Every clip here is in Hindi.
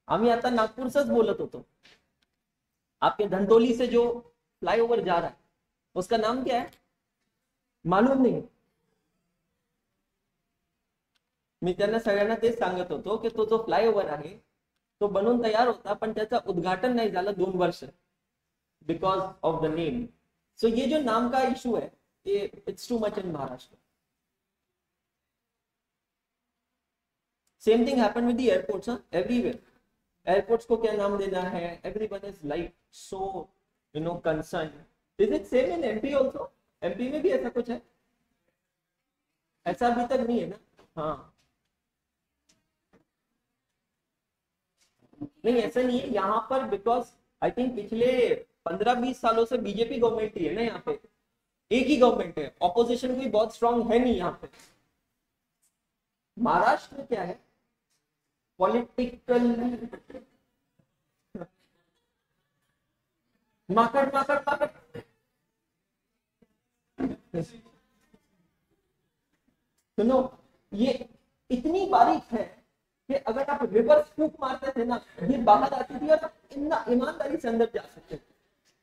आम्ही आता नागपूरच बोलत होतो. आपके धंतोली से जो फ्लाईओवर जा रहा है उसका नाम क्या है मालूम नहीं. मी त्यांना सगळ्यांना तेच सांगत होतो की तो जो फ्लायओव्हर आहे तो बनून तयार होता पण त्याचं उद्घाटन नाही झालं 2 वर्ष बिकॉज ऑफ द नेम. सो ये जो नाम का इशू है ये it's too much in Maharashtra. Same thing happen with the airports. Everywhere airports को क्या नाम देना है, everyone is like so concern. Is it same in MP also? MP में भी ऐसा कुछ है? ऐसा अभी तक नहीं है ना. हाँ नहीं ऐसा नहीं है यहाँ पर बिकॉज आई थिंक पिछले 15-20 सालों से बीजेपी गवर्नमेंट ही है ना यहाँ पे. एक ही गवर्नमेंट है, ऑपोजिशन कोई बहुत स्ट्रांग है नहीं यहाँ पे. महाराष्ट्र क्या है पॉलिटिकल माकड़ माकड़ माकड़. सुनो ये इतनी बारीक है कि अगर आप रिवर्स फूक मारते थे ना ये बाहर आती थी और आप ईमानदारी से अंदर जा सकते थे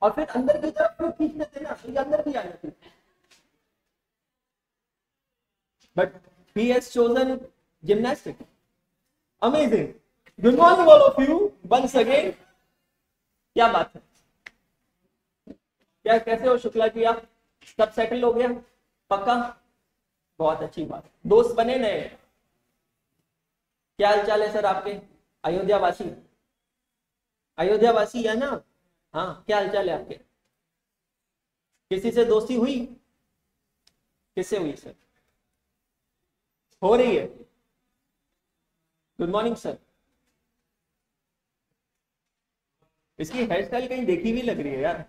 और फिर अंदर की तरफ फूक खींचते थे ना ये अंदर भी आ जाती थी. But he has chosen gymnastics. Amazing. Good morning all of you once again. क्या बात है, क्या कैसे हो शुक्ला जी? आप सब सेटल हो गया पक्का? बहुत अच्छी बात. दोस्त बने नए? क्या हाल चाल है सर आपके? अयोध्या वासी है ना? हाँ क्या हाल चाल है आपके? किसी से दोस्ती हुई? किससे हुई सर? हो रही है. Good morning sir. इसकी हेयर स्टाइल कहीं देखी हुई लग रही है यार.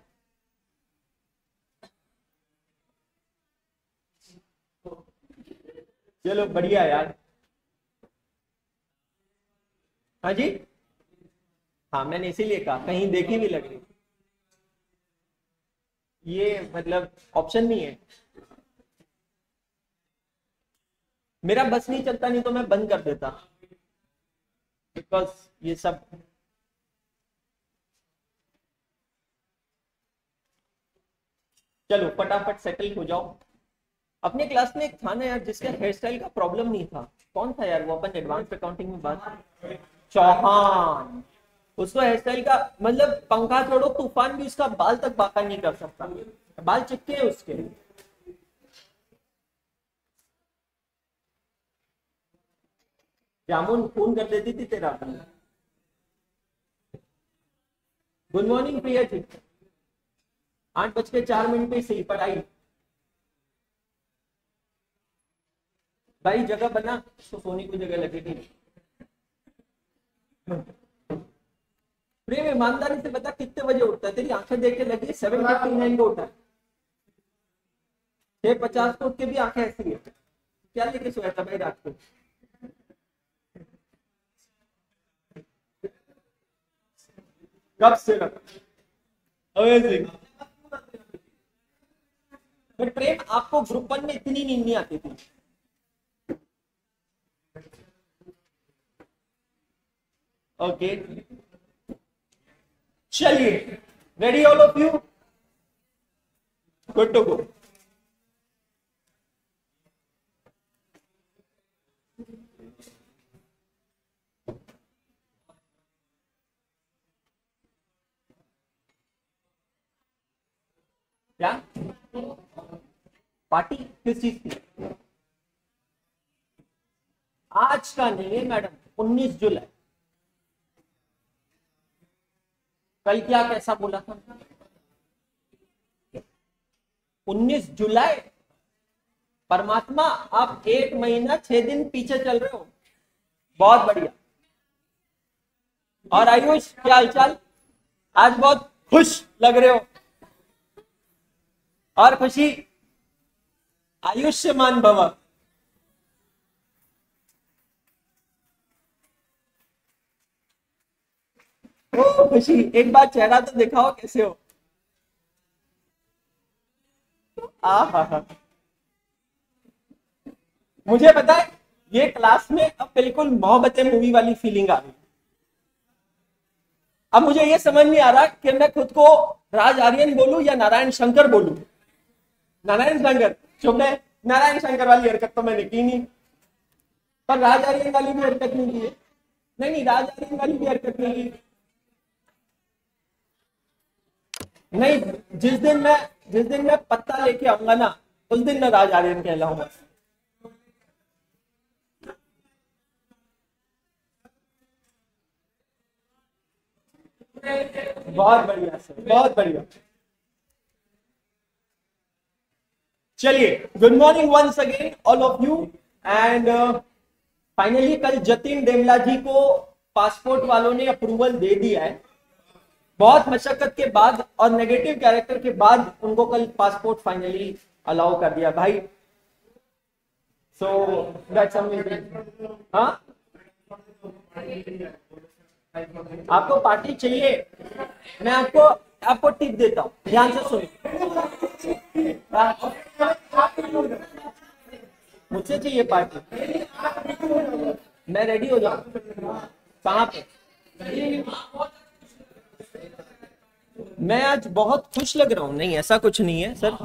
चलो बढ़िया यार. हाँ जी, हाँ मैंने इसीलिए कहा कहीं देखी भी लग रही. ये मतलब ऑप्शन नहीं है. मेरा बस नहीं चलता, नहीं तो मैं बंद कर देता बिकॉज ये सब. चलो फटाफट सेटल हो जाओ. अपने क्लास में एक था ना यार जिसका हेयर स्टाइल का प्रॉब्लम नहीं था. कौन था यार वो अपन एडवांस अकाउंटिंग में बात? चौहान. उसको हेयर स्टाइल का मतलब पंखा छोड़ो तूफान भी उसका बाल तक बाका नहीं कर सकता. बाल चिपके हैं उसके. जामुन खून कर देती थी तेरा. Good morning Priya ji. 8:04 पे सही पढ़ाई भाई. जगह बना तो सोने की जगह लगेगी. प्रेम ईमानदारी से बता कितने बजे उठता है? तेरी आंखें देख के लगी 7:59 को उठा है. 6:50 को उठ के भी आंखें ऐसी है. क्या लेके सोया था भाई रात को? कब से अमेजिंग. बट प्रेम आपको ग्रुप 1 में इतनी नींद नहीं आती थी. ओके चलिए ready all of you? Good to go. क्या पार्टी किस चीज की? आज का नहीं है मैडम, 19 जुलाई. कल क्या कैसा बोला था? 19 जुलाई. परमात्मा आप 1 महीना 6 दिन पीछे चल रहे हो. बहुत बढ़िया. और आयुष क्या हालचाल? आज बहुत खुश लग रहे हो. और खुशी आयुष्मान भव. ओ खुशी एक बार चेहरा तो दिखाओ कैसे हो. हा. मुझे पता है ये क्लास में अब बिल्कुल मोहब्बतें मूवी वाली फीलिंग आ रही है. अब मुझे ये समझ नहीं आ रहा कि मैं खुद को राज आर्यन बोलूं या नारायण शंकर बोलूं। नारायण शंकर, चुप है, नारायण शंकर वाली हरकत तो मैंने की नहीं, पर राज आर्यन वाली भी हरकत नहीं की है। नहीं, राज आर्यन वाली भी हरकत नहीं की। नहीं, जिस दिन मैं पत्ता लेके आऊंगा ना, उस दिन मैं राज आर्यन कहलाऊंगा। बहुत बढ़िया सर, बहुत बढ़िया। चलिए, good morning once again all of you. And finally कल जतिन डेमला जी को पासपोर्ट वालों ने अप्रूवल दे दिया है, बहुत मशक्कत के बाद और नेगेटिव कैरेक्टर के बाद उनको कल पासपोर्ट फाइनली अलाउ कर दिया भाई। So that's amazing. हाँ, आपको पार्टी चाहिए? मैं आपको टिप देता हूँ, ध्यान से सुनिए। मुझसे चाहिए पार्टी? मैं रेडी हो जाऊँ? कहाँ पे? मैं आज बहुत खुश लग रहा हूँ। नहीं, ऐसा कुछ नहीं है सर।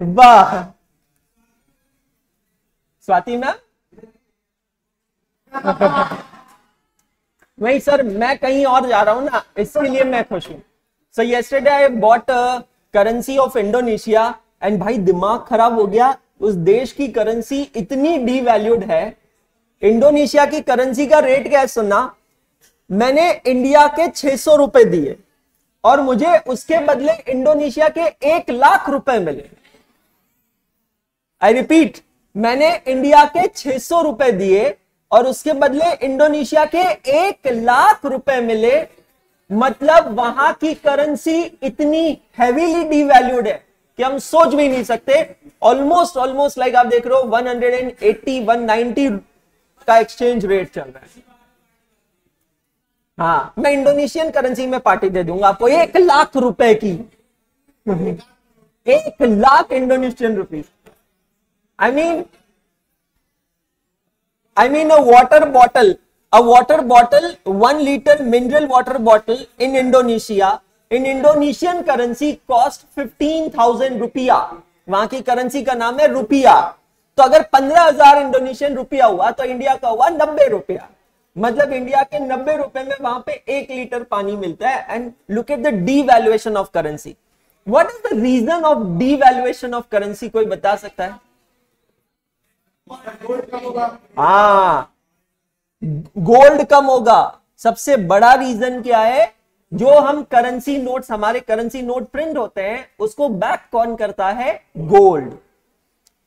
वाह स्वाति मैम। नहीं सर, मैं कहीं और जा रहा हूं ना, इसके लिए मैं खुश हूं। सो yesterday I bought currency of Indonesia and भाई दिमाग खराब हो गया। उस देश की करेंसी इतनी डीवैल्यूड है। इंडोनेशिया की करेंसी का रेट क्या है सुनना, मैंने इंडिया के 600 रुपए दिए और मुझे उसके बदले इंडोनेशिया के 1 लाख रुपए मिले। आई रिपीट, मैंने इंडिया के 600 रुपए दिए और उसके बदले इंडोनेशिया के 1 लाख रुपए मिले। मतलब वहां की करेंसी इतनी हैवीली डीवैल्यूड है कि हम सोच भी नहीं सकते। ऑलमोस्ट लाइक आप देख रहे हो 180 190 का एक्सचेंज रेट चल रहा है। हाँ, मैं इंडोनेशियन करेंसी में पार्टी दे दूंगा आपको 1 लाख रुपए की। 1 lakh Indonesian rupees. I mean a water bottle, 1 liter mineral water bottle in Indonesia, in Indonesian currency cost 15,000 रुपया। वहां की करेंसी का नाम है रुपया। तो अगर 15,000 इंडोनेशियन रुपया हुआ तो इंडिया का हुआ 90 रुपया। मतलब इंडिया के 90 रुपए में वहां पे 1 लीटर पानी मिलता है। And look at the devaluation of currency. What is the reason of devaluation of currency, कोई बता सकता है? हाँ, गोल्ड कम होगा। सबसे बड़ा रीजन क्या है? जो हम करेंसी नोट्स, हमारे करेंसी नोट प्रिंट होते हैं, उसको बैक कौन करता है? गोल्ड।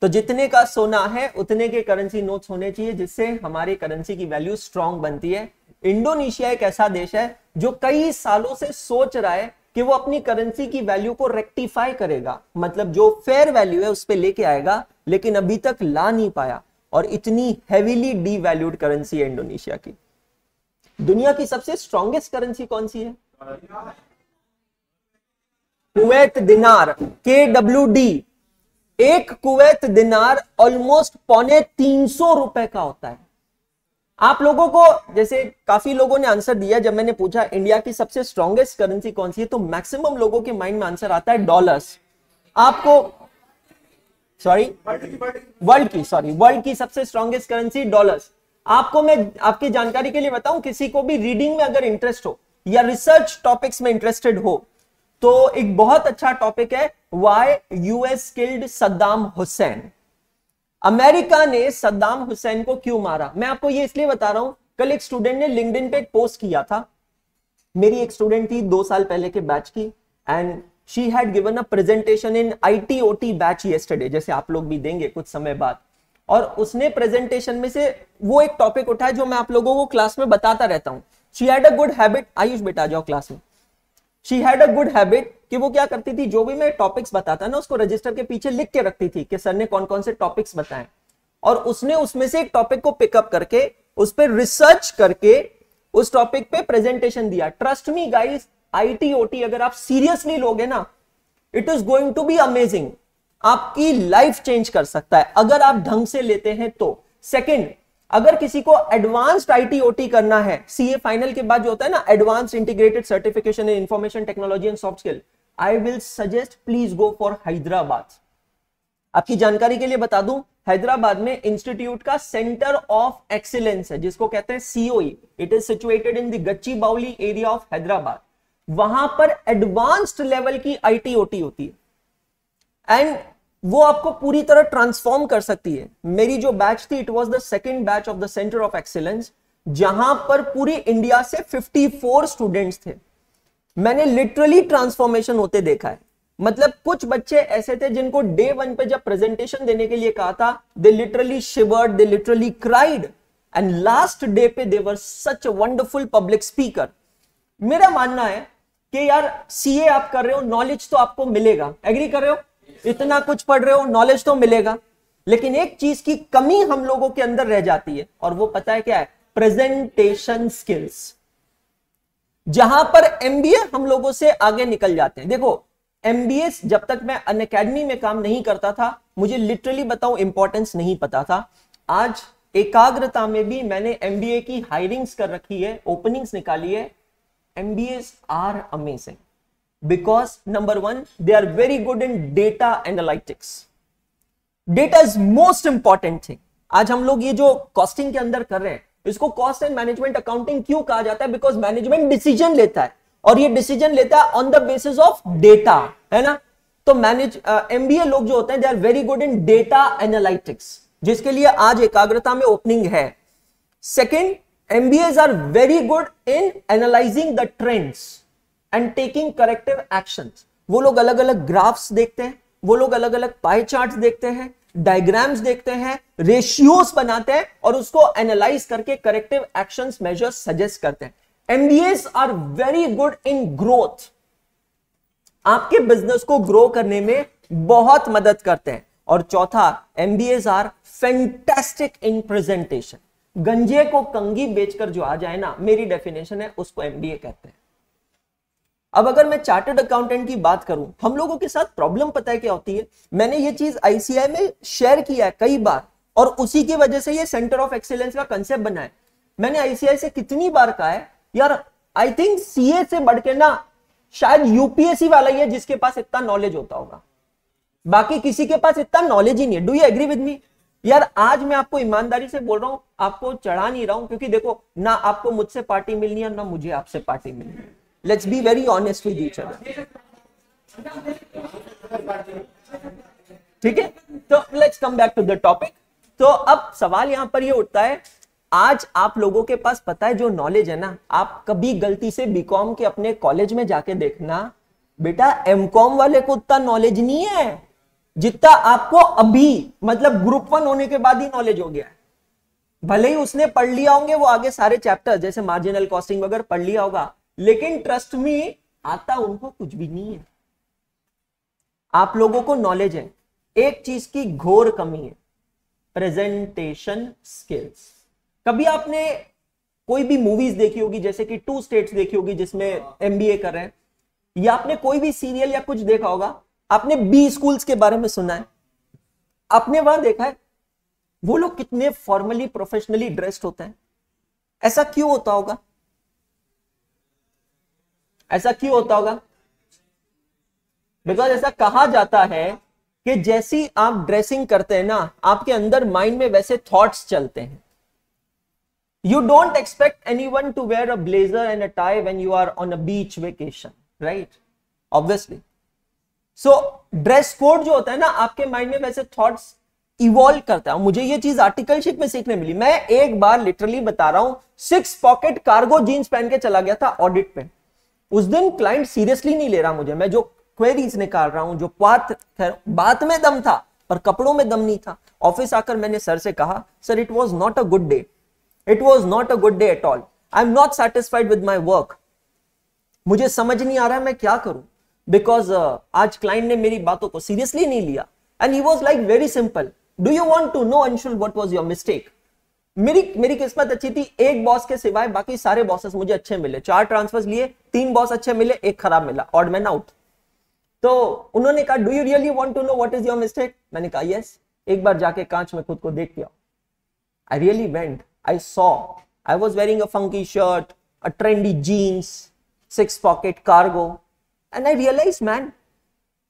तो जितने का सोना है उतने के करेंसी नोट्स होने चाहिए, जिससे हमारी करेंसी की वैल्यू स्ट्रांग बनती है। इंडोनेशिया एक ऐसा देश है जो कई सालों से सोच रहा है कि वो अपनी करेंसी की वैल्यू को रेक्टिफाई करेगा, मतलब जो फेयर वैल्यू है उस पे लेके आएगा, लेकिन अभी तक ला नहीं पाया। और इतनी हेवीली डीवैल्यूड करेंसी है इंडोनेशिया की। दुनिया की सबसे स्ट्रॉन्गेस्ट करेंसी कौन सी है? कुवैत दिनार, KWD। एक कुवैत दिनार ऑलमोस्ट 350 रुपए का होता है। आप लोगों को, जैसे काफी लोगों ने आंसर दिया, जब मैंने पूछा इंडिया की सबसे स्ट्रॉन्गेस्ट करेंसी कौन सी है, तो मैक्सिमम लोगों के माइंड में आंसर आता है डॉलर्स। आपको वर्ल्ड की सबसे स्ट्रॉन्गेस्ट करेंसी डॉलर्स। आपको मैं आपकी जानकारी के लिए बताऊं, किसी को भी रीडिंग में अगर इंटरेस्ट हो या रिसर्च टॉपिक्स में इंटरेस्टेड हो, तो एक बहुत अच्छा टॉपिक है why US killed Saddam Hussain. America ने सद्दाम हुसैन को क्यों मारा? मैं आपको ये इसलिए बता रहा हूं, कल एक स्टूडेंट ने लिंक्डइन पे एक पोस्ट किया था। मेरी एक स्टूडेंट थी 2 साल पहले के बैच की, and she had given a presentation in IT/OT batch yesterday, जैसे आप लोग भी देंगे कुछ समय बाद। और उसने प्रेजेंटेशन में से वो एक टॉपिक उठाया जो मैं आप लोगों को क्लास में बताता रहता हूं। She had a good habit, Ayush बेटा जाओ क्लास में। She had a good habit कि वो क्या करती थी, जो भी मैं टॉपिक्स बताता ना, उसको रजिस्टर के पीछे लिख के रखती थी कि सर ने कौन कौन से टॉपिक्स बताएं। और उसने उसमें से एक टॉपिक को पिकअप करके उस पर रिसर्च करके उस टॉपिक पे प्रेजेंटेशन दिया। ट्रस्ट मी गाइस, IT/OT अगर आप सीरियसली लोगे ना, it is going to be amazing. आपकी लाइफ चेंज कर सकता है अगर आप ढंग से लेते हैं तो। सेकंड, अगर किसी को एडवांस्ड आईटी ओटी करना है सीए फाइनल के बाद जो होता है ना advanced integrated certification in information technology and soft skill, I will suggest please go for Hyderabad. आपकी जानकारी के लिए बता दूं, हैदराबाद में इंस्टीट्यूट का सेंटर ऑफ एक्सीलेंस है जिसको कहते हैं COE. It is situated in the Gachibowli area of Hyderabad. वहां पर एडवांस्ड लेवल की आईटी ओटी होती है एंड वो आपको पूरी तरह ट्रांसफॉर्म कर सकती है। मेरी जो बैच थी it was the second batch of the centre of excellence, जहां पर पूरी इंडिया से 54 स्टूडेंट्स थे। मैंने लिटरली ट्रांसफॉर्मेशन होते देखा है। मतलब कुछ बच्चे ऐसे थे जिनको डे 1 पे जब प्रेजेंटेशन देने के लिए कहा था, they literally शिवर्ड, they literally cried and last day पे दे वर सच अ वंडरफुल पब्लिक स्पीकर। मेरा मानना है कि यार सीए आप कर रहे हो, नॉलेज तो आपको मिलेगा, एग्री कर रहे हो, इतना कुछ पढ़ रहे हो, नॉलेज तो मिलेगा, लेकिन एक चीज की कमी हम लोगों के अंदर रह जाती है और वो पता है क्या है? Presentation skills. जहां पर एमबीए हम लोगों से आगे निकल जाते हैं। देखो एमबीए जब तक मैं अनअकैडमी में काम नहीं करता था, मुझे लिटरली बताऊं इंपॉर्टेंस नहीं पता था। आज एकाग्रता में भी मैंने एमबीए की हायरिंग्स कर रखी है, ओपनिंग्स निकाली है। MBS are amazing because number 1 they are very good in data analytics. Data is most important thing. आज हम लोग ये जो कॉस्टिंग के अंदर कर रहे हैं इसको कॉस्ट एंड मैनेजमेंट अकाउंटिंग क्यों कहा जाता है? बिकॉज मैनेजमेंट डिसीजन लेता है और ये डिसीजन लेता है on the basis of data, है ना। तो एमबीए लोग जो होते हैं they are very good in data analytics, जिसके लिए आज एकाग्रता में ओपनिंग है। Second, MBAs are very good in analysing the trends and taking corrective actions. वो लोग अलग अलग ग्राफ्स देखते हैं, वो लोग अलग अलग पाई चार्ट्स देखते हैं, डायग्राम्स देखते हैं, रेशियोस बनाते हैं और उसको एनालाइज करके करेक्टिव एक्शंस मेजर्स सजेस्ट करते हैं। MBS are very good in growth, आपके बिजनेस को ग्रो करने में बहुत मदद करते हैं। और चौथा, MBS are fantastic in presentation. गंजे को कंगी बेचकर जो आ जाए ना, मेरी डेफिनेशन है, उसको एमबीए कहते हैं। अब अगर मैं चार्टर्ड अकाउंटेंट की बात करूं, हम लोगों के साथ प्रॉब्लम पता है क्या होती है? मैंने ये चीज आईसीआई में शेयर किया है कई बार और उसी की वजह से ये सेंटर ऑफ एक्सीलेंस का कंसेप्ट बना है। मैंने आईसीआई से कितनी बार कहा है यार, आई थिंक सीए से बढ़ के ना शायद यूपीएससी वाला ही है जिसके पास इतना नॉलेज होता होगा, बाकी किसी के पास इतना नॉलेज ही नहीं है। Do you agree with me? यार आज मैं आपको ईमानदारी से बोल रहा हूं, आपको चढ़ा नहीं रहा हूं, क्योंकि देखो ना आपको मुझसे पार्टी मिलनी है ना मुझे आपसे पार्टी मिलनी है। Let's be very honest with each other. ठीक है, तो let's come back to the topic. तो अब सवाल यहां पर ये उठता है, आज आप लोगों के पास पता है जो नॉलेज है ना, आप कभी गलती से बीकॉम के अपने कॉलेज में जाके देखना, बेटा एमकॉम वाले को उतना नॉलेज नहीं है जितना आपको अभी, मतलब ग्रुप 1 होने के बाद ही नॉलेज हो गया है। भले ही उसने पढ़ लिया होंगे वो आगे सारे चैप्टर जैसे मार्जिनल कॉस्टिंग वगैरह पढ़ लिया होगा, लेकिन ट्रस्ट मी आता उनको कुछ भी नहीं है। आप लोगों को नॉलेज है, एक चीज की घोर कमी है, प्रेजेंटेशन स्किल्स। कभी आपने कोई भी मूवीज देखी होगी, जैसे कि 2 स्टेट्स देखी होगी जिसमें एमबीए कर रहे हैं, या आपने कोई भी सीरियल या कुछ देखा होगा, आपने बी स्कूल्स के बारे में सुना है, आपने वहां देखा है वो लोग कितने फॉर्मली प्रोफेशनली ड्रेस्ड होते हैं। ऐसा क्यों होता होगा? ऐसा क्यों होता होगा? बिकॉज ऐसा कहा जाता है कि जैसी आप ड्रेसिंग करते हैं ना, आपके अंदर माइंड में वैसे थॉट्स चलते हैं। You don't expect anyone to wear a blazer and a tie when you are on a beach vacation, right? Obviously. So dress code जो होता है ना, आपके माइंड में वैसे थॉट्स इवॉल्व करता है। मुझे ये चीज आर्टिकलशिप में सीखने मिली। मैं एक बार लिटरली बता रहा हूं, 6 पॉकेट कार्गो जीन्स पहन के चला गया था ऑडिट पे। उस दिन क्लाइंट सीरियसली नहीं ले रहा मुझे, मैं जो क्वेरीज निकाल रहा हूं, जो बात में दम था पर कपड़ों में दम नहीं था। ऑफिस आकर मैंने सर से कहा, sir it was not a good day, it was not a good day at all, I am not satisfied with my work, मुझे समझ नहीं आ रहा है मैं क्या करूं, बिकॉज आज क्लाइंट ने मेरी बातों को सीरियसली नहीं लिया। And he was like very simple, do you want to know Anshul what was your mistake? मेरी किस्मत अच्छी थी, एक बॉस के सिवाय बाकी सारे बॉसेस मुझे अच्छे मिले। 4 ट्रांसफर्स लिए, 3 बॉस अच्छे मिले, 1 खराब मिला, ऑड मैन आउट। तो उन्होंने कहा, do you really want to know what is your mistake? मैंने कहा यस, एक बार जाके कांच में खुद को देख के आओ। I really went. I saw. I was wearing a funky shirt, a trendy jeans, 6-pocket cargo. And I realized, man,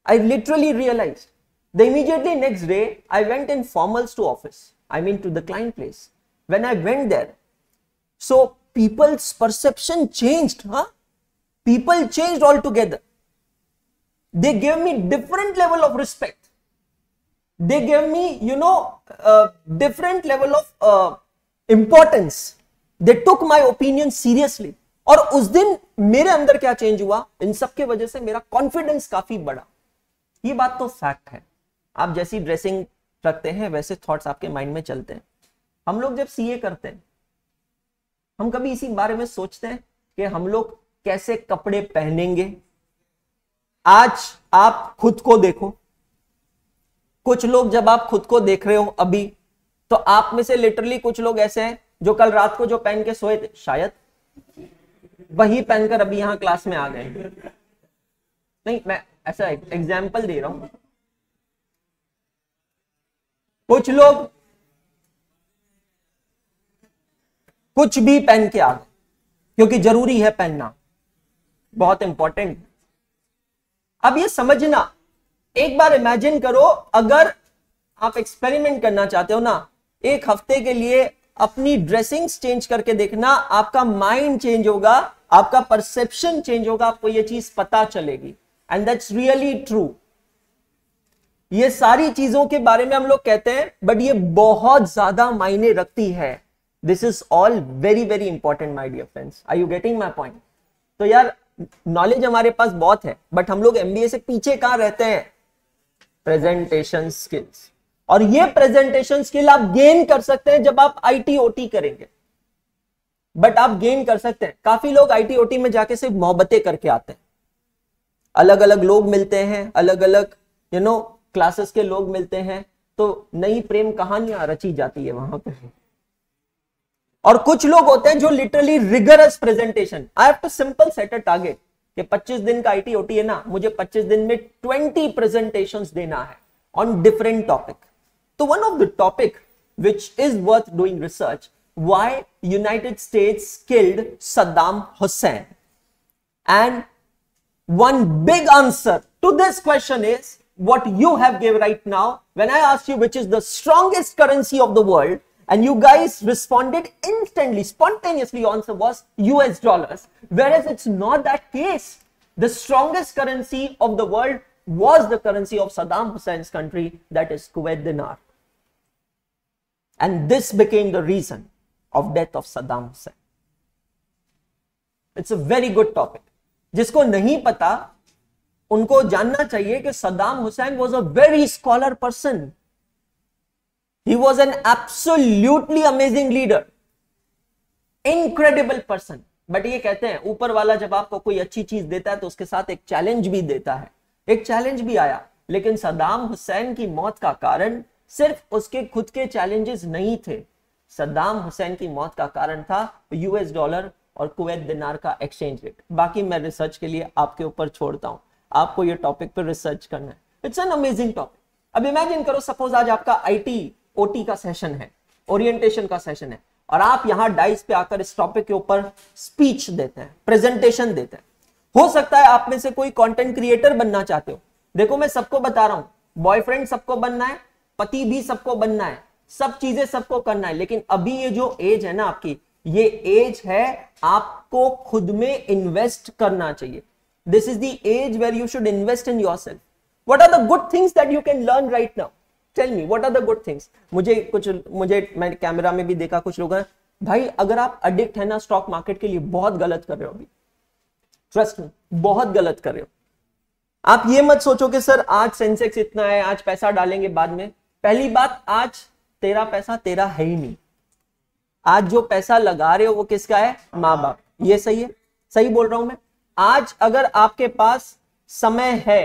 I literally realized. The immediately next day, I went in formals to office. I mean to the client place. When I went there, so people's perception changed, huh? People changed altogether. They gave me different level of respect. They gave me, different level of importance. They took my opinion seriously. और उस दिन मेरे अंदर क्या चेंज हुआ, इन सब के वजह से मेरा कॉन्फिडेंस काफी बढ़ा. ये बात तो फैक्ट है. आप जैसी ड्रेसिंग रखते हैं वैसे थॉट्स आपके माइंड में चलते हैं. हम लोग जब सीए करते हैं, हम कभी इसी बारे में सोचते हैं कि हम लोग कैसे कपड़े पहनेंगे. आज आप खुद को देखो. कुछ लोग जब आप खुद को देख रहे हो अभी, तो आप में से लिटरली कुछ लोग ऐसे हैं जो कल रात को जो पहन के सोए थे, शायद वही पहनकर अभी यहां क्लास में आ गए. नहीं, मैं ऐसा एग्जाम्पल दे रहा हूं. कुछ लोग कुछ भी पहन के आ गए क्योंकि जरूरी है पहनना, बहुत इंपॉर्टेंट. अब ये समझना, एक बार इमेजिन करो, अगर आप एक्सपेरिमेंट करना चाहते हो ना, एक हफ्ते के लिए अपनी ड्रेसिंग्स चेंज करके देखना, आपका माइंड चेंज होगा, आपका परसेप्शन चेंज होगा, आपको ये चीज पता चलेगी. And that's really true. ये सारी चीजों के बारे में हम लोग कहते हैं, बट ये बहुत ज्यादा मायने रखती है. This is all very very important my dear friends. Are you getting my point? तो यार, नॉलेज हमारे पास बहुत है, बट हम लोग एमबीए से पीछे कहां रहते हैं? Presentation skills. और ये प्रेजेंटेशन स्किल आप गेन कर सकते हैं जब आप आईटी ओटी करेंगे. बट आप गेन कर सकते हैं. काफी लोग आईटी ओटी में जाके सिर्फ मोहब्बतें करके आते हैं. अलग अलग लोग मिलते हैं, अलग अलग क्लासेस के लोग मिलते हैं, तो नई प्रेम कहानियां रची जाती है वहां पे. और कुछ लोग होते हैं जो literally rigorous presentation. I have to simple set a target कि 25 दिन का आईटी ओटी है ना, मुझे 25 दिन में 20 प्रेजेंटेशंस देना है ऑन डिफरेंट टॉपिक. तो one of the topic which is worth doing research, why United States killed Saddam Hussein. And one big answer to this question is what you have gave right now when I asked you which is the strongest currency of the world, and you guys responded instantly, spontaneously. Answer was US dollars, whereas it's not that case. The strongest currency of the world was the currency of Saddam Hussein's country, that is Kuwait dinar. And this became the reason of death of Saddam Hussein. It's a very good topic. जिसको नहीं पता उनको जानना चाहिए कि Saddam Hussain was a very scholar person. He was an absolutely amazing leader, incredible person. But ये कहते हैं ऊपर वाला जब आपको कोई अच्छी चीज देता है तो उसके साथ एक चैलेंज भी देता है. एक चैलेंज भी आया, लेकिन सद्दाम हुसैन की मौत का कारण सिर्फ उसके खुद के चैलेंजेस नहीं थे. सद्दाम हुसैन की मौत का कारण था यूएस डॉलर और कुवैत दिनार का एक्सचेंज रेट. बाकी मैं रिसर्च के लिए आपके ऊपर छोड़ता हूं, आपको ये टॉपिक पर रिसर्च करना है. It's an amazing topic. अब इमेजिन करो, सपोज आज आपका आईटी ओटी का सेशन है, ओरिएंटेशन का सेशन है, और आप यहां डाइस पे आकर इस टॉपिक के ऊपर स्पीच देते हैं, प्रेजेंटेशन देते हैं. हो सकता है आप में से कोई कंटेंट क्रिएटर बनना चाहते हो. देखो, मैं सबको बता रहा हूं, बॉयफ्रेंड सबको बनना है, पति भी सबको बनना है, सब चीजें सबको करना है. लेकिन अभी ये जो एज है ना आपकी, ये एज है आपको खुद में इन्वेस्ट करना चाहिए. This is the age where you should invest in yourself. What are the good things that you can learn right now? Tell me, what are the good things? मैं कैमरा में भी देखा कुछ लोग हैं, भाई अगर आप एडिक्ट है ना स्टॉक मार्केट के लिए, बहुत गलत कर रहे हो. अभी ट्रस्ट मी, बहुत गलत कर रहे हो. आप ये मत सोचो कि सर आज सेंसेक्स इतना है, आज पैसा डालेंगे बाद में. पहली बात, आज तेरा पैसा तेरा है ही नहीं. आज जो पैसा लगा रहे हो वो किसका है? माँ बाप. ये सही है? सही बोल रहा हूं मैं? आज अगर आपके पास समय है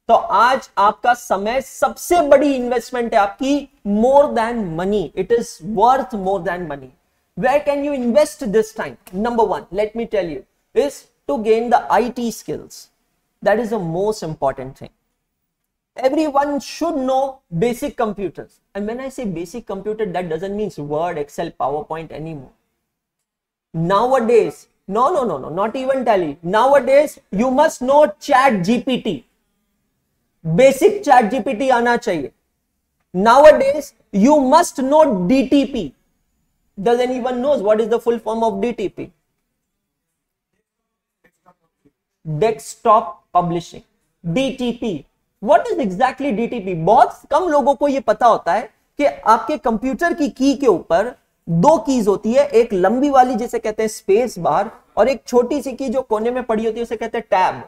तो आज आपका समय सबसे बड़ी इन्वेस्टमेंट है आपकी, more than money. It is worth more than money. Where can you invest this time? Number one, let me tell you, is to gain the IT skills. That is the most important thing. everyone should know basic computers. And when I say basic computer, that doesn't mean Word, Excel, PowerPoint anymore. Nowadays, no, not even Tally. Nowadays, you must know Chat GPT. Basic Chat GPT आना चाहिए. Nowadays, you must know DTP. Does anyone knows what is the full form of DTP? Desktop Publishing. DTP. What is exactly DTP? बहुत कम लोगों को यह पता होता है कि आपके कंप्यूटर की की के ऊपर दो कीज होती है, एक लंबी वाली जिसे कहते हैं स्पेस बार और एक छोटी सी की जो कोने में पड़ी होती है उसे कहते हैं टैब.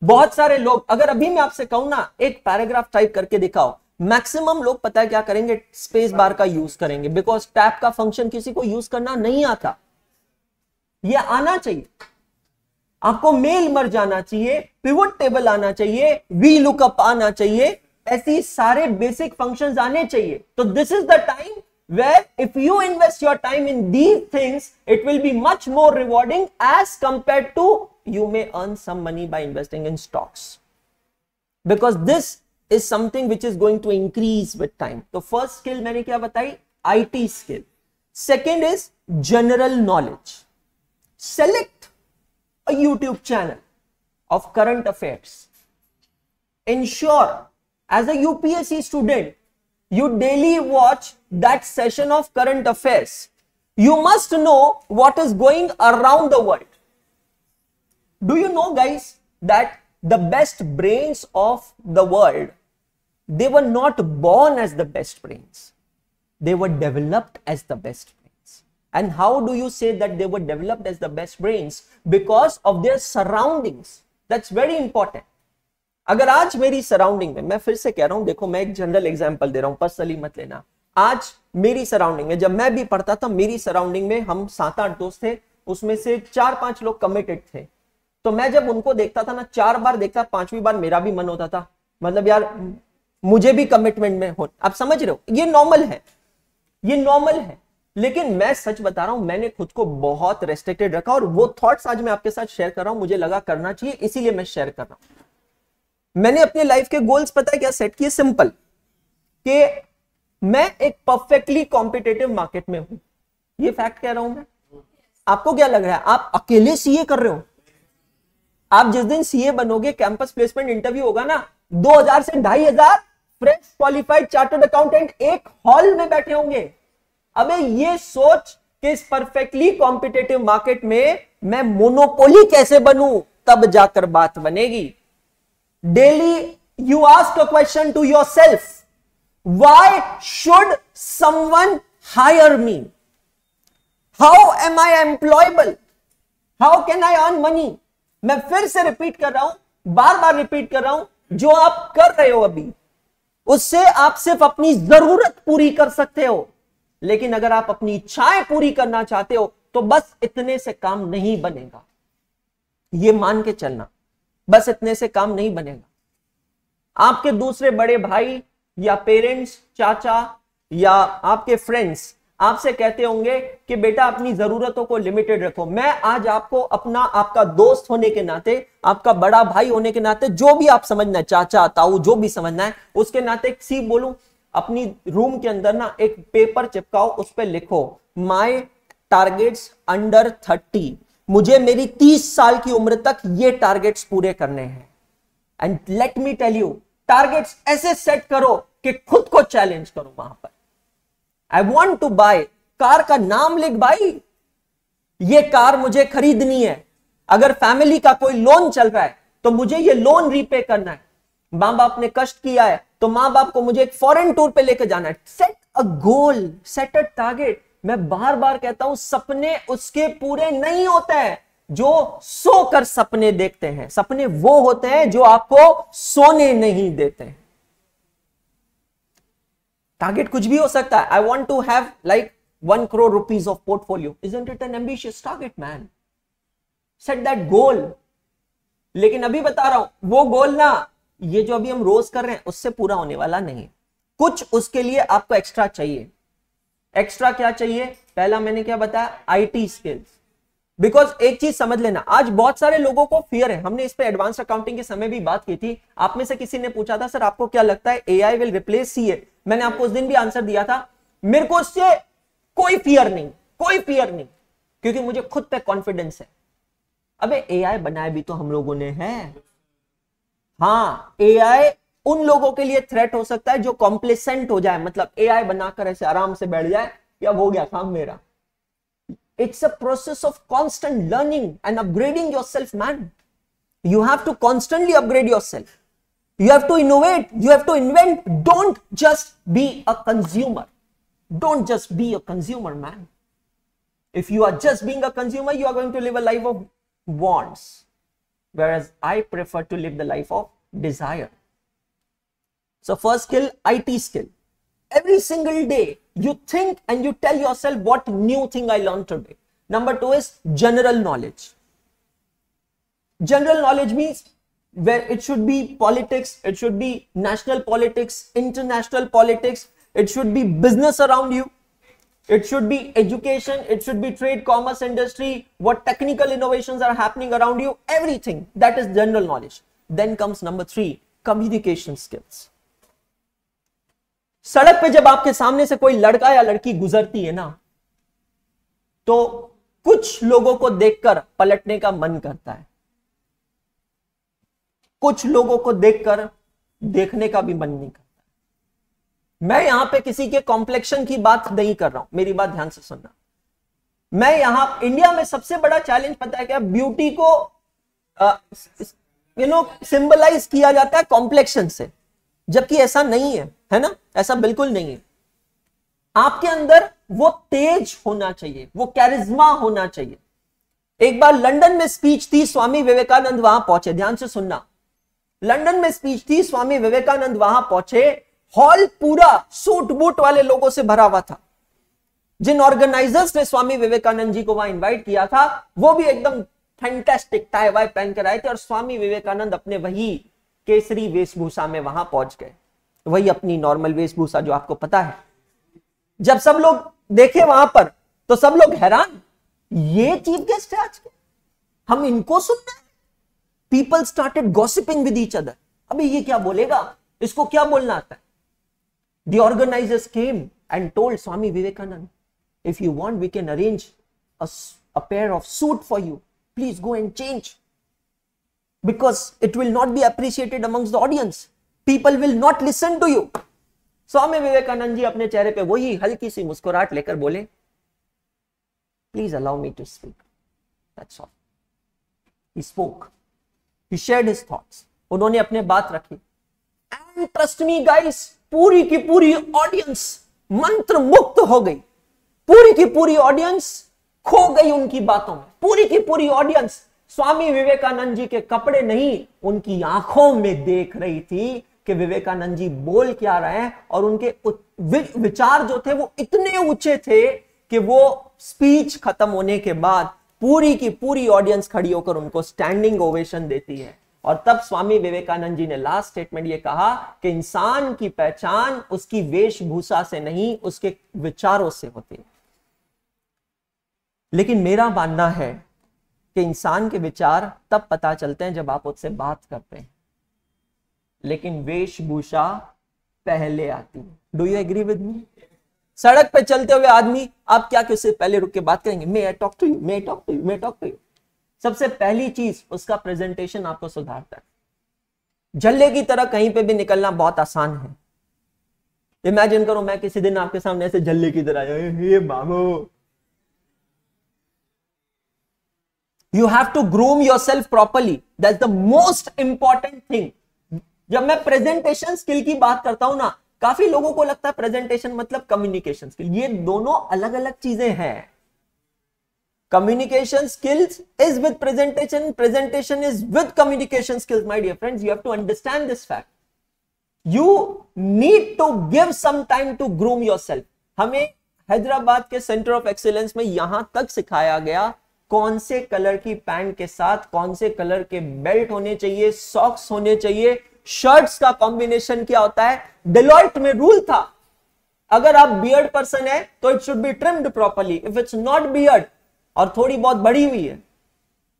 बहुत सारे लोग, अगर अभी मैं आपसे कहूं ना एक पैराग्राफ टाइप करके दिखाओ, मैक्सिमम लोग पता है क्या करेंगे, स्पेस बार का यूज करेंगे, बिकॉज टैब का फंक्शन किसी को यूज करना नहीं आता. यह आना चाहिए आपको. मेल मर्ज आना चाहिए, पिवट टेबल आना चाहिए, वी लुकअप आना चाहिए, ऐसी सारे बेसिक फंक्शंस आने चाहिए. तो this is the time where if you invest your time in these things, it will be much more rewarding as compared to you may earn some money by investing in stocks, because this is something which is going to increase with time. तो first skill मैंने क्या बताई? IT skill. Second is general knowledge. Select a YouTube channel of current affairs. Ensure as a UPSC student you daily watch that session of current affairs. You must know what is going around the world. Do you know, guys, that the best brains of the world, they were not born as the best brains. They were developed as the best brains. And how do you say that they were developed as the best brains? Because of their surroundings. That's very important. अगर आज मेरी सराउंडिंग में, मैं फिर से कह रहा हूं, देखो मैं एक जनरल एग्जांपल दे रहा हूं, पर्सनली मत लेना. आज मेरी सराउंडिंग में, जब मैं भी पढ़ता था, मेरी सराउंडिंग में हम 7-8 दोस्त थे, उसमें से 4-5 लोग कमिटेड थे. तो मैं जब उनको देखता था ना, 4 बार देखता, 5वीं बार मेरा भी मन होता था, मतलब यार मुझे भी कमिटमेंट में हो. आप समझ रहे हो, ये नॉर्मल है, ये नॉर्मल है. लेकिन मैं सच बता रहा हूं, मैंने खुद को बहुत रेस्ट्रिक्टेड रखा और वो थॉट्स आज मैं आपके साथ शेयर कर रहा हूं. मुझे लगा करना चाहिए, इसीलिए मैं शेयर कर रहा हूं. मैंने अपने लाइफ के गोल्स पता है क्या सेट किए? सिंपल, कि मैं एक परफेक्टली कॉम्पिटिटिव मार्केट में हूं. ये फैक्ट कह रहा हूं मैं. आपको क्या लग रहा है आप अकेले सीए कर रहे हो? आप जिस दिन सीए बनोगे, कैंपस प्लेसमेंट इंटरव्यू होगा ना, 2000 से 2500 फ्रेश क्वालिफाइड चार्टर्ड अकाउंटेंट एक हॉल में बैठे होंगे. अबे ये सोच कि इस परफेक्टली कॉम्पिटिटिव मार्केट में मैं मोनोपोली कैसे बनूं, तब जाकर बात बनेगी. Daily you ask a question to yourself, why should someone hire me? How am I employable? How can I earn money? मैं फिर से रिपीट कर रहा हूं, बार बार रिपीट कर रहा हूं, जो आप कर रहे हो अभी, उससे आप सिर्फ अपनी जरूरत पूरी कर सकते हो. लेकिन अगर आप अपनी इच्छाएं पूरी करना चाहते हो तो बस इतने से काम नहीं बनेगा. ये मान के चलना, बस इतने से काम नहीं बनेगा. आपके दूसरे बड़े भाई या पेरेंट्स, चाचा या आपके फ्रेंड्स आपसे कहते होंगे कि बेटा अपनी जरूरतों को लिमिटेड रखो. मैं आज आपको अपना, आपका दोस्त होने के नाते, आपका बड़ा भाई होने के नाते, जो भी आप समझना है, चाचा ताऊ जो भी समझना है, उसके नाते एक सी बोलूं, अपनी रूम के अंदर ना एक पेपर चिपकाओ, उस पर लिखो माय टारगेट्स अंडर 30. मुझे मेरी 30 साल की उम्र तक ये टारगेट्स पूरे करने हैं. And let me tell you, targets ऐसे सेट करो कि खुद को चैलेंज करो. वहां पर I want to buy, car का नाम लिख भाई, ये कार मुझे खरीदनी है. अगर फैमिली का कोई लोन चल रहा है तो मुझे ये लोन रीपे करना है. मां बाप ने कष्ट किया है तो मां बाप को मुझे एक फॉरेन टूर पे लेकर जाना है. Set a goal, set a target. मैं बार बार कहता हूं, सपने उसके पूरे नहीं होते हैं जो सोकर सपने देखते हैं. सपने वो होते हैं जो आपको सोने नहीं देते हैं. टारगेट कुछ भी हो सकता है. I want to have like 1 crore rupees of portfolio. Isn't it an ambitious target, man? Set that goal. लेकिन अभी बता रहा हूं, वो गोल ना, ये जो अभी हम रोज कर रहे हैं उससे पूरा होने वाला नहीं. कुछ उसके लिए आपको एक्स्ट्रा चाहिए. एक्स्ट्रा क्या चाहिए? पहला मैंने क्या बताया? IT skills. बिकॉज एक चीज समझ लेना, आज बहुत सारे लोगों को फियर है, हमने इस पे एडवांस अकाउंटिंग के समय भी बात की थी। आप में से किसी ने पूछा था सर आपको क्या लगता है एआई विल रिप्लेस सीए, मैंने आपको उस दिन भी आंसर दिया था, मेरे को उससे कोई फियर नहीं, कोई फियर नहीं, क्योंकि मुझे खुद पे कॉन्फिडेंस है। अबे एआई बनाया भी तो हम लोगों ने है। हाँ, एआई उन लोगों के लिए थ्रेट हो सकता है जो कॉम्प्लेसेंट हो जाए, मतलब एआई बनाकर ऐसे आराम से बैठ जाए या हो गया काम मेरा। It's a process of constant learning and upgrading yourself, man. You have to constantly upgrade yourself. You have to innovate. You have to invent. Don't just be a consumer. Don't just be a consumer, man. If you are just being a consumer, you are going to live a life of wants. Whereas I prefer to live the life of desire. So first skill, IT skill. Every single day, you think and you tell yourself what new thing I learned today. Number 2 is general knowledge. General knowledge means where it should be politics, it should be national politics, international politics, it should be business around you, it should be education, it should be trade, commerce, industry, what technical innovations are happening around you, everything. That is general knowledge. Then comes number 3, communication skills. सड़क पे जब आपके सामने से कोई लड़का या लड़की गुजरती है ना, तो कुछ लोगों को देखकर पलटने का मन करता है, कुछ लोगों को देखकर देखने का भी मन नहीं करता। मैं यहां पे किसी के कॉम्प्लेक्शन की बात नहीं कर रहा हूं, मेरी बात ध्यान से सुनना। मैं यहां इंडिया में सबसे बड़ा चैलेंज पता है क्या, ब्यूटी को सिंबलाइज किया जाता है कॉम्प्लेक्शन से, जबकि ऐसा नहीं है ना, ऐसा बिल्कुल नहीं है। आपके अंदर वो तेज होना चाहिए, वो कैरिज्मा होना चाहिए। एक बार लंदन में स्पीच थी, स्वामी विवेकानंद वहां पहुंचे, ध्यान से सुनना। लंदन में स्पीच थी, स्वामी विवेकानंद वहां पहुंचे, हॉल पूरा सूट बूट वाले लोगों से भरा हुआ था। जिन ऑर्गेनाइजर्स ने स्वामी विवेकानंद जी को वहां इनवाइट किया था, वो भी एकदम फैंटास्टिक टाई वाई पहन कर आए थे, और स्वामी विवेकानंद अपने वही केसरी वेशभूषा में वहां पहुंच गए, वही अपनी नॉर्मल वेशभूषा जो आपको पता है। जब सब लोग देखे वहां पर, तो सब लोग हैरान, ये चीफ गेस्ट है आज के, हम इनको सुनना है। People started gossiping with each other, अबे ये क्या बोलेगा, इसको क्या बोलना आता है। The organisers came and told Swami Vivekananda, if you want we can arrange a pair of suit for you, please go and change, because it will not be appreciated amongst the audience, people will not listen to you. Swami Vivekananda ji अपने चेहरे पे वही हल्की सी मुस्कुराहट लेकर बोले, please allow me to speak, that's all. He spoke, he shared his thoughts, उन्होंने अपने बात रखी। एंड ट्रस्ट मी गाइस, पूरी की पूरी ऑडियंस मंत्र मुक्त हो गई, पूरी की पूरी ऑडियंस खो गई उनकी बातों में, पूरी की पूरी ऑडियंस स्वामी विवेकानंद जी के कपड़े नहीं, उनकी आंखों में देख रही थी कि विवेकानंद जी बोल क्या रहे हैं, और उनके विचार जो थे वो इतने ऊंचे थे कि वो स्पीच खत्म होने के बाद पूरी की पूरी ऑडियंस खड़ी होकर उनको स्टैंडिंग ओवेशन देती है। और तब स्वामी विवेकानंद जी ने लास्ट स्टेटमेंट ये कहा कि इंसान की पहचान उसकी वेशभूषा से नहीं, उसके विचारों से होती है। लेकिन मेरा मानना है कि इंसान के विचार तब पता चलते हैं जब आप उससे बात करते हैं, लेकिन वेशभूषा पहले आती है। Do you agree with me? सड़क पे चलते हुए आदमी, आप क्या किससे पहले रुक के बात करेंगे, may I talk to you, may I talk to you, may I talk to you. सबसे पहली चीज उसका प्रेजेंटेशन आपको सुधारता है। झल्ले की तरह कहीं पे भी निकलना बहुत आसान है। इमेजिन करो मैं किसी दिन आपके सामने ऐसे झल्ले की तरह, हे मामू, you have to groom yourself properly, that's the most important thing। जब मैं प्रेजेंटेशन स्किल की बात करता हूं ना, काफी लोगों को लगता है प्रेजेंटेशन मतलब कम्युनिकेशन स्किल, ये दोनों अलग अलग चीजें हैं। Communication skills is with presentation, presentation is with communication skills. My dear friends, you have to understand this fact. You need to give some time to groom yourself. हमें हैदराबाद के सेंटर ऑफ एक्सीलेंस में यहां तक सिखाया गया कौन से कलर की पैंट के साथ कौन से कलर के बेल्ट होने चाहिए, सॉक्स होने चाहिए, शर्ट्स का कॉम्बिनेशन क्या होता है। डेलॉइट में रूल था, अगर आप बियर्ड पर्सन है तो it should be trimmed properly, if it's not beard और थोड़ी बहुत बड़ी हुई है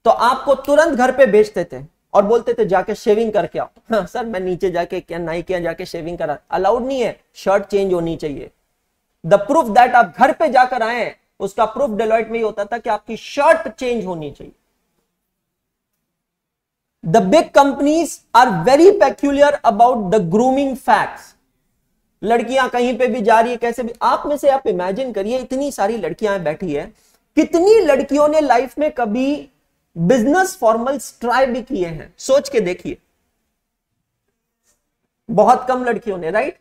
तो आपको तुरंत घर पे भेजते थे और बोलते थे जाके शेविंग करके आओ। हाँ सर मैं नीचे जाके क्या नाई क्या जाके शेविंग करा, अलाउड नहीं है, शर्ट चेंज होनी चाहिए। द प्रूफ दैट आप घर पे जाकर आए उसका प्रूफ डेलॉइट में ही होता था कि आपकी शर्ट चेंज होनी चाहिए। The big companies are very peculiar about the grooming facts. लड़कियां कहीं पे भी जा रही है कैसे भी, आप में से आप इमेजिन करिए इतनी सारी लड़कियां बैठी है, कितनी लड़कियों ने लाइफ में कभी बिजनेस फॉर्मल्स ट्राई भी किए हैं, सोच के देखिए। बहुत कम लड़कियों ने, राइट।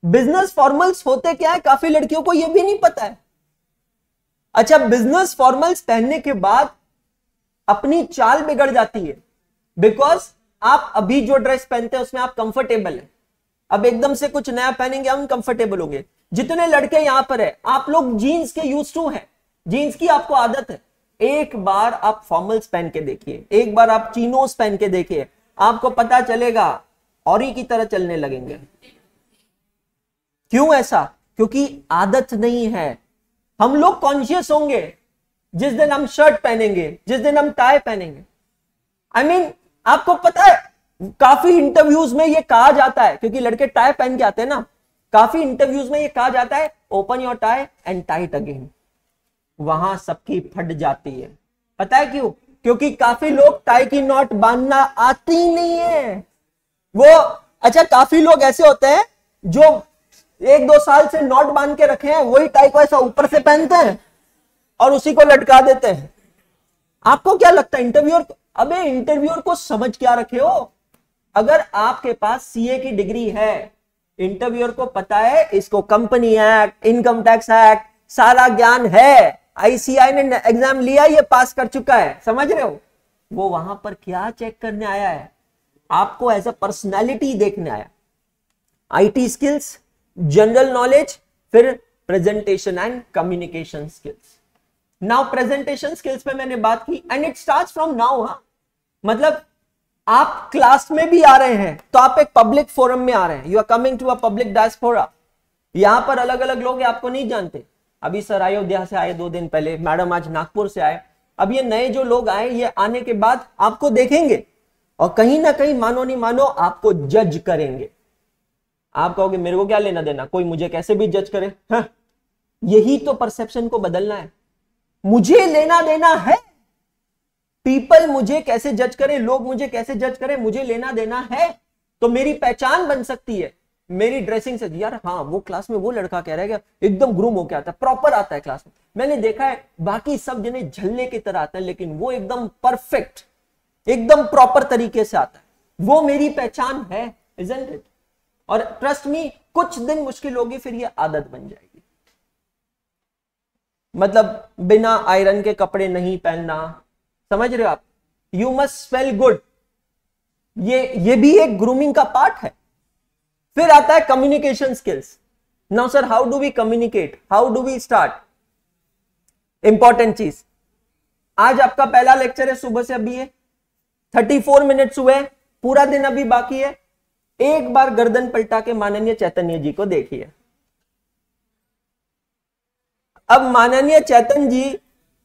बिजनेस फॉर्मल्स होते क्या है काफी लड़कियों को यह भी नहीं पता है। अच्छा, बिजनेस फॉर्मल्स पहनने के बाद अपनी चाल बिगड़ जाती है, बिकॉज आप अभी जो ड्रेस पहनते हैं उसमें आप कंफर्टेबल हैं, अब एकदम से कुछ नया पहनेंगे अनकंफर्टेबल होंगे। जितने लड़के यहां पर है आप लोग जीन्स के यूज टू हैं, जीन्स की आपको आदत है। एक बार आप फॉर्मल्स पहन के देखिए, एक बार आप चीनोस पहन के देखिए, आपको पता चलेगा औरी की तरह चलने लगेंगे। क्यों ऐसा? क्योंकि आदत नहीं है। हम लोग कॉन्शियस होंगे जिस दिन हम शर्ट पहनेंगे, जिस दिन हम टाई पहनेंगे। आई मीन आपको पता है काफी इंटरव्यूज में ये कहा जाता है, क्योंकि लड़के टाई पहन के आते हैं ना, काफी इंटरव्यूज में ये कहा जाता है open your tie and tight again. वहां सबकी फट जाती है। पता है क्यों? क्योंकि काफी लोग टाई की नॉट बांधना आती नहीं है वो। अच्छा, काफी लोग ऐसे होते हैं जो 1-2 साल से नॉट बांध के रखे हैं, वही टाई को ऐसा ऊपर से पहनते हैं और उसी को लटका देते हैं। आपको क्या लगता है इंटरव्यूअर? अबे इंटरव्यूअर को समझ क्या रखे हो? अगर आपके पास सीए की डिग्री है, इंटरव्यूअर को पता है इसको company act, income tax act सारा ज्ञान है, आईसीआई ने एग्जाम लिया, ये पास कर चुका है, समझ रहे हो? वो वहां पर क्या चेक करने आया है? आपको एज अ पर्सनैलिटी देखने आया। आईटी स्किल्स, जनरल नॉलेज, फिर presentation and communication skills. Now presentation skills पे मैंने बात की and it starts from now. हाँ, मतलब आप क्लास में भी आ रहे हैं तो आप एक पब्लिक फोरम में आ रहे हैं, you are coming to a public diaspora. यहां पर अलग अलग लोग आपको नहीं जानते। अभी सर अयोध्या से आए 2 दिन पहले, मैडम आज नागपुर से आए। अब ये नए जो लोग आए, ये आने के बाद आपको देखेंगे और कहीं ना कहीं मानो नहीं मानो आपको जज करेंगे। आप कहोगे मेरे को क्या लेना देना, कोई मुझे कैसे भी जज करे। हाँ, यही तो परसेप्शन को बदलना है। मुझे लेना देना है, पीपल मुझे कैसे जज करें, लोग मुझे कैसे जज करें, मुझे लेना देना है। तो मेरी पहचान बन सकती है मेरी ड्रेसिंग से। यार हाँ, वो क्लास में वो लड़का कह रहा है एकदम ग्रूम होके आता है, प्रॉपर आता है क्लास में। मैंने देखा है बाकी सब जने झल्ले की तरह आता है, लेकिन वो एकदम परफेक्ट, एकदम प्रॉपर तरीके से आता है। वो मेरी पहचान है, इजंट इट? और ट्रस्ट मी, कुछ दिन मुश्किल होगी, फिर ये आदत बन जाएगी। मतलब बिना आयरन के कपड़े नहीं पहनना, समझ रहे हो आप? यू मस्ट स्मेल गुड, ये भी एक ग्रूमिंग का पार्ट है। फिर आता है communication skills. Now sir, how do we communicate, how do we start? Important चीज, आज आपका पहला लेक्चर है, सुबह से अभी है 34 मिनट्स हुए, पूरा दिन अभी बाकी है। एक बार गर्दन पलटा के माननीय चैतन्य जी को देखिए। अब माननीय चैतन्य जी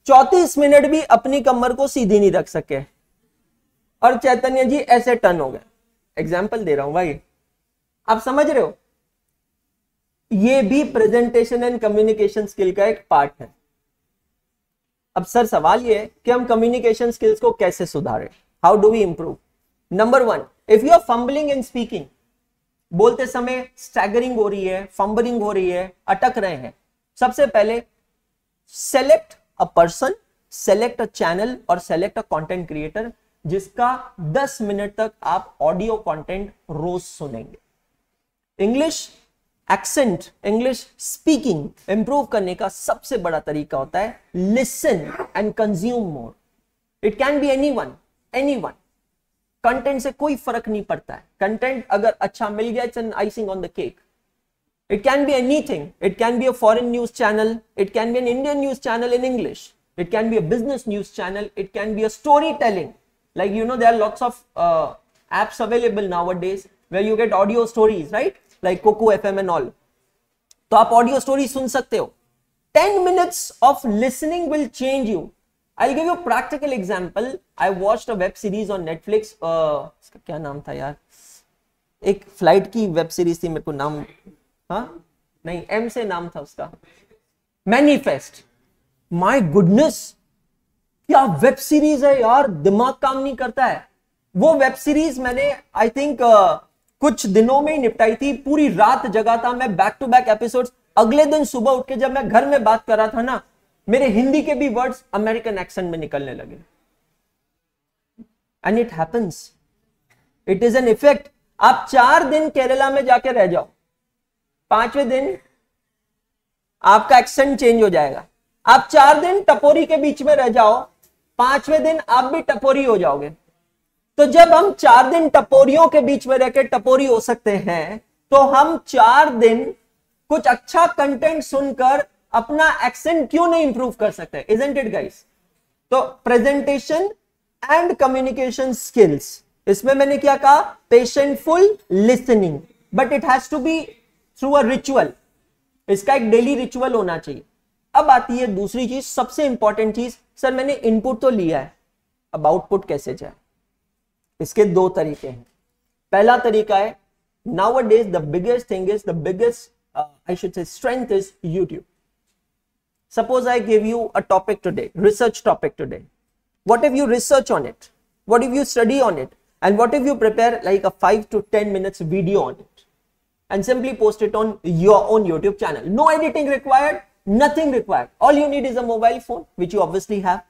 34 मिनट भी अपनी कमर को सीधी नहीं रख सके और चैतन्य जी ऐसे टर्न हो गए। एग्जाम्पल दे रहा हूं भाई, आप समझ रहे हो? ये भी प्रेजेंटेशन एंड कम्युनिकेशन स्किल का एक पार्ट है। अब सर सवाल ये है कि हम कम्युनिकेशन स्किल्स को कैसे सुधारें, how do we improve? Number 1, if you are fumbling in speaking, बोलते समय स्टैगरिंग हो रही है, फंबलिंग हो रही है, अटक रहे हैं, सबसे पहले select a person, select a channel और सेलेक्ट अ कंटेंट क्रिएटर जिसका 10 मिनट तक आप ऑडियो कंटेंट रोज सुनेंगे। English accent, English speaking improve करने का सबसे बड़ा तरीका होता है listen and consume more. It can be anyone. Content से कोई फर्क नहीं पड़ता है। कंटेंट अगर अच्छा मिल गया, it's an icing on the cake. It can be anything. It can be a foreign news channel. It can be an Indian news channel in English. It can be a business news channel. It can be a storytelling. Like, you know, there are lots of apps available nowadays where you get audio stories, right? Like Coco FM and all. तो आप ऑडियो स्टोरी सुन सकते हो। 10 minutes of listening will change you. I'll give you a practical example. I watched a web series on Netflix. इसका क्या नाम था यार, एक फ्लाइट की वेब सीरीज थी, मेरे को नाम, हाँ नहीं, एम से नाम था उसका, मैनिफेस्ट. माय गुडनेस, क्या वेब सीरीज है यार, दिमाग काम नहीं करता है. वो वेब सीरीज मैंने आई थिंक कुछ दिनों में ही निपटाई थी. पूरी रात जगा था मैं, बैक टू बैक एपिसोड्स. अगले दिन सुबह उठ के जब मैं घर में बात कर रहा था ना, मेरे हिंदी के भी वर्ड्स अमेरिकन एक्सेंट में निकलने लगे. And it happens, it is an effect. आप 4 दिन केरला में जाके रह जाओ, 5वें दिन आपका एक्सेंट चेंज हो जाएगा. आप 4 दिन टपोरी के बीच में रह जाओ, 5वें दिन आप भी टपोरी हो जाओगे. तो जब हम 4 दिन टपोरियों के बीच में रहकर टपोरी हो सकते हैं, तो हम 4 दिन कुछ अच्छा कंटेंट सुनकर अपना एक्सेंट क्यों नहीं इंप्रूव कर सकते? Isn't it guys? तो प्रेजेंटेशन एंड कम्युनिकेशन स्किल्स, इसमें मैंने क्या कहा? Patientful listening, but it has to be through a ritual. इसका एक डेली रिचुअल होना चाहिए. अब आती है दूसरी चीज, सबसे इंपॉर्टेंट चीज. सर मैंने इनपुट तो लिया है, अब आउटपुट कैसे जाए? इसके 2 तरीके हैं. पहला तरीका है, nowadays the biggest thing is, the biggest I should say strength is YouTube. Suppose I give you a topic today, research topic today. What if you research on it? What if you study on it? And what if you prepare like a 5 to 10 minutes video on it and simply post it on your own YouTube channel? No editing required, nothing required. All you need is a mobile phone, which you obviously have,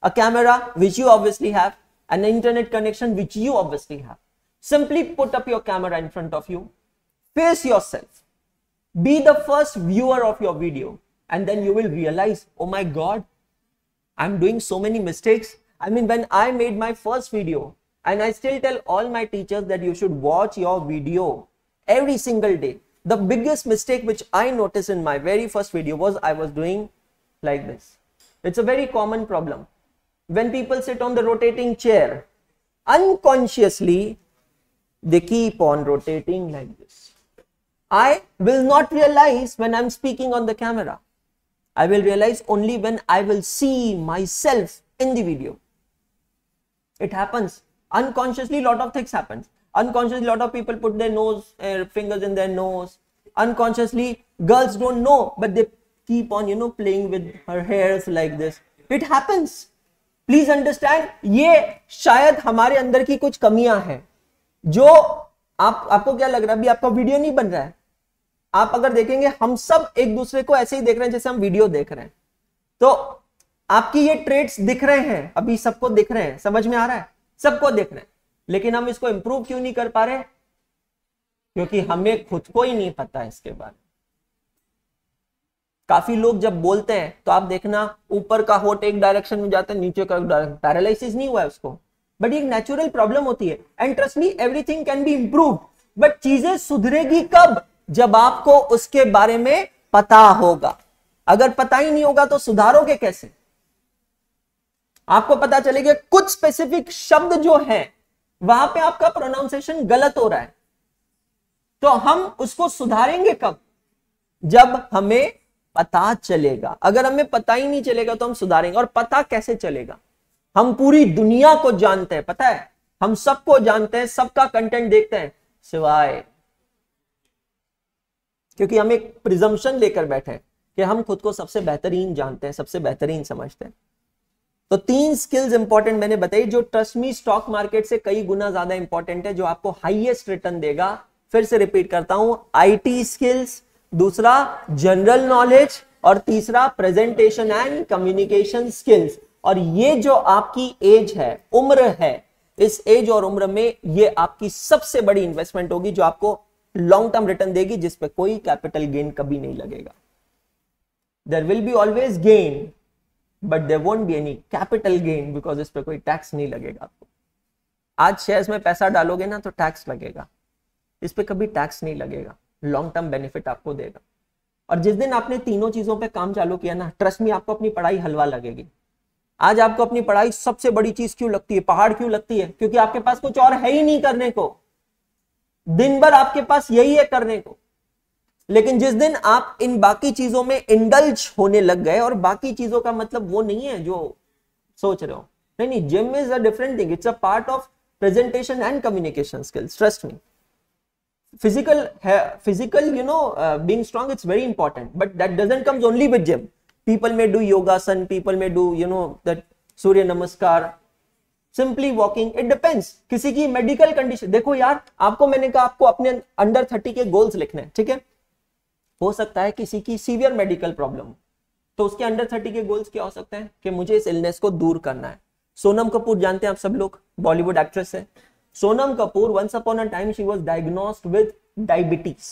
a camera, which you obviously have, and an internet connection, which you obviously have. Simply put up your camera in front of you, face yourself, be the first viewer of your video, and then you will realize, oh my God, I'm doing so many mistakes. I mean, when I made my first video, and I still tell all my teachers that you should watch your video every single day. The biggest mistake which I noticed in my very first video was I was doing like this. It's a very common problem. When people sit on the rotating chair, unconsciously, they keep on rotating like this. I will not realize when I'm speaking on the camera. I will realize only when I will see myself in the video. It happens. Unconsciously, lot of things happen. Unconsciously, lot of people put their fingers in their nose. Unconsciously, girls don't know, but they keep on, playing with her hairs like this. It happens. Please understand, ये शायद हमारे अंदर की कुछ कमियां हैं जो आपको क्या लग रहा है? अभी आपका वीडियो नहीं बन रहा है. आप अगर देखेंगे, हम सब एक दूसरे को ऐसे ही देख रहे हैं जैसे हम वीडियो देख रहे हैं. तो आपकी ये ट्रेड्स दिख रहे हैं, अभी सबको दिख रहे हैं, समझ में आ रहा है? सबको दिख रहे हैं, लेकिन हम इसको इंप्रूव क्यों नहीं कर पा रहे? क्योंकि हमें खुद को ही नहीं पता इसके बारे में. काफी लोग जब बोलते हैं तो आप देखना, ऊपर का होठ एक डायरेक्शन में जाता है, नीचे का एक डायरेक्शन. पैरालिसिस नहीं हुआ है उसको, बट एक नेचुरल प्रॉब्लम होती है. And trust me, everything can be improve, but चीजें सुधरेगी कब? जब आपको उसके बारे में पता होगा. अगर पता ही नहीं होगा तो सुधारोगे कैसे? आपको पता चलेगा कुछ स्पेसिफिक शब्द जो है वहां पे आपका प्रोनाउंसिएशन गलत हो रहा है, तो हम उसको सुधारेंगे कब? जब हमें पता चलेगा. अगर हमें पता ही नहीं चलेगा तो हम सुधारेंगे. और पता कैसे चलेगा? हम पूरी दुनिया को जानते हैं, पता है, हम सबको जानते हैं, सबका कंटेंट देखते हैं, सिवाय क्योंकि हम एक प्रिजम्पशन लेकर बैठे हैं कि हम खुद को सबसे बेहतरीन जानते हैं, सबसे बेहतरीन समझते हैं. तो 3 स्किल्स इंपॉर्टेंट मैंने बताई, जो ट्रस्ट मी स्टॉक मार्केट से कई गुना ज्यादा इंपॉर्टेंट है, जो आपको हाईएस्ट रिटर्न देगा. फिर से रिपीट करता हूं, आईटी स्किल्स, दूसरा जनरल नॉलेज, और तीसरा प्रेजेंटेशन एंड कम्युनिकेशन स्किल्स. और ये जो आपकी एज है, उम्र है, इस एज और उम्र में ये आपकी सबसे बड़ी इन्वेस्टमेंट होगी जो आपको लॉन्ग टर्म रिटर्न देगी, जिस पे कोई कैपिटल गेन कभी नहीं लगेगा. There will be always gain, but there won't be any capital gain, because इस पे कोई टैक्स नहीं लगेगा आपको. आज शेयर्स में पैसा डालोगे ना तो टैक्स लगेगा, इस पे कभी टैक्स नहीं लगेगा. लॉन्ग टर्म बेनिफिट आपको देगा. और जिस दिन आपने तीनों चीजों पे काम चालू किया ना, ट्रस्ट में आपको अपनी पढ़ाई हलवा लगेगी. आज आपको अपनी पढ़ाई सबसे बड़ी चीज क्यों लगती है, पहाड़ क्यों लगती है? क्योंकि आपके पास कुछ और है ही नहीं करने को. दिन भर आपके पास यही है करने को. लेकिन जिस दिन आप इन बाकी चीजों में इंडल्ज होने लग गए, और बाकी चीजों का मतलब वो नहीं है जो सोच रहे हो? नहीं नहीं, gym is a different thing, it's a part of presentation and communication skills, trust me. Physical, being strong, it's very important, but that doesn't come only with gym. People may do yogasan, people may do that surya namaskar, simply walking, it depends. किसी की मेडिकल कंडीशन, देखो यार, आपको मैंने कहा आपको अपने अंडर 30 के गोल्स लिखने हैं, ठीक है? हो सकता है किसी की सीवियर मेडिकल प्रॉब्लम, तो उसके अंडर 30 के गोल्स क्या हो सकते हैं कि मुझे इस इलनेस को दूर करना है. सोनम कपूर जानते हैं आप सब लोग, बॉलीवुड एक्ट्रेस है. Sonam Kapoor, once upon a time she was diagnosed with diabetes,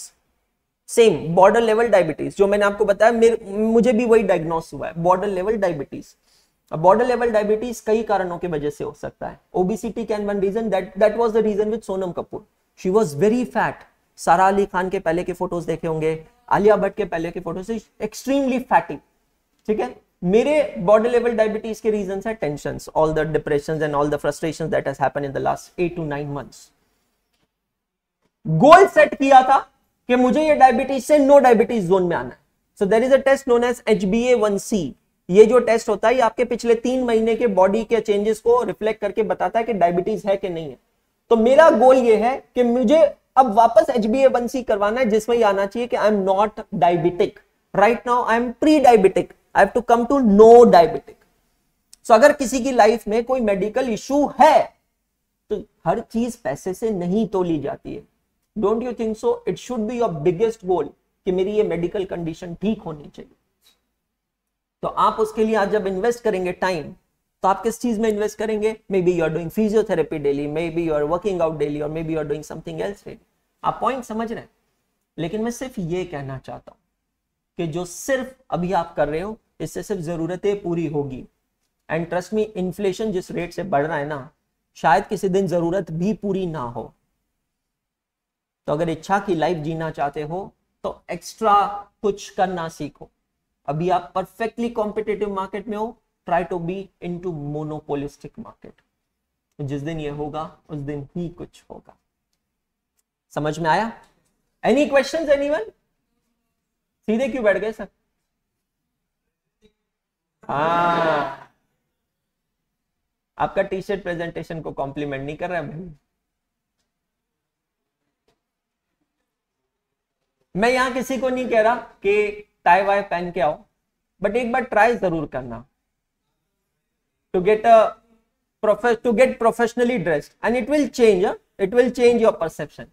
same border level diabetes, जो मैंने आपको बताया, मुझे भी वही डायग्नोस हुआ है, border level diabetes. अब border level diabetes कई कारणों की वजह से हो सकता है. obesity can one reason, that was the reason with Sonam Kapoor. she was very fat. सारा अली खान के पहले के फोटोज देखे होंगे, आलिया भट्ट के पहले के फोटोज, एक्सट्रीमली फैटी, ठीक है? मेरे बॉर्डर लेवल डायबिटीज के रीजंस है tensions, all the depressions and all the frustrations that has happened in the last 8 to 9 months. Goal set किया था कि मुझे ये डायबिटीज से नो डायबिटीज जोन में आना है. So there is a test known as HbA1c. ये जो टेस्ट होता है, ये आपके पिछले 3 महीने के बॉडी के चेंजेस को रिफ्लेक्ट करके बताता है कि डायबिटीज है कि नहीं है. तो मेरा गोल ये है कि मुझे अब वापस HbA1c करवाना है, जिसमें ये आना चाहिए कि आई am not diabetic right now, I am pre diabetic, I have to come to no diabetic. So अगर किसी की लाइफ में कोई मेडिकल इशू है, तो हर चीज पैसे से नहीं तोली जाती है. Don't you think so? It should be your biggest goal कि मेरी ये मेडिकल कंडीशन ठीक होनी चाहिए. तो आप उसके लिए आज जब इन्वेस्ट करेंगे टाइम, तो आप किस चीज में इन्वेस्ट करेंगे? Maybe you are doing physiotherapy daily, maybe you are working out daily, और maybe you are doing something else daily. आप पॉइंट समझ रहे हैं? लेकिन मैं सिर्फ ये कहना चाहता हूं कि जो सिर्फ अभी आप कर रहे हो, इससे सिर्फ जरूरतें पूरी होगी. एंड ट्रस्ट मी, इन्फ्लेशन जिस रेट से बढ़ रहा है ना, शायद किसी दिन जरूरत भी पूरी ना हो. तो अगर इच्छा की लाइफ जीना चाहते हो, तो एक्स्ट्रा कुछ करना सीखो. अभी आप परफेक्टली कॉम्पिटिटिव मार्केट में हो, try to be into monopolistic market. जिस दिन ये होगा, उस दिन ही कुछ होगा. समझ में आया? Any questions anyone? सीधे क्यों बैठ गए सर? हाँ, आपका टी शर्ट प्रेजेंटेशन को कॉम्प्लीमेंट नहीं कर रहा है भाई. मैं यहां किसी को नहीं कह रहा कि टाई वाई पहन के आओ, बट एक बार ट्राई जरूर करना to get professionally dressed, and it will change your perception.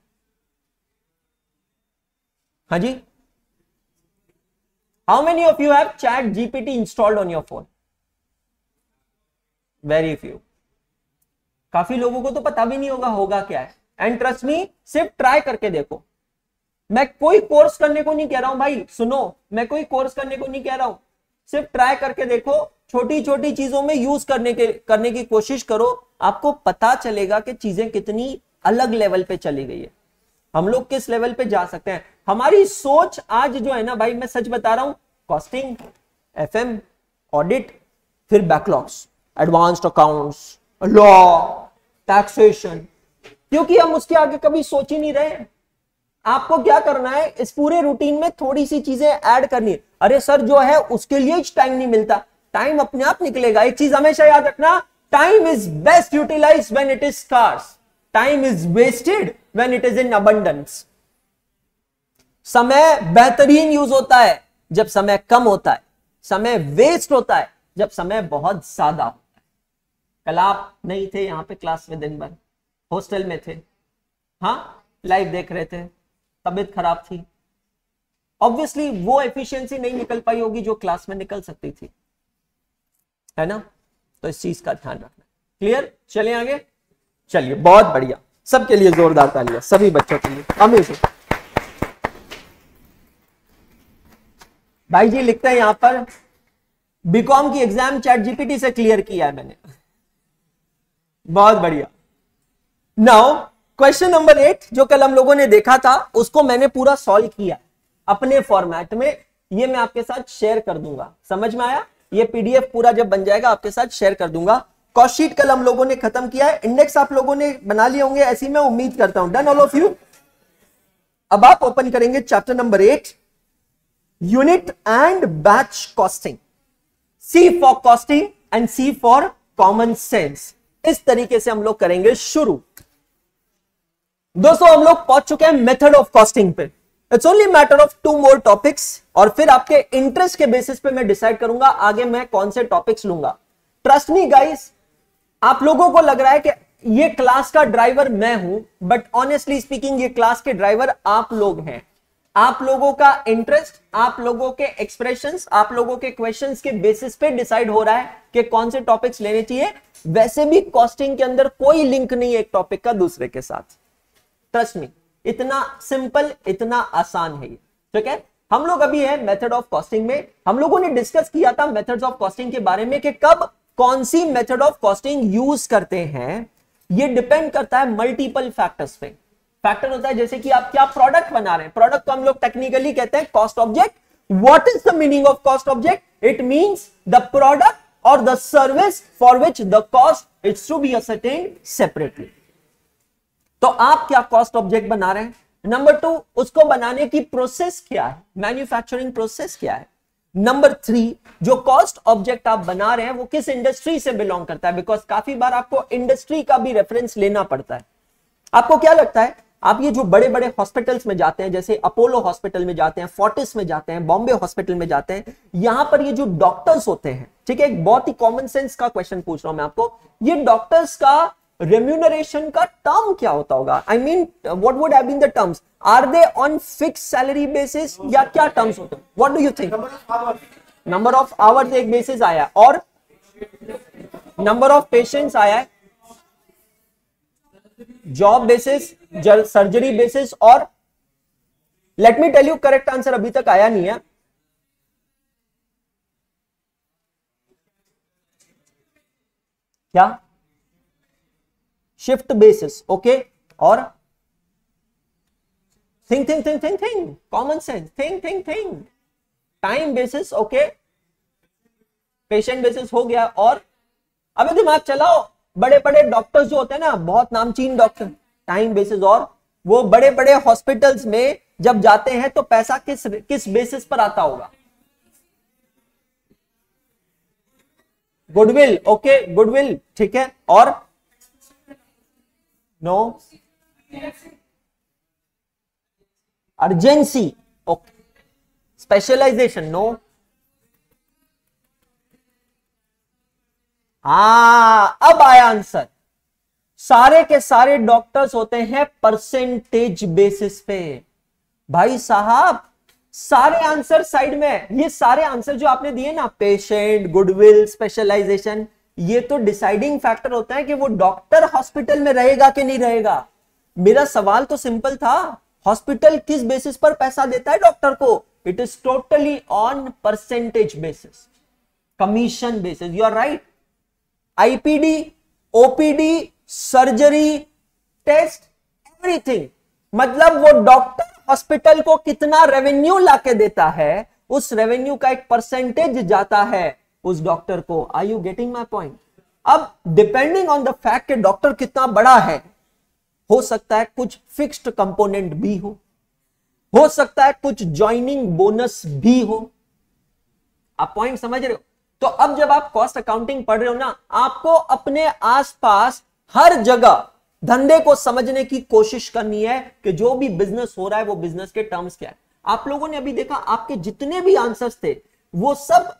हाँ जी, how many of you have chat GPT installed on your phone? Very few. काफी लोगों को तो पता भी नहीं होगा क्या है. एंड ट्रस्ट मी, सिर्फ ट्राई करके देखो. मैं कोई कोर्स करने को नहीं कह रहा हूं भाई, सुनो, मैं कोई कोर्स करने को नहीं कह रहा हूं. सिर्फ ट्राई करके देखो, छोटी छोटी चीजों में यूज करने की कोशिश करो. आपको पता चलेगा कि चीजें कितनी अलग लेवल पे चली गई है, हम लोग किस लेवल पे जा सकते हैं. हमारी सोच आज जो है ना भाई, मैं सच बता रहा हूं, कॉस्टिंग, FM, ऑडिट, फिर backlogs, advanced accounts, law, taxation, क्योंकि हम उसके आगे कभी सोच ही नहीं रहे. आपको क्या करना है, इस पूरे रूटीन में थोड़ी सी चीजें ऐड करनी है. अरे सर जो है उसके लिए टाइम नहीं मिलता, टाइम अपने आप निकलेगा. एक चीज हमेशा याद रखना, time is best utilized when it is scarce, time is wasted when it is in abundance. समय बेहतरीन यूज होता है जब समय कम होता है, समय वेस्ट होता है जब समय बहुत ज्यादा होता है. कल आप नहीं थे यहां पे क्लास में, दिन भर हॉस्टल में थे, हाँ, लाइव देख रहे थे, तबीयत खराब थी, ऑब्वियसली वो एफिशिएंसी नहीं निकल पाई होगी जो क्लास में निकल सकती थी, है ना? तो इस चीज का ध्यान रखना. क्लियर? चलिए आगे. चलिए, बहुत बढ़िया, सबके लिए जोरदार तालियां, सभी बच्चों के लिए. अमेजिंग. भाई जी लिखते हैं यहां पर, बीकॉम की एग्जाम चैट जीपीटी से क्लियर किया है मैंने. बहुत बढ़िया. नाउ क्वेश्चन नंबर 8 जो कल हम लोगों ने देखा था, उसको मैंने पूरा सॉल्व किया अपने फॉर्मेट में. ये मैं आपके साथ शेयर कर दूंगा. समझ में आया? ये पीडीएफ पूरा जब बन जाएगा आपके साथ शेयर कर दूंगा. कॉस्ट शीट कल हम लोगों ने खत्म किया है, इंडेक्स आप लोगों ने बना लिए होंगे, ऐसी मैं उम्मीद करता हूं. Done all of you? अब आप ओपन करेंगे chapter number 8, unit and batch costing. C for costing and C for common sense. इस तरीके से हम लोग करेंगे शुरू। दोस्तों हम लोग पहुंच चुके हैं मेथड ऑफ कॉस्टिंग पे। It's only matter of 2 more topics और फिर आपके इंटरेस्ट के बेसिस पे मैं डिसाइड करूंगा आगे मैं कौन से टॉपिक्स लूंगा। ट्रस्ट मी गाइस, आप लोगों को लग रहा है कि ये क्लास का ड्राइवर मैं हूं, बट ऑनेस्टली स्पीकिंग ये क्लास के ड्राइवर आप लोग हैं। आप लोगों का इंटरेस्ट, आप लोगों के एक्सप्रेशंस, आप लोगों के क्वेश्चंस के बेसिस पे डिसाइड हो रहा है कि कौन से टॉपिक्स लेने चाहिए। वैसे भी कॉस्टिंग के अंदर कोई लिंक नहीं है एक टॉपिक का दूसरे के साथ। ट्रस्ट मी, इतना सिंपल, इतना आसान है ये। ठीक है, हम लोग अभी है मेथड ऑफ कॉस्टिंग में। हम लोगों ने डिस्कस किया था मेथड्स ऑफ कॉस्टिंग के बारे में कि कब कौन सी मेथड ऑफ कॉस्टिंग यूज करते हैं। ये डिपेंड करता है मल्टीपल फैक्टर्स पे। फैक्टर होता है जैसे कि आप क्या प्रोडक्ट बना रहे हैं। प्रोडक्ट को हम लोग टेक्निकली कहते हैं cost object. What is the meaning of cost object? It means the product और the service for which the cost it's to be ascertained separately. तो आप क्या कॉस्ट ऑब्जेक्ट बना रहे हैं। नंबर 2, उसको बनाने की प्रोसेस क्या है, मैन्युफैक्चरिंग प्रोसेस क्या है। नंबर 3, जो कॉस्ट ऑब्जेक्ट आप बना रहे हैं वो किस इंडस्ट्री से बिलोंग करता है, बिकॉज काफी बार आपको इंडस्ट्री का भी रेफरेंस लेना पड़ता है। आपको क्या लगता है, आप ये जो बड़े बड़े हॉस्पिटल्स में जाते हैं, जैसे अपोलो हॉस्पिटल में जाते हैं, फोर्टिस में जाते हैं, बॉम्बे हॉस्पिटल में जाते हैं, यहां पर ये जो डॉक्टर्स होते हैं, ठीक है, एक बहुत ही कॉमन सेंस का क्वेश्चन पूछ रहा हूं मैं आपको, ये डॉक्टर्स का रेम्यूनरेशन का टर्म क्या होता होगा? I mean what would have been the terms? Are they on fix salary basis या क्या टर्म्स होते हैं? What do you think? Number of hours एक बेसिस आया और नंबर ऑफ पेशेंट्स आया है, जॉब बेसिस, सर्जरी बेसिस, और let me tell you correct answer अभी तक आया नहीं है। क्या? Shift basis. ओके, और think think think think think, common sense, think think think, time basis. Okay, patient basis हो गया, और अबे दिमाग चलाओ, बड़े बड़े डॉक्टर्स जो होते हैं ना, बहुत नामचीन डॉक्टर, टाइम बेसिस। और वो बड़े बड़े हॉस्पिटल्स में जब जाते हैं तो पैसा किस बेसिस पर आता होगा? गुडविल। ओके, गुडविल, ठीक है, और no urgency. Okay, specialization. No, अब आया आंसर। सारे के सारे डॉक्टर्स होते हैं परसेंटेज बेसिस पे। भाई साहब, सारे आंसर साइड में, ये सारे आंसर जो आपने दिए ना, पेशेंट, गुडविल, स्पेशलाइजेशन, ये तो डिसाइडिंग फैक्टर होता है कि वो डॉक्टर हॉस्पिटल में रहेगा कि नहीं रहेगा। मेरा सवाल तो सिंपल था, हॉस्पिटल किस बेसिस पर पैसा देता है डॉक्टर को? It is totally on percentage basis, commission basis. You are right. IPD, OPD, surgery, test, everything, मतलब वो डॉक्टर हॉस्पिटल को कितना रेवेन्यू लाके देता है, उस रेवेन्यू का एक परसेंटेज जाता है उस डॉक्टर को। Are you getting my point? अब डिपेंडिंग ऑन द फैक्ट कि डॉक्टर कितना बड़ा है, हो सकता है कुछ फिक्स्ड कंपोनेंट भी हो सकता है कुछ ज्वाइनिंग बोनस भी हो। आप पॉइंट समझ रहे हो? तो अब जब आप कॉस्ट अकाउंटिंग पढ़ रहे हो ना, आपको अपने आसपास हर जगह धंधे को समझने की कोशिश करनी है कि जो भी बिजनेस हो रहा है वो बिजनेस के टर्म्स क्या है। आप लोगों ने अभी देखा, आपके जितने भी आंसर्स थे वो सब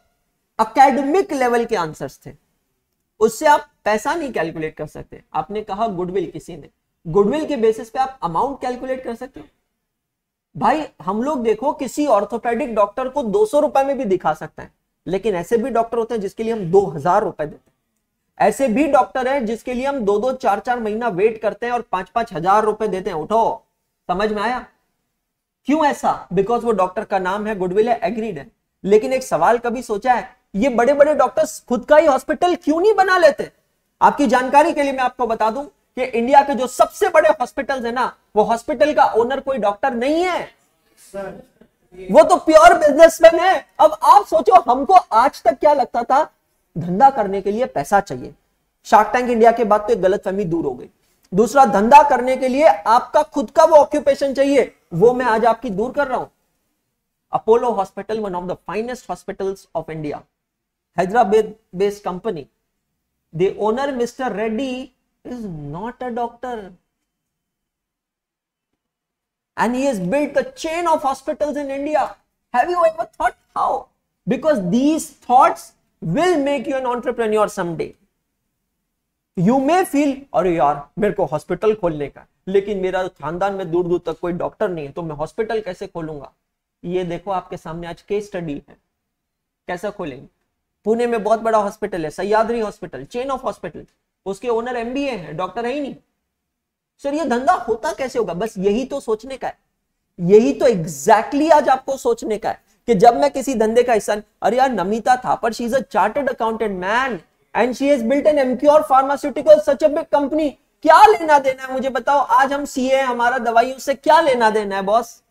एकेडमिक लेवल के आंसर्स थे, उससे आप पैसा नहीं कैलकुलेट कर सकते। आपने कहा गुडविल, किसी ने गुडविल के बेसिस पे आप अमाउंट कैलकुलेट कर सकते हो। भाई हम लोग देखो, किसी ऑर्थोपेडिक डॉक्टर को 200 रुपए में भी दिखा सकते हैं, लेकिन ऐसे भी डॉक्टर होते हैं जिसके लिए हम 2000 रुपए देते हैं। ऐसे भी डॉक्टर हैं जिसके लिए हम 2-2, 4-4 महीना वेट करते हैं और 5-5 हजार रुपए देते हैं। उठो, समझ में आया? क्यों ऐसा? बिकॉज वो डॉक्टर का नाम है, गुडविल है, एग्रीड है। लेकिन एक सवाल कभी सोचा है, ये बड़े बड़े डॉक्टर्स खुद का ही हॉस्पिटल क्यों नहीं बना लेते? आपकी जानकारी के लिए मैं आपको बता दूं कि इंडिया के जो सबसे बड़े हॉस्पिटल्स है ना, वो हॉस्पिटल का ओनर कोई डॉक्टर नहीं है, वो तो प्योर बिजनेसमैन है। अब आप सोचो, हमको आज तक क्या लगता था, धंधा करने के लिए पैसा चाहिए। शार्क टैंक इंडिया के बाद तो एक गलतफहमी दूर हो गई। दूसरा, धंधा करने के लिए आपका खुद का वो ऑक्यूपेशन चाहिए, वो मैं आज आपकी दूर कर रहा हूं। Apollo hospital, one of the finest hospitals of India, Hyderabad based company, The owner, Mr. Reddy, is not a doctor. And he has built a chain of hospitals in India. Have you ever thought how? Because these thoughts will make you an entrepreneur someday. You may feel, अरे यार मेरे को हॉस्पिटल खोलने का, लेकिन मेरा खानदान में दूर दूर तक कोई डॉक्टर नहीं है, तो मैं हॉस्पिटल कैसे खोलूंगा? ये देखो आपके सामने आज केस स्टडी है, कैसा खोलेंगे। पुणे में बहुत बड़ा हॉस्पिटल है, Sahyadri hospital, chain of hospital, उसके ओनर एमबीए है, डॉक्टर है ही नहीं। सर ये धंधा होता कैसे होगा? बस यही तो सोचने का है, यही तो एग्जैक्टली आज आपको सोचने का है कि जब मैं किसी धंधे का हिस्सा, अरे यार Namita Thapar, she is a chartered accountant man and she has built an Emcure pharmaceutical such a big company. क्या लेना देना है मुझे बताओ? आज हम सीए, हमारा दवाइयों से क्या लेना देना है बॉस?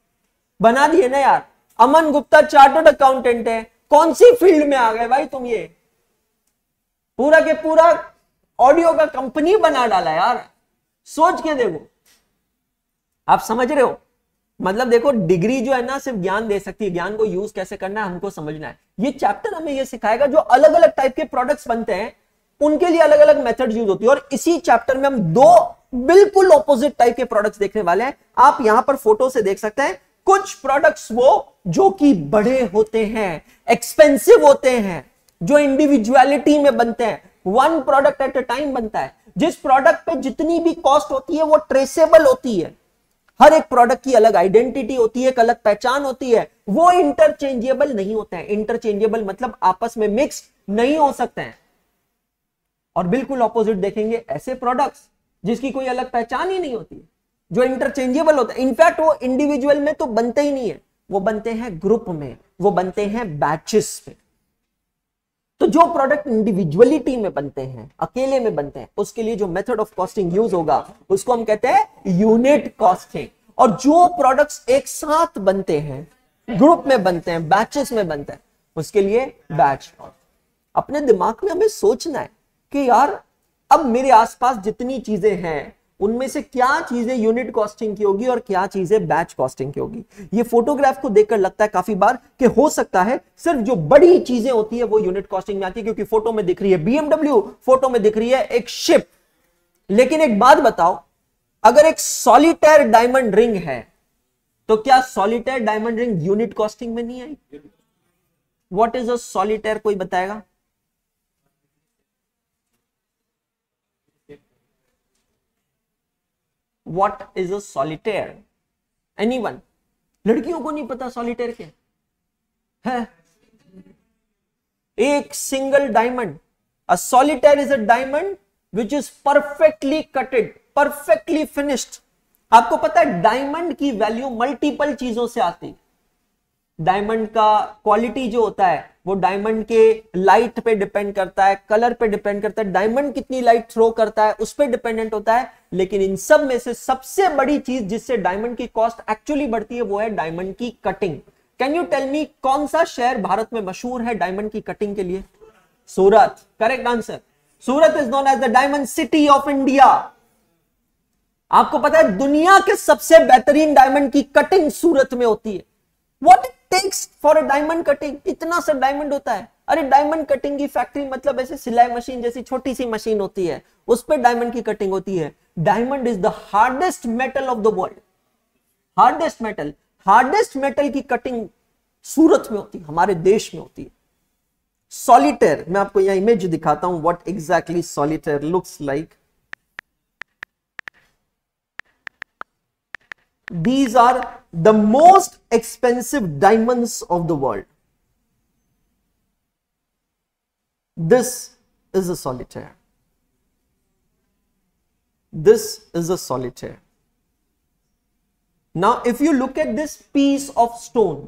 बना दिए ना यार। अमन गुप्ता चार्टर्ड अकाउंटेंट है, कौन सी फील्ड में आ गए भाई तुम? ये पूरा के पूरा ऑडियो का कंपनी बना डाला यार। सोच के देखो, आप समझ रहे हो? मतलब देखो, डिग्री जो है ना सिर्फ ज्ञान दे सकती है, ज्ञान को यूज कैसे करना है हमको समझना है। ये चैप्टर हमें ये सिखाएगा जो अलग अलग टाइप के प्रोडक्ट्स बनते हैं उनके लिए अलग अलग मेथड यूज होती है। और इसी चैप्टर में हम दो बिल्कुल ऑपोजिट टाइप के प्रोडक्ट्स देखने वाले हैं। आप यहां पर फोटो से देख सकते हैं कुछ प्रोडक्ट्स वो जो कि बड़े होते हैं, एक्सपेंसिव होते हैं, जो इंडिविजुअलिटी में बनते हैं, one product at a time बनता है। जिस प्रोडक्ट पे जितनी भी कॉस्ट होती है वो ट्रेसेबल होती है, हर एक प्रोडक्ट की अलग आइडेंटिटी होती है, एक अलग पहचान होती है, वो इंटरचेंजेबल नहीं होते हैं। इंटरचेंजेबल मतलब आपस में मिक्स नहीं हो सकते हैं। और बिल्कुल ऑपोजिट देखेंगे ऐसे प्रोडक्ट्स जिसकी कोई अलग पहचान ही नहीं होती है, जो इंटरचेंजेबल होता है। इनफैक्ट वो इंडिविजुअल में तो बनते ही नहीं है, वो बनते हैं ग्रुप में, वो बनते हैं बैचेस में। तो जो प्रोडक्ट इंडिविजुअलिटी में बनते हैं, अकेले में बनते हैं, उसके लिए जो मेथड ऑफ कॉस्टिंग यूज होगा उसको हम कहते हैं यूनिट कॉस्टिंग। और जो प्रोडक्ट्स एक साथ बनते हैं, ग्रुप में बनते हैं, बैचेस में बनते हैं, उसके लिए बैच। अपने दिमाग में हमें सोचना है कि यार अब मेरे आसपास जितनी चीजें हैं उनमें से क्या चीजें यूनिट कॉस्टिंग की होगी और क्या चीजें बैच कॉस्टिंग की होगी। ये फोटोग्राफ को देखकर लगता है काफी बार कि हो सकता है सिर्फ जो बड़ी चीजें होती है वो यूनिट कॉस्टिंग में आती है, क्योंकि फोटो में दिख रही है BMW, फोटो में दिख रही है एक शिप। लेकिन एक बात बताओ, अगर एक सॉलिटेयर डायमंड रिंग है तो क्या solitaire diamond ring unit costing में नहीं आई? व्हाट इज अ सॉलिटेयर, कोई बताएगा? What is a solitaire? Anyone? लड़कियों को नहीं पता सॉलिटेयर क्या है? एक single diamond, a solitaire is a diamond which is perfectly cutted, perfectly finished. आपको पता है डायमंड की वैल्यू मल्टीपल चीजों से आती है। डायमंड का क्वालिटी जो होता है वो डायमंड के लाइट पे डिपेंड करता है, कलर पे डिपेंड करता है, डायमंड कितनी लाइट थ्रो करता है उस पे डिपेंडेंट होता है। लेकिन इन सब में से सबसे बड़ी चीज जिससे डायमंड की कॉस्ट एक्चुअली बढ़ती है वो है डायमंड की कटिंग। कैन यू टेल मी कौन सा शहर भारत में मशहूर है डायमंड की कटिंग के लिए? Surat, correct answer. Surat is known as the diamond city of India. आपको पता है दुनिया के सबसे बेहतरीन डायमंड की कटिंग सूरत में होती है। What it takes for a diamond cutting? इतना सा डायमंड होता है। अरे डायमंड कटिंग की फैक्ट्री मतलब ऐसे सिलाई मशीन जैसी छोटी सी मशीन होती है, उस पर डायमंड की कटिंग होती है। Diamond is the hardest metal of the world. Hardest metal, hardest metal की कटिंग सूरत में होती है, हमारे देश में होती है। सॉलिटेयर, मैं आपको यहां इमेज दिखाता हूं what exactly solitaire looks like. These are the most expensive diamonds of the world. This is a solitaire. This is a solitaire. Now, if you look at this piece of stone,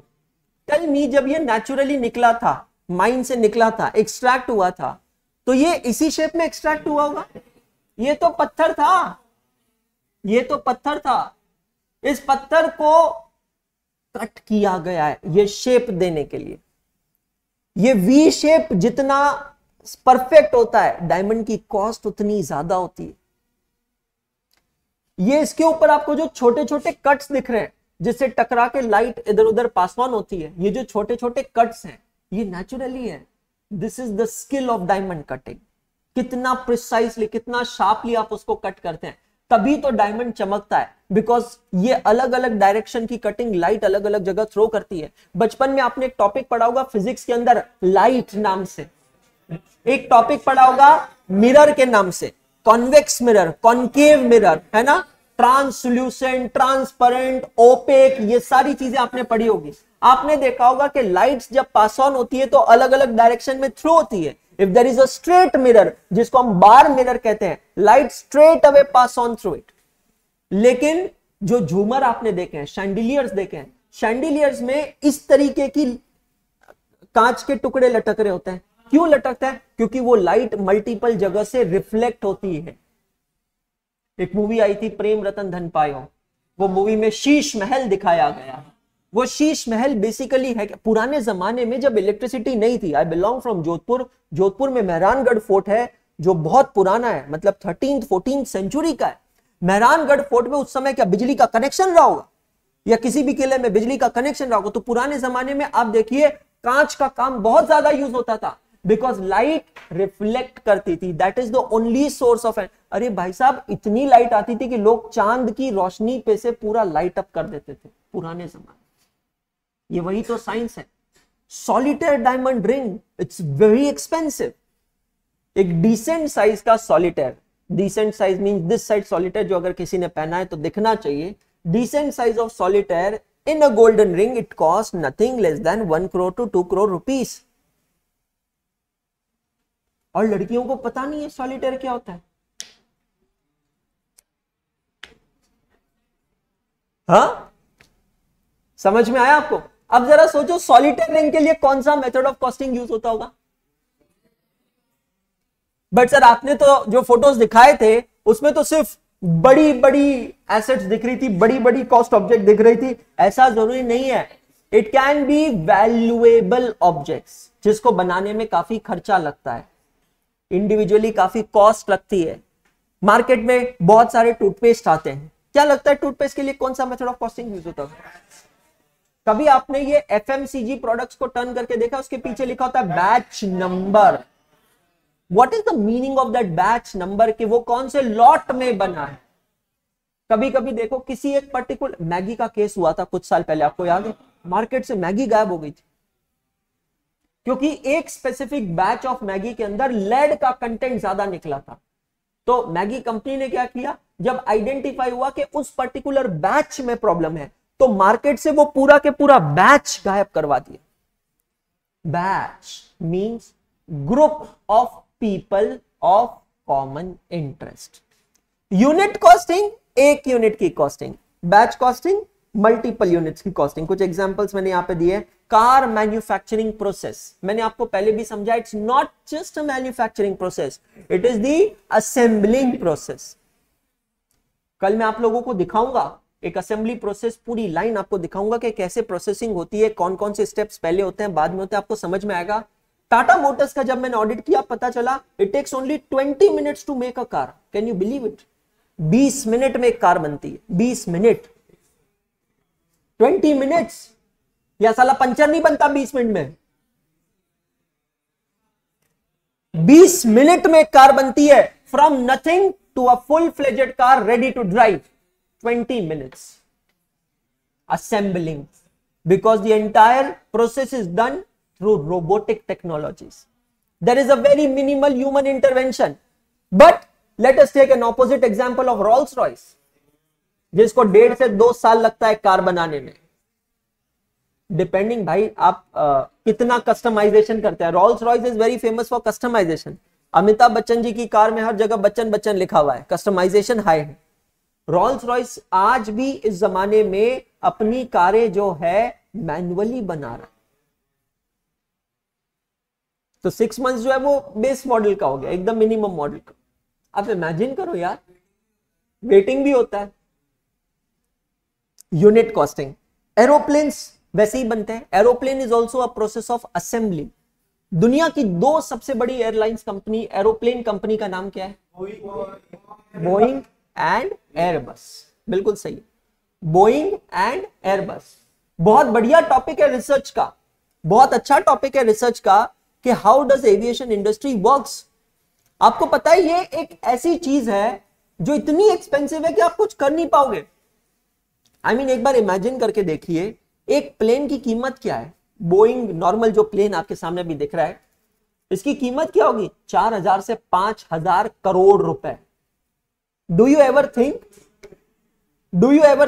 tell me जब ये naturally निकला था, माइन से निकला था, एक्सट्रैक्ट हुआ था, तो ये इसी शेप में एक्सट्रैक्ट हुआ होगा? ये तो पत्थर था, ये तो पत्थर था। इस पत्थर को कट किया गया है ये शेप देने के लिए। ये वी शेप जितना परफेक्ट होता है डायमंड की कॉस्ट उतनी ज्यादा होती है। ये इसके ऊपर आपको जो छोटे छोटे कट्स दिख रहे हैं जिससे टकरा के लाइट इधर उधर पास ऑन होती है, ये जो छोटे छोटे कट्स हैं ये नेचुरली है। This is the skill of diamond cutting. कितना प्रिसाइसली, कितना शार्पली आप उसको कट करते हैं, तभी तो डायमंड चमकता है। बिकॉज ये अलग अलग डायरेक्शन की कटिंग लाइट अलग अलग जगह थ्रो करती है। बचपन में आपने एक टॉपिक पढ़ा होगा फिजिक्स के अंदर, लाइट नाम से एक टॉपिक पढ़ा होगा, मिरर के नाम से, कॉन्वेक्स मिरर, कॉन्केव मिरर, है ना, ट्रांसल्यूसेंट, ट्रांसपेरेंट, ओपेक, ये सारी चीजें आपने पढ़ी होगी। आपने देखा होगा कि लाइट्स जब पास ऑन होती है तो अलग अलग डायरेक्शन में थ्रो होती है। If there is a straight mirror, जिसको हम बार मिरर कहते हैं, light straight away pass on through it. लेकिन जो झूमर आपने देखे हैं, शैंडिलियर्स देखे हैं, शैंडिलियर्स में इस तरीके की कांच के टुकड़े लटक रहे होते हैं। क्यों लटकता है? क्योंकि वो लाइट मल्टीपल जगह से रिफ्लेक्ट होती है। एक मूवी आई थी प्रेम रतन धन पायो, वो मूवी में शीश महल दिखाया गया। वो शीश महल बेसिकली है, पुराने जमाने में जब इलेक्ट्रिसिटी नहीं थी, I belong from Jodhpur, Jodhpur में मेहरानगढ़ फोर्ट है जो बहुत पुराना है, मतलब 13th 14th सेंचुरी का है। मेहरानगढ़ फोर्ट में उस समय क्या बिजली का कनेक्शन रहा होगा, या किसी भी किले में बिजली का कनेक्शन रहा होगा? तो पुराने जमाने में आप देखिए कांच का काम बहुत ज्यादा यूज होता था, बिकॉज लाइट रिफ्लेक्ट करती थी। That is the only source of an. अरे भाई साहब, इतनी लाइट आती थी कि लोग चांद की रोशनी पे से पूरा लाइट अप कर देते थे पुराने जमाने। ये वही तो साइंस है। Solitaire diamond ring, it's very expensive. एक डिसेंट साइज का solitaire, decent size means this side solitaire, जो अगर किसी ने पहना है तो दिखना चाहिए, decent size of solitaire in a golden ring, it cost nothing less than 1 crore to 2 crore rupees. और लड़कियों को पता नहीं है सॉलिटेयर क्या होता है। हाँ, समझ में आया आपको? अब जरा सोचो सॉलिटेयर रिंग के लिए कौन सा मेथड ऑफ कॉस्टिंग यूज होता होगा। बट सर आपने तो जो फोटोज दिखाए थे उसमें तो सिर्फ बड़ी बड़ी एसेट्स दिख रही थी, बड़ी बड़ी कॉस्ट ऑब्जेक्ट दिख रही थी। ऐसा जरूरी नहीं है। It can be valuable objects, जिसको बनाने में काफी खर्चा लगता है, इंडिविजुअली काफी कॉस्ट लगती है। मार्केट में बहुत सारे टूथपेस्ट आते हैं, क्या लगता है टूथपेस्ट के लिए कौन सा मेथड ऑफ कॉस्टिंग यूज होता है? कभी आपने ये एफएमसीजी प्रोडक्ट्स को टर्न करके देखा, उसके पीछे लिखा होता है batch number. What is the meaning of that batch number, कि वो कौन से लॉट में बना है। कभी कभी देखो किसी एक पर्टिकुलर, मैगी का केस हुआ था कुछ साल पहले, आपको याद है? मार्केट से मैगी गायब हो गई थी क्योंकि एक स्पेसिफिक बैच ऑफ मैगी के अंदर लेड का कंटेंट ज्यादा निकला था। तो मैगी कंपनी ने क्या किया, जब आइडेंटिफाई हुआ कि उस पर्टिकुलर बैच में प्रॉब्लम है, तो मार्केट से वो पूरा के पूरा बैच गायब करवा दिया। Batch means group of people of common interest. Unit costing, एक यूनिट की costing. Batch costing, multiple units की कॉस्टिंग। कुछ एग्जांपल्स मैंने यहां पे दिए। कार मैन्युफैक्चरिंग प्रोसेस, मैंने आपको पहले भी समझा, it's not just a manufacturing process, it is the assembling process. कल मैं आप लोगों को दिखाऊंगा एक असेंबली प्रोसेस, पूरी लाइन आपको दिखाऊंगा कि कैसे प्रोसेसिंग होती है, कौन कौन से स्टेप्स पहले होते हैं बाद में होते हैं, आपको समझ में आएगा। टाटा मोटर्स का जब मैंने ऑडिट किया, पता चला it takes only 20 minutes to make a car. Can you believe it? 20 minute में एक कार बनती है। 20 मिनट, 20 मिनट्स। या साला पंचर नहीं बनता 20 मिनट में। 20 मिनट में एक कार बनती है, from nothing to a full fledged car ready to drive. 20 minutes assembling, because the entire process is done through robotic technologies. There is a very minimal human intervention. But let us take an opposite example of Rolls Royce, जिसको 1.5 से 2 साल लगता है कार बनाने में। डिपेंडिंग भाई आप कितना कस्टमाइजेशन करते हैं। Rolls Royce is very famous for customisation. Amitabh Bachchan ji की कार में हर जगह बच्चन बच्चन लिखा हुआ है, कस्टमाइजेशन हाई है। रोल्स रॉयस आज भी इस जमाने में अपनी कारें जो है मैन्युअली बना रहा है। तो 6 months जो है वो बेस मॉडल का हो गया, एकदम मिनिमम मॉडल का। आप इमेजिन करो यार, वेटिंग भी होता है। Unit costing. एरोप्लेन्स वैसे ही बनते हैं। Aeroplane is also a process of assembly. दुनिया की 2 सबसे बड़ी एयरलाइंस कंपनी, एरोप्लेन कंपनी का नाम क्या है? Boeing and Airbus. बिल्कुल सही, बोइंग एंड एयरबस। बहुत बढ़िया टॉपिक है रिसर्च का, बहुत अच्छा टॉपिक है रिसर्च का कि how does aviation industry works. आपको पता है ये एक ऐसी चीज है जो इतनी एक्सपेंसिव है कि आप कुछ कर नहीं पाओगे। आई मीन एक बार इमेजिन करके देखिए, एक प्लेन की कीमत क्या है? बोइंग नॉर्मल जो प्लेन आपके सामने भी दिख रहा है, इसकी कीमत क्या होगी? 4000 से 5000 करोड़ रुपए। डू यू एवर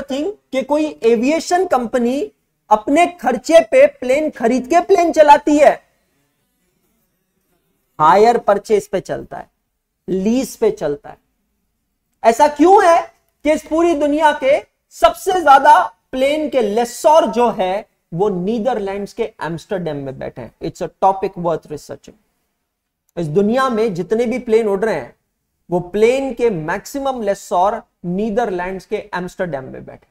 थिंक कि कोई एविएशन कंपनी अपने खर्चे पे प्लेन खरीद के प्लेन चलाती है? हायर परचेज पे चलता है, लीज पे चलता है। ऐसा क्यों है कि इस पूरी दुनिया के सबसे ज्यादा प्लेन के लेसोर जो है वो नीदरलैंड्स के एम्स्टरडेम में बैठे हैं। It's a topic worth researching. इस दुनिया में जितने भी प्लेन उड़ रहे हैं वो प्लेन के मैक्सिमम लेसोर नीदरलैंड्स के एम्स्टरडेम में बैठे।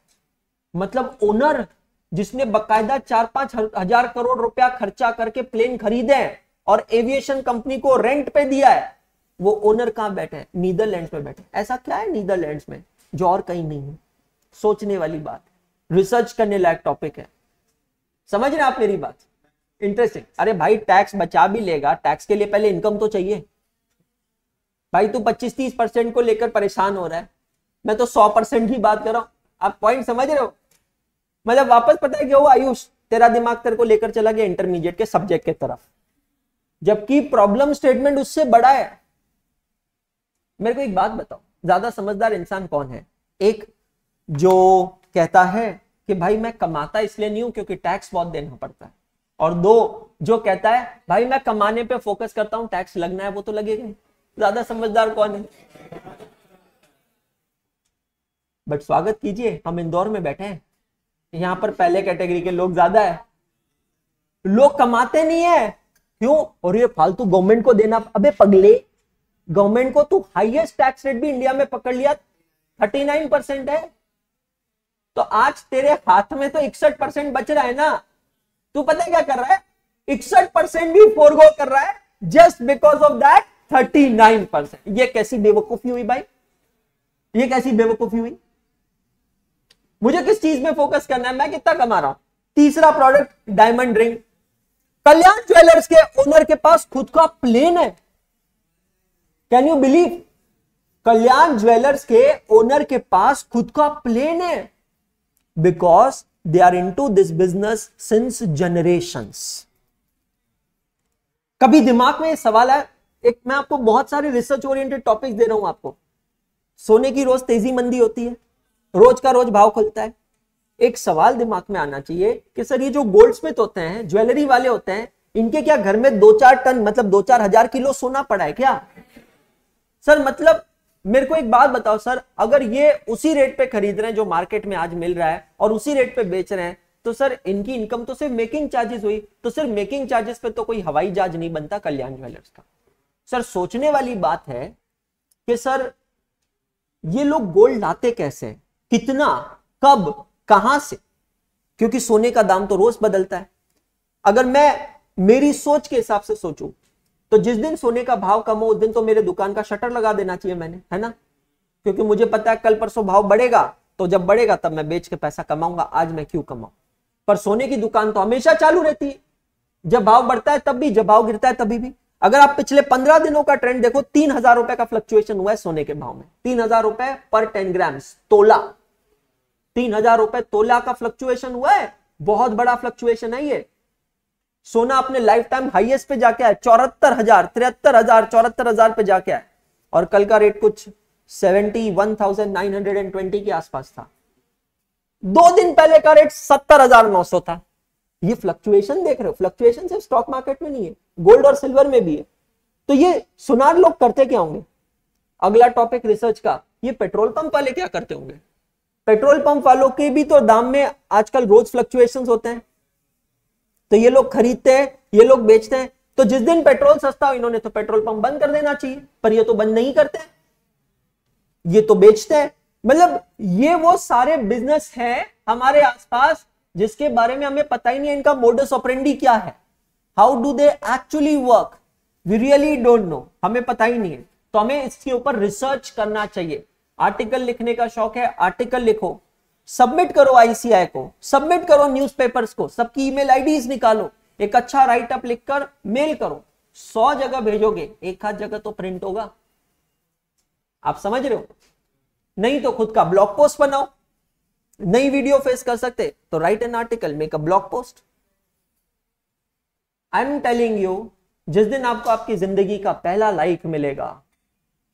मतलब ओनर जिसने बकायदा 4-5 हजार करोड़ रुपया खर्चा करके प्लेन खरीदे हैं और एविएशन कंपनी को रेंट पे दिया है, वो ओनर कहां बैठे हैं? नीदरलैंड्स में बैठे। ऐसा क्या है नीदरलैंड्स में जो और कहीं नहीं है? सोचने वाली बात है, रिसर्च करने लायक टॉपिक है। समझ रहे आप मेरी बात? इंटरेस्टिंग। अरे भाई टैक्स बचा भी लेगा, टैक्स के लिए पहले इनकम तो चाहिए। भाई तू 25-30% को लेकर परेशान हो रहा है, मैं तो 100% की बात कर रहा हूं। आप पॉइंट समझ रहे हो? मतलब वापस पता है क्या हुआ आयुष, तेरा दिमाग तेरे को लेकर चला गया इंटरमीडिएट के सब्जेक्ट के तरफ, जबकि प्रॉब्लम स्टेटमेंट उससे बड़ा है। मेरे को एक बात बताओ, ज्यादा समझदार इंसान कौन है? एक जो कहता है कि भाई मैं कमाता इसलिए नहीं हूं क्योंकि टैक्स बहुत देना पड़ता है, और दो जो कहता है भाई मैं कमाने पे फोकस करता हूं, टैक्स लगना है वो तो लगेगा। ज्यादा समझदार कौन है? बट स्वागत कीजिए, हम इंदौर में बैठे हैं, यहां पर पहले कैटेगरी के लोग ज्यादा है। लोग कमाते नहीं है, क्यों? और ये फालतू गवर्नमेंट को देना। अबे पगले, गवर्नमेंट को तू हाईएस्ट टैक्स रेट भी इंडिया में पकड़ लिया, 39% है, तो आज तेरे हाथ में तो 61% बच रहा है ना। तू पता है क्या कर रहा है? 61% भी फोरगो कर रहा है जस्ट बिकॉज ऑफ दैट 39%। ये कैसी बेवकूफी हुई भाई? ये कैसी बेवकूफी हुई? मुझे किस चीज में फोकस करना है? मैं कितना कमा रहा हूं? तीसरा product diamond ring. Kalyan jewellers के ओनर के पास खुद का प्लेन है। Can you believe? Kalyan jewellers के ओनर के पास खुद का प्लेन है because they are into this business since generations. कभी दिमाग में सवाल है, एक मैं आपको बहुत सारे रिसर्च ओरिएंटेड टॉपिक्स दे रहा हूं आपको। सोने की रोज तेजी मंदी होती है, रोज का रोज भाव खुलता है। एक सवाल दिमाग में आना चाहिए कि सर ये जो गोल्ड स्मिथ होते हैं, ज्वेलरी वाले होते हैं, इनके क्या घर में 2-4 टन मतलब 2-4 हजार किलो सोना पड़ा है क्या? सर मतलब मेरे को एक बात बताओ सर, अगर ये उसी रेट पे खरीद रहे हैं जो मार्केट में आज मिल रहा है और उसी रेट पे बेच रहे हैं, तो सर इनकी इनकम तो सिर्फ मेकिंग चार्जेस हुई, तो सिर्फ मेकिंग चार्जेस पे तो कोई हवाई जहाज नहीं बनता कल्याण ज्वेलर्स का। सर सोचने वाली बात है कि सर ये लोग गोल्ड लाते कैसे, कितना, कब, कहां से? क्योंकि सोने का दाम तो रोज बदलता है। अगर मैं मेरी सोच के हिसाब से सोचूं तो जिस दिन सोने का भाव कम हो उस दिन तो मेरे दुकान का शटर लगा देना चाहिए मैंने, है ना? क्योंकि मुझे पता है कल परसों भाव बढ़ेगा, तो जब बढ़ेगा तब मैं बेच के पैसा कमाऊंगा, आज मैं क्यों कमाऊं? पर सोने की दुकान तो हमेशा चालू रहती है, जब भाव बढ़ता है तब भी, जब भाव गिरता है तभी भी। अगर आप पिछले 15 दिनों का ट्रेंड देखो, 3000 रुपए का फ्लक्चुएशन हुआ है सोने के भाव में। 3000 रुपए पर 10 ग्राम्स तोला, 3000 रुपए तोला का फ्लक्चुएशन हुआ है। बहुत बड़ा फ्लक्चुएशन है ये। सोना अपने लाइफ टाइम हाईएस्ट पे जाके आया 74,000, 73,000, 74,000 पे जाके आया, और कल का रेट कुछ 71,920 के आसपास था। 2 दिन पहले का रेट 70,900 था। ये फ्लक्चुएशन देख रहे हो? फ्लक्चुएशन सिर्फ स्टॉक मार्केट में नहीं है, गोल्ड और सिल्वर में भी है। तो ये सुनार लोग करते क्या होंगे? अगला टॉपिक रिसर्च का, ये पेट्रोल पंप वाले क्या करते होंगे? पेट्रोल पंप वालों के भी तो दाम में आजकल रोज फ्लक्चुएशंस होते हैं। तो ये लोग खरीदते हैं, ये लोग बेचते हैं, तो जिस दिन पेट्रोल सस्ता हो इन्होंने तो पेट्रोल पंप बंद कर देना चाहिए, पर ये तो बंद नहीं करते, ये तो बेचते हैं। मतलब ये वो सारे बिजनेस हैं हमारे आसपास जिसके बारे में हमें पता ही नहीं है इनका मोडस ऑपरेंडी क्या है, how do they actually work, we really don't know, हमें पता ही नहीं है। तो हमें इसके ऊपर रिसर्च करना चाहिए। आर्टिकल लिखने का शौक है, आर्टिकल लिखो, सबमिट करो आईसीआई को, सबमिट करो न्यूज़पेपर्स को, सबकी ईमेल आईडीज निकालो, एक अच्छा राइट अप लिखकर मेल करो, 100 जगह भेजोगे, एक आध जगह तो प्रिंट होगा। आप समझ रहे हो? नहीं तो खुद का ब्लॉग पोस्ट बनाओ। नई वीडियो फेस कर सकते तो right an article, make a blog post. I am telling you, जिस दिन आपको आपकी जिंदगी का पहला लाइक मिलेगा,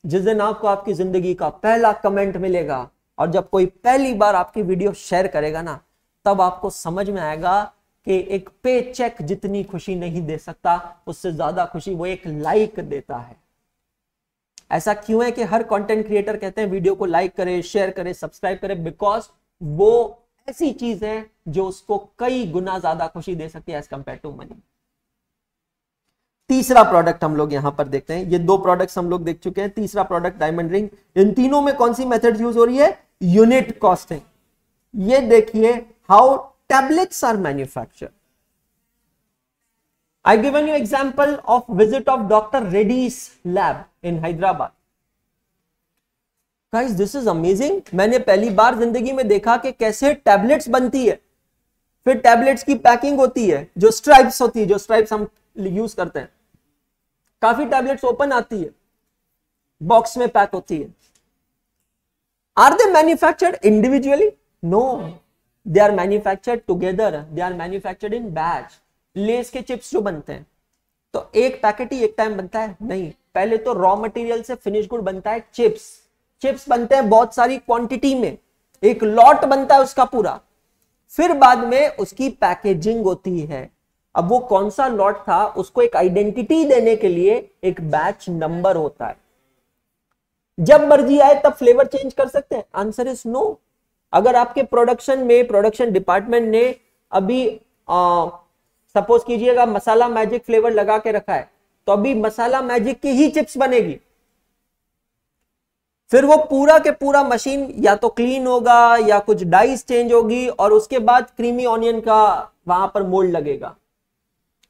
जिस दिन आपको आपकी जिंदगी का पहला कमेंट मिलेगा, और जब कोई पहली बार आपकी वीडियो शेयर करेगा ना, तब आपको समझ में आएगा कि एक पे चेक जितनी खुशी नहीं दे सकता, उससे ज्यादा खुशी वो एक लाइक देता है। ऐसा क्यों है कि हर कंटेंट क्रिएटर कहते हैं वीडियो को लाइक करें, शेयर करें, सब्सक्राइब करें? बिकॉज वो ऐसी चीज है जो उसको कई गुना ज्यादा खुशी दे सकती है एज कंपेयर टू मनी। तीसरा प्रोडक्ट हम लोग यहां पर देखते हैं। ये दो प्रोडक्ट्स हम लोग देख चुके हैं। तीसरा प्रोडक्ट डायमंड रिंग। इन तीनों में कौन सी मेथड यूज हो रही है? Unit costing. ये देखिए how tablets are manufactured. I given you example of visit of Dr. Reddy's lab in Hyderabad. Guys, this is amazing. मैंने पहली बार जिंदगी में देखा कि कैसे टैबलेट्स बनती है, फिर टैबलेट्स की पैकिंग होती है, जो स्ट्राइप्स होती है, जो स्ट्राइप्स हम यूज करते हैं। काफी टैबलेट्स ओपन आती है, बॉक्स में पैक होती है। Are they manufactured individually? No, they are manufactured together, they are manufactured in batch. Lay's के चिप्स जो बनते हैं तो एक पैकेट ही एक टाइम बनता है? नहीं, पहले तो रॉ मटेरियल से फिनिश गुड बनता है चिप्स। चिप्स बनते हैं बहुत सारी क्वांटिटी में, एक लॉट बनता है उसका पूरा, फिर बाद में उसकी पैकेजिंग होती है। अब वो कौन सा लॉट था, उसको एक आइडेंटिटी देने के लिए एक बैच नंबर होता है। जब मर्जी आए तब फ्लेवर चेंज कर सकते हैं? Answer is no. अगर आपके प्रोडक्शन में, प्रोडक्शन डिपार्टमेंट ने अभी सपोज कीजिएगा मसाला मैजिक फ्लेवर लगा के रखा है, तो अभी मसाला मैजिक की ही चिप्स बनेगी। फिर वो पूरा के पूरा मशीन या तो क्लीन होगा या कुछ डाइस चेंज होगी, और उसके बाद क्रीमी ऑनियन का वहां पर मोल्ड लगेगा।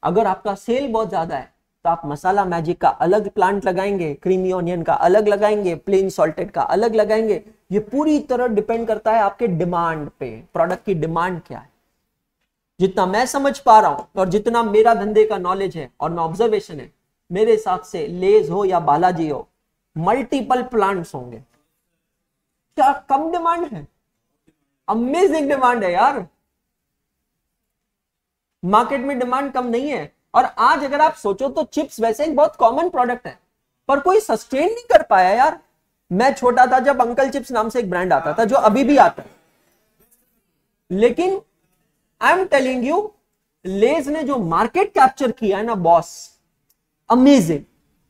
अगर आपका सेल बहुत ज्यादा है तो आप मसाला मैजिक का अलग प्लांट लगाएंगे, क्रीमी ऑनियन का अलग लगाएंगे, प्लेन सॉल्टेड का अलग लगाएंगे। ये पूरी तरह डिपेंड करता है आपके डिमांड पे, प्रोडक्ट की डिमांड क्या है। जितना मैं समझ पा रहा हूं और जितना मेरा धंधे का नॉलेज है और मैं ऑब्जर्वेशन है, मेरे हिसाब से लेज हो या बालाजी हो, मल्टीपल प्लांट्स होंगे। क्या कम डिमांड है? अमेजिंग डिमांड है यार, मार्केट में डिमांड कम नहीं है। और आज अगर आप सोचो तो चिप्स वैसे एक बहुत कॉमन प्रोडक्ट है, पर कोई सस्टेन नहीं कर पाया यार। मैं छोटा था जब अंकल चिप्स नाम से एक ब्रांड आता था, जो अभी भी आता है, लेकिन आई एम टेलिंग यू, लेज ने जो मार्केट कैप्चर किया है ना बॉस, अमेजिंग।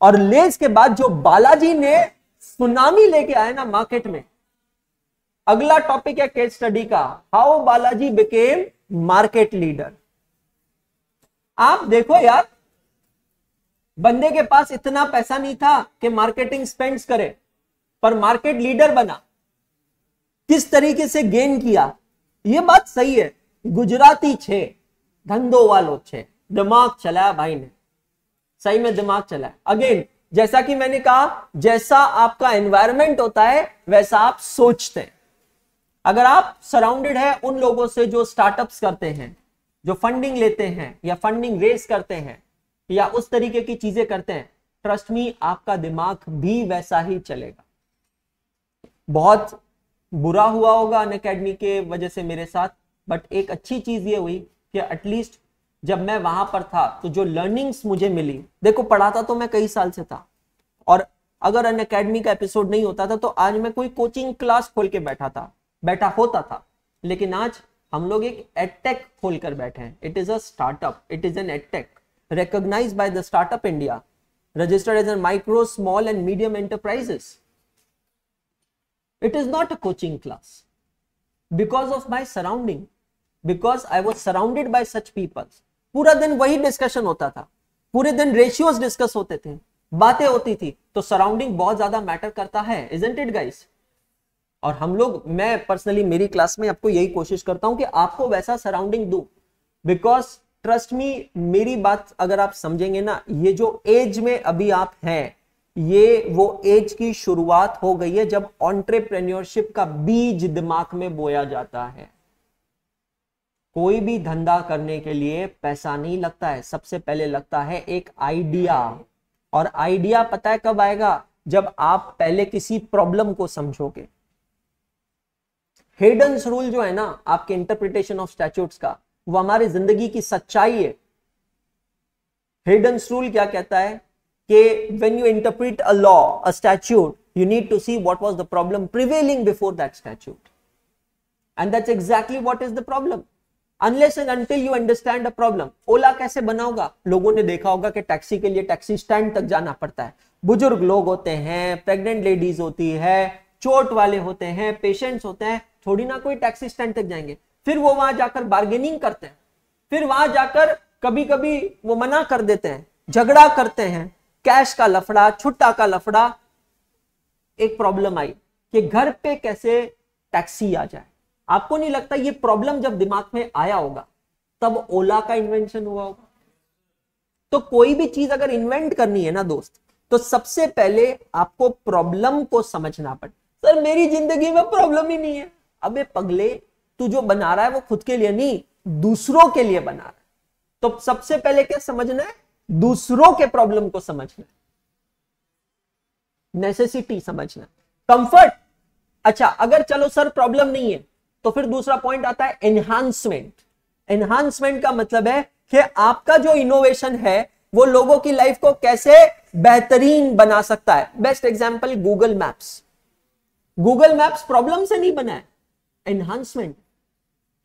और लेज के बाद जो बालाजी ने सुनामी लेके आया ना मार्केट में, अगला टॉपिक है केस स्टडी का, how Balaji became market leader. आप देखो यार, बंदे के पास इतना पैसा नहीं था कि मार्केटिंग स्पेंड्स करे, पर मार्केट लीडर बना। किस तरीके से गेन किया, यह बात सही है। गुजराती छे, धंधो वालों छे, दिमाग चलाया भाई ने, सही में दिमाग चलाया। अगेन जैसा कि मैंने कहा, जैसा आपका एनवायरनमेंट होता है वैसा आप सोचते हैं। अगर आप सराउंडेड है उन लोगों से जो स्टार्टअप्स करते हैं, जो फंडिंग लेते हैं या फंडिंग रेस करते हैं या उस तरीके की चीजें करते हैं, ट्रस्ट मी आपका दिमाग भी वैसा ही चलेगा। बहुत बुरा हुआ होगा अनअकैडमी के वजह से मेरे साथ, बट एक अच्छी चीज ये हुई कि एटलीस्ट जब मैं वहां पर था तो जो लर्निंग्स मुझे मिली, देखो पढ़ाता तो मैं कई साल से था, और अगर अनअकैडमी का एपिसोड नहीं होता था तो आज मैं कोई कोचिंग क्लास खोल के बैठा होता था। लेकिन आज हम लोग एक एडटेक खोलकर बैठे हैं। It is a startup, it is an edtech recognized by the Startup India, registered as a micro, small and medium enterprises. It is not a coaching class. Because of my surrounding, because I was surrounded by such people, पूरा दिन वही डिस्कशन होता था, पूरे दिन रेशियोज डिस्कस होते थे, बातें होती थी। तो सराउंडिंग बहुत ज्यादा मैटर करता है, isn't it guys? और हम लोग, मैं पर्सनली मेरी क्लास में आपको यही कोशिश करता हूं कि आपको वैसा सराउंडिंग दूं, बिकॉज ट्रस्ट मी, मेरी बात अगर आप समझेंगे ना, ये जो एज में अभी आप हैं, ये वो एज की शुरुआत हो गई है जब एंटरप्रेन्योरशिप का बीज दिमाग में बोया जाता है। कोई भी धंधा करने के लिए पैसा नहीं लगता है, सबसे पहले लगता है एक आइडिया। और आइडिया पता है कब आएगा? जब आप पहले किसी प्रॉब्लम को समझोगे। हेडन्स रूल जो है ना आपके इंटरप्रिटेशन ऑफ स्टैट्यूट्स का, वो हमारी जिंदगी की सच्चाई है। हेडन्स रूल क्या कहता है कि when you interpret a law, a statute, you need to see what was the problem prevailing before that statute, and that's exactly what is the problem. Unless and until you understand a problem, ओला कैसे बनाओगा? लोगों ने देखा होगा कि टैक्सी के लिए टैक्सी स्टैंड तक जाना पड़ता है, बुजुर्ग लोग होते हैं, प्रेग्नेंट लेडीज होती है, चोट वाले होते हैं, पेशेंट्स होते हैं, थोड़ी ना कोई टैक्सी स्टैंड तक जाएंगे। फिर वो वहां जाकर बार्गेनिंग करते हैं, फिर वहां जाकर कभी कभी वो मना कर देते हैं, झगड़ा करते हैं, कैश का लफड़ा, छुट्टा का लफड़ा। एक प्रॉब्लम आई कि घर पे कैसे टैक्सी आ जाए। आपको नहीं लगता ये प्रॉब्लम जब दिमाग में आया होगा तब ओला का इन्वेंशन हुआ होगा? तो कोई भी चीज अगर इन्वेंट करनी है ना दोस्त, तो सबसे पहले आपको प्रॉब्लम को समझना पड़े। सर मेरी जिंदगी में प्रॉब्लम ही नहीं है। अबे पगले, तू जो बना रहा है वो खुद के लिए नहीं, दूसरों के लिए बना रहा है। तो सबसे पहले क्या समझना है? दूसरों के प्रॉब्लम को समझना है, नेसेसिटी समझना, कंफर्ट। अच्छा, अगर चलो सर प्रॉब्लम नहीं है, तो फिर दूसरा पॉइंट आता है एनहांसमेंट। एनहांसमेंट का मतलब है कि आपका जो इनोवेशन है वो लोगों की लाइफ को कैसे बेहतरीन बना सकता है। Best example Google maps. Google maps problem से नहीं बना है, एनहांसमेंट।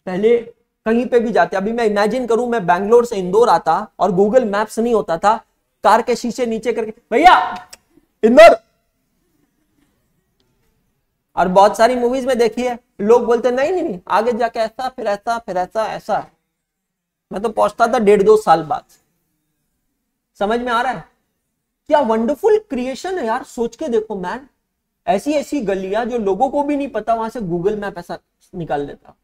पहले कहीं पे भी जाते, अभी मैं इमेजिन करूं मैं बैंगलोर से इंदौर आता और गूगल मैप्स नहीं होता था, कार के शीशे नीचे करके भैया इंदौर। और बहुत सारी मूवीज में देखिए लोग बोलते नहीं नहीं नहीं, आगे जाके ऐसा, फिर ऐसा, फिर ऐसा, ऐसा। मैं तो पहुंचता था 1.5-2 साल बाद। समझ में आ रहा है? क्या वंडरफुल क्रिएशन है यार, सोच के देखो मैन। ऐसी ऐसी गलियां जो लोगों को भी नहीं पता, वहां से गूगल मैप ऐसा निकाल देता।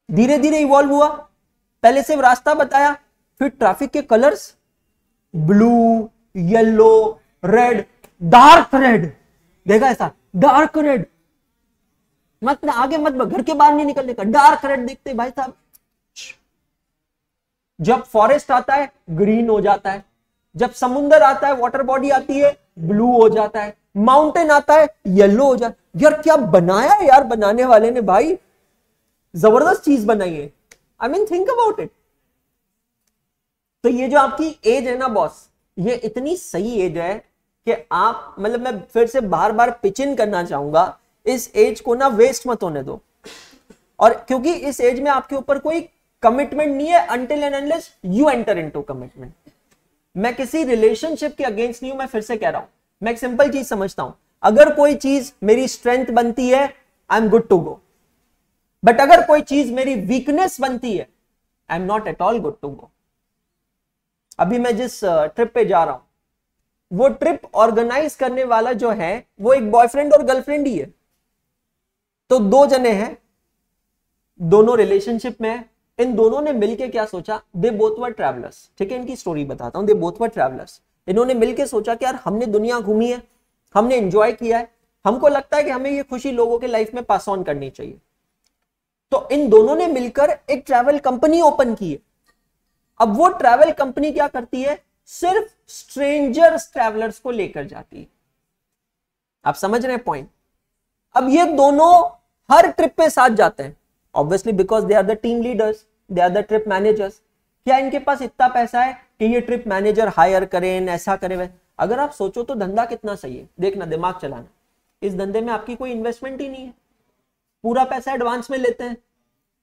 धीरे धीरे इवॉल्व हुआ। पहले सिर्फ रास्ता बताया, फिर ट्रैफिक के colours, blue, yellow, red, dark red. देखा ऐसा डार्क रेड, मत ना आगे मत, घर के बाहर नहीं निकलने का। डार्क रेड देखते भाई साहब। जब फॉरेस्ट आता है ग्रीन हो जाता है, जब समुंदर आता है, वाटर बॉडी आती है, ब्लू हो जाता है, माउंटेन आता है, येलो हो जाता है। यार क्या बनाया है यार बनाने वाले ने भाई, जबरदस्त चीज बनाई है। I mean think about it. तो ये जो आपकी एज है ना बॉस, ये इतनी सही एज है कि आप, मतलब मैं फिर से बार बार पिच इन करना चाहूंगा, इस एज को ना वेस्ट मत होने दो। और क्योंकि इस एज में आपके ऊपर कोई कमिटमेंट नहीं है until and unless you enter into commitment। मैं किसी रिलेशनशिप के अगेंस्ट नहीं हूं, मैं फिर से कह रहा हूं, मैं एक सिंपल चीज समझता हूं, अगर कोई चीज मेरी स्ट्रेंथ बनती है I am good to go, but अगर कोई चीज मेरी वीकनेस बनती है I am not at all good to go. अभी मैं जिस ट्रिप पे जा रहा हूं, वो ट्रिप ऑर्गेनाइज करने वाला जो है वो एक बॉयफ्रेंड और गर्लफ्रेंड ही है। तो 2 जने हैं, दोनों रिलेशनशिप में है। इन दोनों ने मिलके क्या सोचा, दे बोथ वर ट्रैवलर्स। ठीक है, इनकी स्टोरी बताता हूं। They both were travellers. इन्होंने मिलके सोचा कि यार हमने दुनिया घूमी है, हमने एंजॉय किया है, हमको लगता है कि हमें ये खुशी लोगों के लाइफ में पास ऑन करनी चाहिए। तो इन दोनों ने मिलकर एक ट्रैवल कंपनी ओपन की है। अब वो ट्रैवल कंपनी क्या करती है, सिर्फ स्ट्रेंजर्स ट्रैवलर्स को लेकर जाती है। आप समझ रहे हैं पॉइंट? अब ये दोनों हर ट्रिप पे साथ जाते हैं, obviously because they are the team leaders, they are the trip managers. क्या इनके पास इतना पैसा है कि ये ट्रिप मैनेजर हायर करें, ऐसा करें? अगर आप सोचो तो धंधा कितना सही है, देखना दिमाग चलाना। इस धंधे में आपकी कोई इन्वेस्टमेंट ही नहीं है, पूरा पैसा एडवांस में लेते हैं,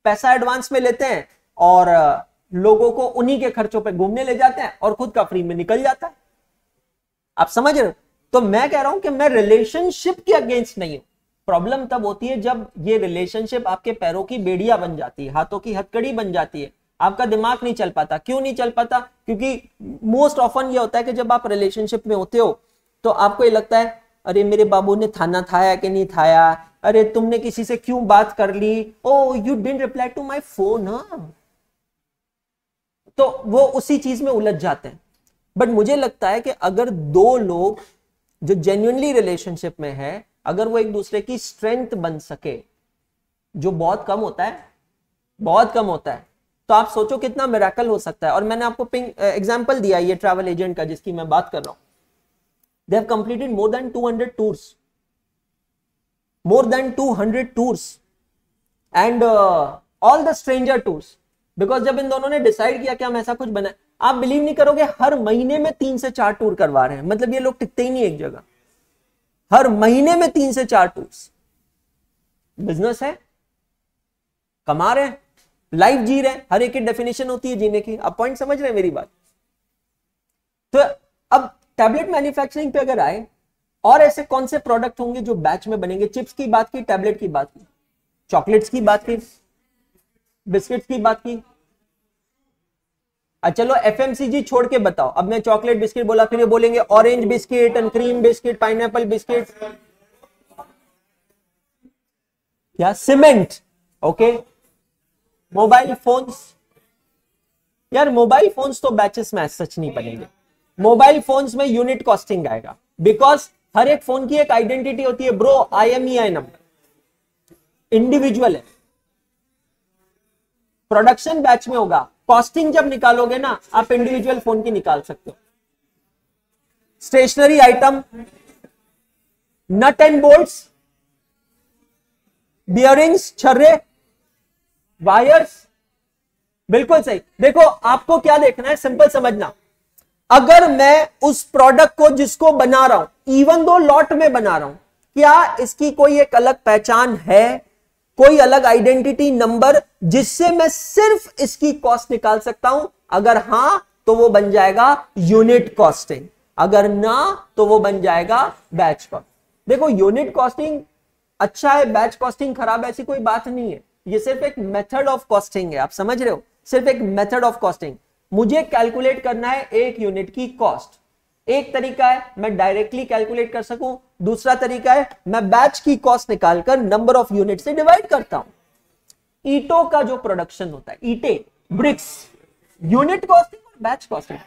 पैसा एडवांस में लेते हैं और लोगों को उन्हीं के खर्चों पे घूमने ले जाते हैं और खुद का फ्री में निकल जाता है। आप समझ रहे हो? तो मैं कह रहा हूं कि मैं रिलेशनशिप के अगेंस्ट नहीं हूं। प्रॉब्लम तब होती है जब ये रिलेशनशिप आपके पैरों की बेड़िया बन जाती है, हाथों की हथकड़ी बन जाती है, आपका दिमाग नहीं चल पाता। क्यों नहीं चल पाता? क्योंकि मोस्ट ऑफन ये होता है कि जब आप रिलेशनशिप में होते हो तो आपको ये लगता है अरे मेरे बाबू ने खाना खाया कि नहीं खाया, अरे तुमने किसी से क्यों बात कर ली, oh you didn't reply to my phone. तो वो उसी चीज में उलझ जाते हैं। बट मुझे लगता है कि अगर 2 लोग जो जेन्युइनली रिलेशनशिप में है, अगर वो एक दूसरे की स्ट्रेंथ बन सके, जो बहुत कम होता है, बहुत कम होता है। तो आप सोचो कितना मिरेकल हो सकता है। और मैंने आपको एग्जांपल दिया ये ट्रैवल एजेंट का जिसकी मैं बात कर रहा हूं। They have completed more than 200 tours, more than 200 tours and all the stranger tours, because जब इन दोनों ने डिसाइड किया कि हम ऐसा कुछ बनाए, आप बिलीव नहीं करोगे हर महीने में 3 से 4 टूर करवा रहे हैं। मतलब ये लोग टिकते ही नहीं एक जगह, हर महीने में 3 से 4 टूर्स। बिजनेस है, कमा रहे हैं, लाइफ जी रहे हैं। हर एक की डेफिनेशन होती है जीने की। आप पॉइंट समझ रहे हैं मेरी बात? तो अब टैबलेट मैन्युफैक्चरिंग पे अगर आए, और ऐसे कौन से प्रोडक्ट होंगे जो बैच में बनेंगे? चिप्स की बात की, टैबलेट की बात की, चॉकलेट्स की बात की, बिस्किट्स की बात की। चलो एफएमसीजी छोड़ के बताओ। अब मैं चॉकलेट बिस्किट बोला, फिर ये बोलेंगे orange biscuit and cream biscuit, pineapple biscuit, या सीमेंट। Okay, mobile phones. यार मोबाइल फोन्स तो बैचेस में सच नहीं बनेंगे। मोबाइल फोन्स में यूनिट कॉस्टिंग आएगा, बिकॉज हर एक फोन की एक आइडेंटिटी होती है ब्रो। IMEI नंबर इंडिविजुअल है। प्रोडक्शन बैच में होगा, कॉस्टिंग जब निकालोगे ना आप इंडिविजुअल फोन की निकाल सकते हो। Stationery item, nut and bolts, bearings, छर्रे, वायर्स। बिल्कुल सही। देखो आपको क्या देखना है, सिंपल समझना। अगर मैं उस प्रोडक्ट को जिसको बना रहा हूं, इवन दो लॉट में बना रहा हूं, क्या इसकी कोई एक अलग पहचान है, कोई अलग आइडेंटिटी नंबर जिससे मैं सिर्फ इसकी कॉस्ट निकाल सकता हूं? अगर हां तो वो बन जाएगा यूनिट कॉस्टिंग, अगर ना तो वो बन जाएगा बैच कॉस्ट। देखो यूनिट कॉस्टिंग अच्छा है, बैच कॉस्टिंग खराब है, ऐसी कोई बात नहीं है। ये सिर्फ एक मेथड ऑफ कॉस्टिंग है, आप समझ रहे हो? सिर्फ एक मेथड ऑफ कॉस्टिंग। मुझे कैलकुलेट करना है एक यूनिट की कॉस्ट। एक तरीका है मैं डायरेक्टली कैलकुलेट कर सकूं, दूसरा तरीका है मैं बैच की कॉस्ट निकालकर नंबर ऑफ यूनिट से डिवाइड करता हूं। ईंटों का जो प्रोडक्शन होता है, ईंटें, ब्रिक्स, यूनिट कॉस्टिंग और बैच कॉस्टिंग।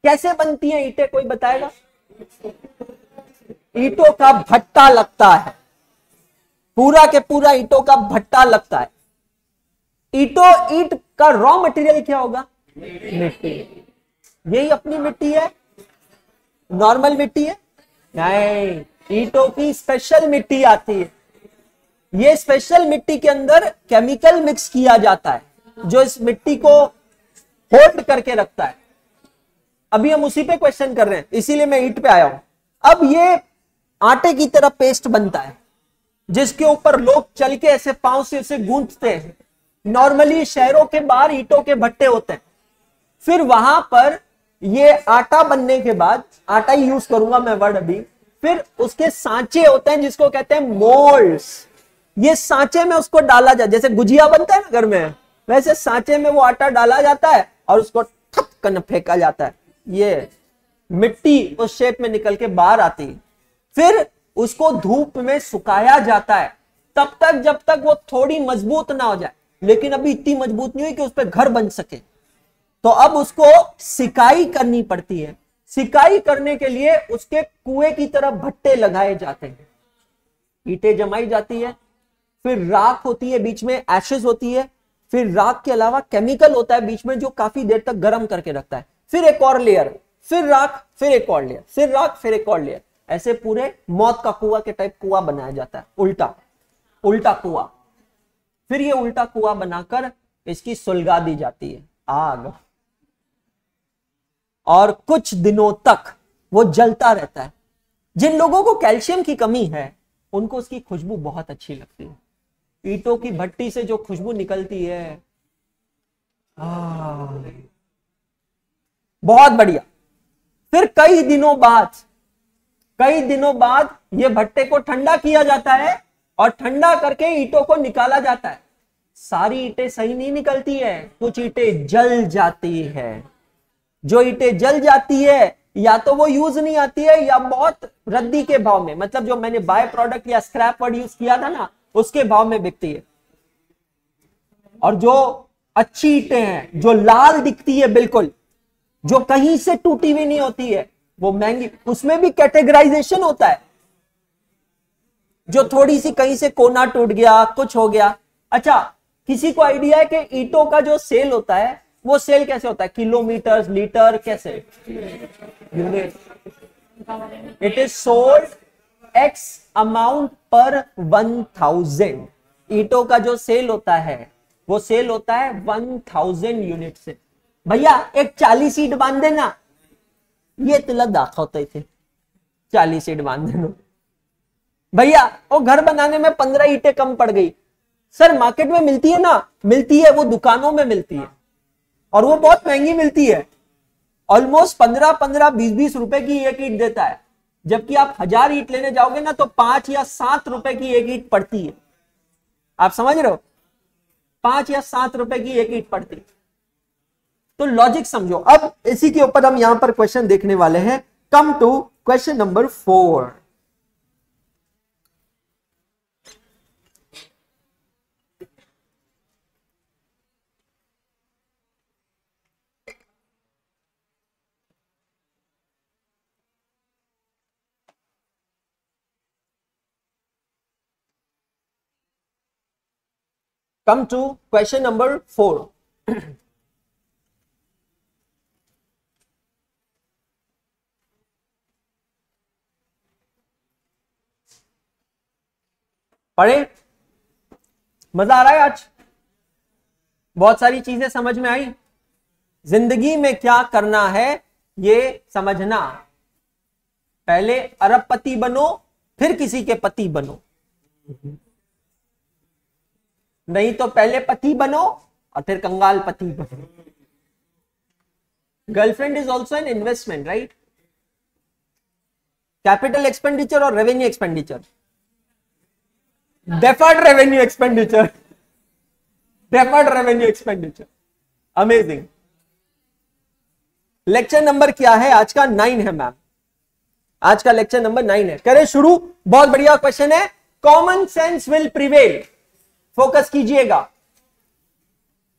कैसे बनती है ईंटें, कोई बताएगा? ईंटों का भट्टा लगता है, पूरा के पूरा ईंटों का भट्टा लगता है। ईंट का रॉ मटेरियल क्या होगा? मिट्टी। यही अपनी मिट्टी है, नॉर्मल मिट्टी है? नहीं, ईंटों की स्पेशल मिट्टी आती है। ये स्पेशल मिट्टी के अंदर केमिकल मिक्स किया जाता है जो इस मिट्टी को होल्ड करके रखता है। अभी हम उसी पे क्वेश्चन कर रहे हैं, इसीलिए मैं ईंट पे आया हूं। अब ये आटे की तरह पेस्ट बनता है जिसके ऊपर लोग चल के ऐसे पांव से उसे गूंथते हैं। नॉर्मली शहरों के बाहर ईंटों के भट्टे होते हैं। फिर वहां पर ये आटा बनने के बाद, आटा ही यूज करूंगा मैं वर्ड अभी, फिर उसके सांचे होते हैं जिसको कहते हैं मोल्ड्स। ये सांचे में उसको डाला जाता है, जैसे गुजिया बनता है ना घर में, वैसे सांचे में वो आटा डाला जाता है और उसको ठप कर फेंका जाता है। ये मिट्टी उस शेप में निकल के बाहर आती है। फिर उसको धूप में सुखाया जाता है तब तक जब तक वो थोड़ी मजबूत ना हो जाए, लेकिन अभी इतनी मजबूत नहीं हुई कि उस पर घर बन सके। तो अब उसको सिकाई करनी पड़ती है। सिकाई करने के लिए उसके कुएं की तरह भट्टे लगाए जाते हैं, ईंटें जमाई जाती है, फिर राख होती है, बीच में एशेज होती है, फिर राख के अलावा केमिकल होता है बीच में जो काफी देर तक गर्म करके रखता है, फिर एक और लेयर, फिर राख, फिर एक और लेयर, फिर राख, फिर एक और लेयर। ऐसे पूरे मौत का कुआं के टाइप कुआं बनाया जाता है, उल्टा कुआं। फिर ये उल्टा कुआं बनाकर इसकी सुलगा दी जाती है आग, और कुछ दिनों तक वो जलता रहता है। जिन लोगों को कैल्शियम की कमी है उनको उसकी खुशबू बहुत अच्छी लगती है। ईंटों की भट्टी से जो खुशबू निकलती है, बहुत बढ़िया। फिर कई दिनों बाद ये भट्टे को ठंडा किया जाता है और ठंडा करके ईंटों को निकाला जाता है। सारी ईंटें सही नहीं निकलती है, कुछ ईंटें जल जाती है। जो ईंटें जल जाती है या तो वो यूज नहीं आती है या बहुत रद्दी के भाव में, मतलब जो मैंने बाय प्रोडक्ट या स्क्रैप वर्ड यूज किया था ना, उसके भाव में बिकती है। और जो अच्छी ईंटें हैं, जो लाल दिखती है बिल्कुल, जो कहीं से टूटी हुई नहीं होती है, वो महंगी। उसमें भी कैटेगराइजेशन होता है, जो थोड़ी सी कहीं से कोना टूट गया, कुछ हो गया। अच्छा, किसी को आइडिया है कि ईंटों का जो सेल होता है वो सेल कैसे होता है? किलोमीटर, लीटर, कैसे? It is sold x amount पर 1000। ईंटों का जो सेल होता है वो सेल होता है 1000 यूनिट से। भैया एक 40 ईंट बांध देना, ये तुला दाखवता इथे 40 ईंट बांध देना। भैया वो घर बनाने में 15 ईंटें कम पड़ गई। सर मार्केट में मिलती है ना, मिलती है, वो दुकानों में मिलती है और वो बहुत महंगी मिलती है। ऑलमोस्ट 15-15, 20-20 रुपए की एक ईंट देता है, जबकि आप 1000 ईंट लेने जाओगे ना तो 5 या 7 रुपए की एक ईंट पड़ती है। आप समझ रहे हो? 5 या 7 रुपए की एक ईंट पड़ती है। तो लॉजिक समझो। अब इसी के ऊपर हम यहां पर क्वेश्चन देखने वाले हैं। Come to question number 4। Come to question number 4. पढ़े? मजा आ रहा है आज? बहुत सारी चीजें समझ में आई। जिंदगी में क्या करना है ये समझना। पहले अरबपति बनो, फिर किसी के पति बनो। नहीं तो पहले पति बनो और फिर कंगाल पति बनो। Girlfriend is also an investment, right? Capital expenditure और revenue expenditure. Deferred revenue expenditure, deferred revenue expenditure. Amazing. Lecture number क्या है आज का? 9 है मैम। आज का लेक्चर नंबर 9 है। करें शुरू। बहुत बढ़िया क्वेश्चन है। Common sense will prevail. Focus कीजिएगा।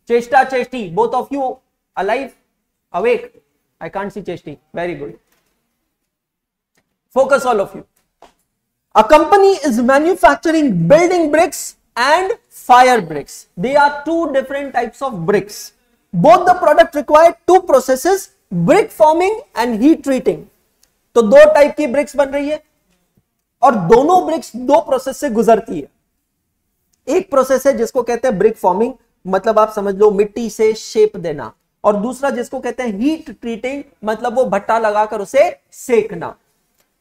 Cheshta Cheshti, both of you alive, awake? I can't see Cheshti. Very good. Focus all of you. A company is manufacturing building bricks and fire bricks. They are two different types of bricks. Both the product require two processes, brick forming and heat treating. तो दो टाइप की ब्रिक्स बन रही है और दोनों ब्रिक्स दो प्रोसेस से गुजरती है। एक प्रोसेस है जिसको कहते हैं ब्रिक फॉर्मिंग, मतलब आप समझ लो मिट्टी से शेप देना, और दूसरा जिसको कहते हैं हीट ट्रीटिंग, मतलब वो भट्टा लगाकर उसे सेकना।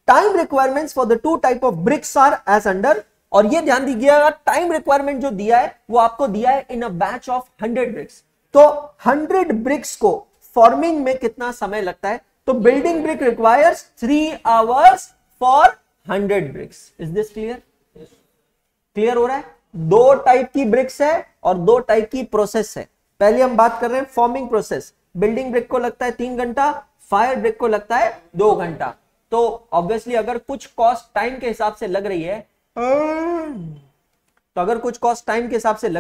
Time requirements for the two type of bricks are as under. और ये ध्यान दीजिएगा, टाइम रिक्वायरमेंट जो दिया है वो आपको दिया है इन अ बैच ऑफ 100 ब्रिक्स। तो 100 ब्रिक्स को फॉर्मिंग में कितना समय लगता है? तो building brick requires 3 hours for 100 bricks. Is this clear? Clear हो रहा है? दो टाइप की ब्रिक्स है और दो टाइप की प्रोसेस है। पहले हम बात कर रहे हैं फॉर्मिंग प्रोसेस। बिल्डिंग ब्रिक को लगता है 3 घंटा, फायर ब्रिक को लगता है 2 घंटा। तो ऑब्वियसली अगर कुछ कॉस्ट टाइम के हिसाब से लग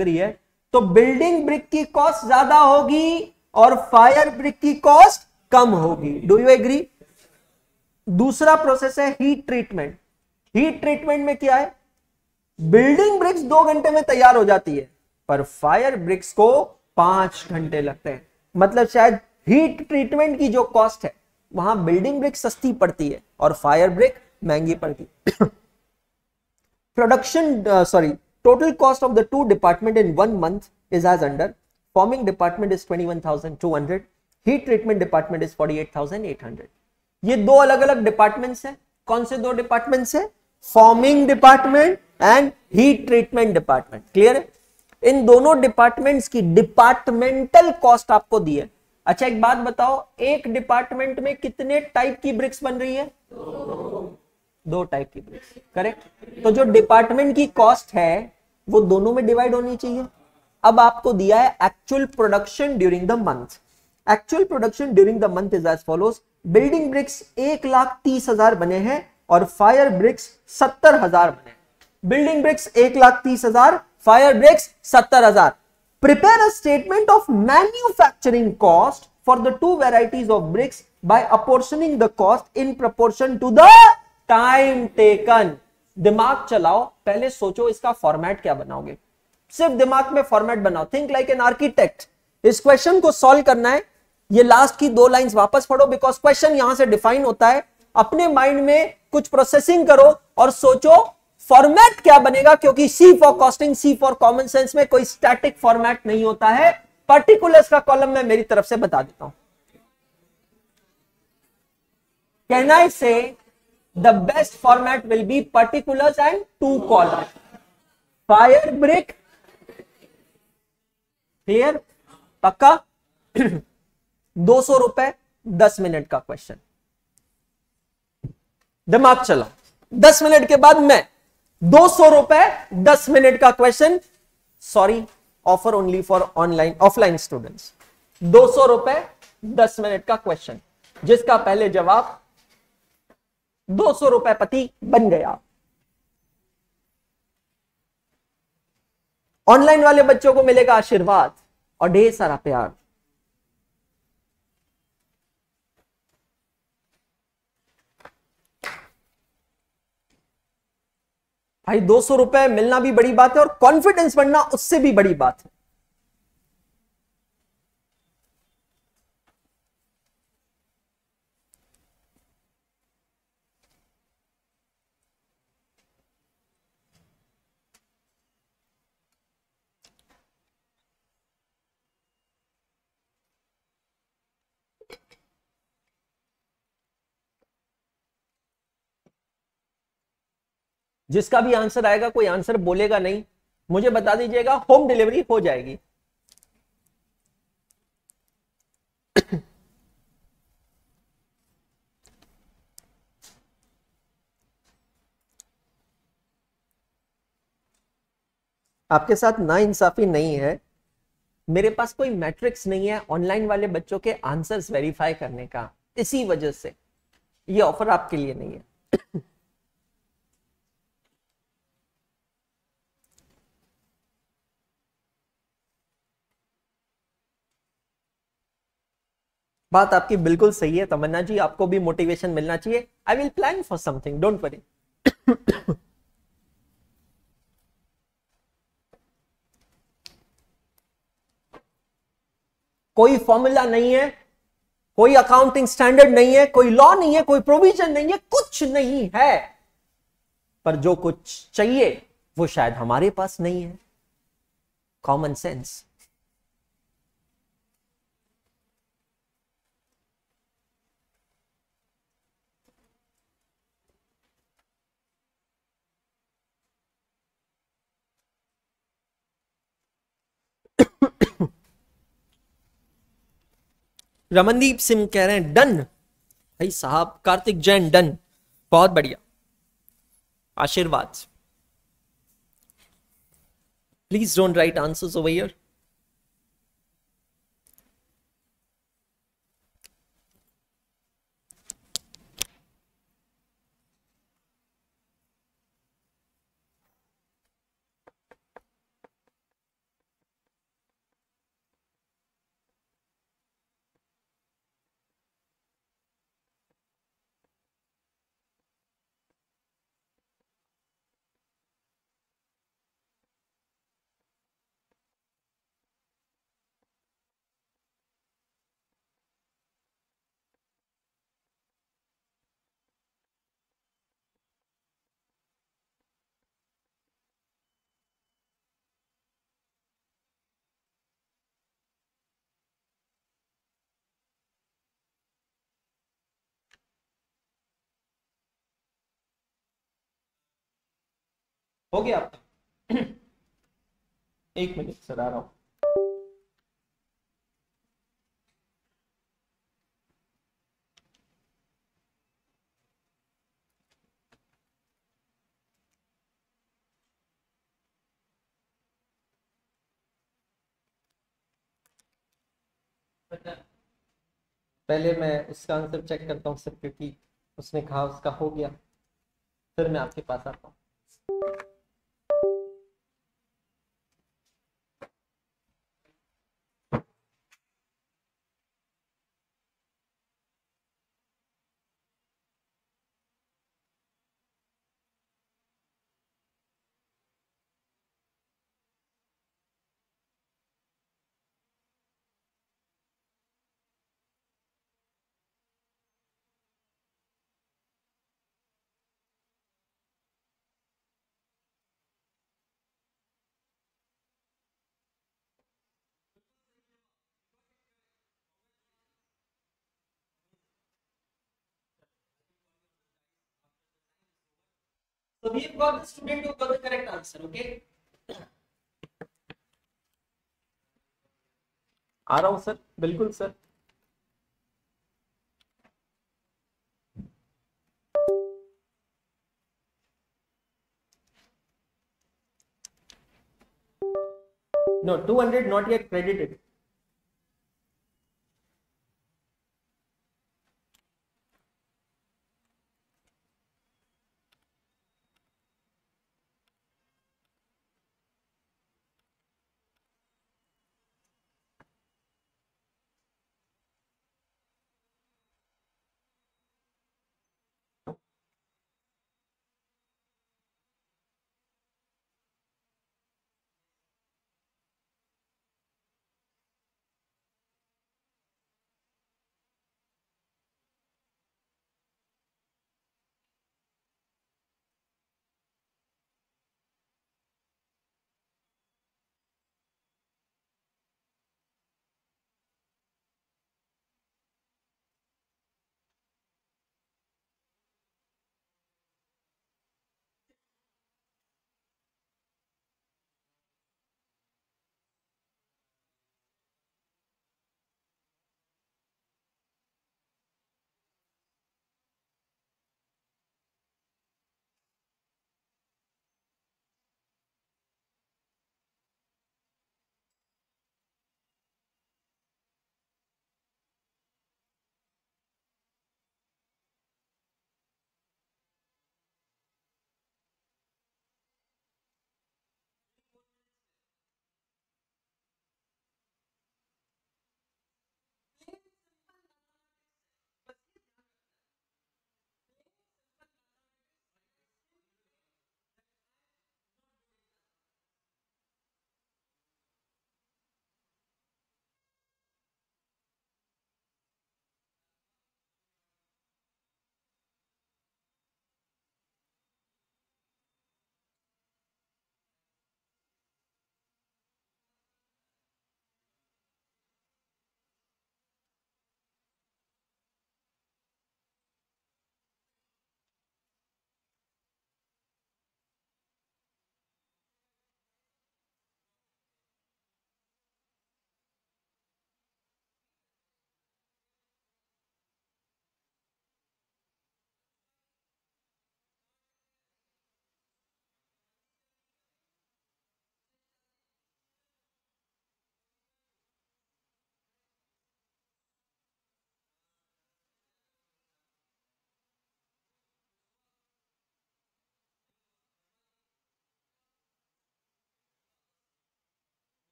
रही है तो बिल्डिंग ब्रिक की कॉस्ट ज्यादा होगी और फायर ब्रिक की कॉस्ट कम होगी। Do you agree? दूसरा प्रोसेस है हीट ट्रीटमेंट। हीट ट्रीटमेंट में क्या है? बिल्डिंग ब्रिक्स 2 घंटे में तैयार हो जाती है, पर फायर ब्रिक्स को 5 घंटे लगते हैं। मतलब शायद हीट ट्रीटमेंट की जो कॉस्ट है वहां बिल्डिंग ब्रिक सस्ती पड़ती है और फायर ब्रिक महंगी पड़ती है। Production total cost of the two department in 1 month is as under. Forming department is 21,200, heat treatment department is 48,800. ये दो अलग अलग डिपार्टमेंट्स हैं। कौन से दो डिपार्टमेंट्स हैं? Forming department and heat treatment department. Clear है? इन दोनों डिपार्टमेंट्स की डिपार्टमेंटल कॉस्ट आपको दी है। अच्छा एक बात बताओ, एक डिपार्टमेंट में कितने टाइप की ब्रिक्स बन रही है? 2 टाइप की ब्रिक्स। करेक्ट? तो जो डिपार्टमेंट की कॉस्ट है वो दोनों में डिवाइड होनी चाहिए। अब आपको दिया है actual production during the month. Actual production during the month is as follows. Building bricks 1,30,000 बने हैं और फायर ब्रिक्स 70,000 बने। Building bricks 1,30,000, fire bricks 70,000। Prepare a statement of manufacturing cost for the two varieties of bricks by apportioning the cost in proportion to the time taken. दिमाग चलाओ, पहले सोचो इसका फॉर्मेट क्या बनाओगे। सिर्फ दिमाग में फॉर्मेट बनाओ, थिंक लाइक एन आर्किटेक्ट। इस क्वेश्चन को सॉल्व करना है, ये लास्ट की 2 लाइंस वापस पढ़ो, बिकॉज क्वेश्चन यहां से डिफाइन होता है। अपने माइंड में कुछ प्रोसेसिंग करो और सोचो फॉर्मेट क्या बनेगा, क्योंकि C for costing, C for common sense में कोई स्टैटिक फॉर्मेट नहीं होता है। पर्टिकुलर्स का कॉलम मैं मेरी तरफ से बता देता हूं। कैन आई से the best format will be particulars and 2 column, fire brick, clear, पक्का। 200 रुपए 10 मिनट का क्वेश्चन, दिमाग चला। 10 मिनट के बाद मैं 200 रुपए 10 मिनट का question, sorry offer only for online offline students. 200 रुपए 10 मिनट का क्वेश्चन, जिसका पहले जवाब 200 रुपए पति बन गया। ऑनलाइन वाले बच्चों को मिलेगा आशीर्वाद और ढेर सारा प्यार। भाई 200 रुपए मिलना भी बड़ी बात है और कॉन्फिडेंस बढ़ना उससे भी बड़ी बात है। जिसका भी आंसर आएगा, कोई आंसर बोलेगा नहीं, मुझे बता दीजिएगा, होम डिलीवरी हो जाएगी। आपके साथ ना इंसाफी नहीं है, मेरे पास कोई मैट्रिक्स नहीं है ऑनलाइन वाले बच्चों के आंसर्स वेरीफाई करने का, इसी वजह से ये ऑफर आपके लिए नहीं है। बात आपकी बिल्कुल सही है तमन्ना जी, आपको भी मोटिवेशन मिलना चाहिए। I will plan for something, don't worry. कोई फॉर्मूला नहीं है, कोई अकाउंटिंग स्टैंडर्ड नहीं है, कोई लॉ नहीं है, कोई प्रोविजन नहीं है, कुछ नहीं है। पर जो कुछ चाहिए वो शायद हमारे पास नहीं है, कॉमन सेंस। रमनदीप सिंह कह रहे हैं डन। भाई साहब, कार्तिक जैन डन, बहुत बढ़िया, आशीर्वाद। Please don't write answers over here. हो गया आपका? 1 मिनट सर, आ रहा हूं। पहले मैं उसका आंसर चेक करता हूँ सर, क्योंकि उसने कहा उसका हो गया, फिर मैं आपके पास आता हूँ। So we have got the student who got the correct answer. Okay. आ रहा हूँ सर, बिल्कुल sir. No, 200 not yet credited.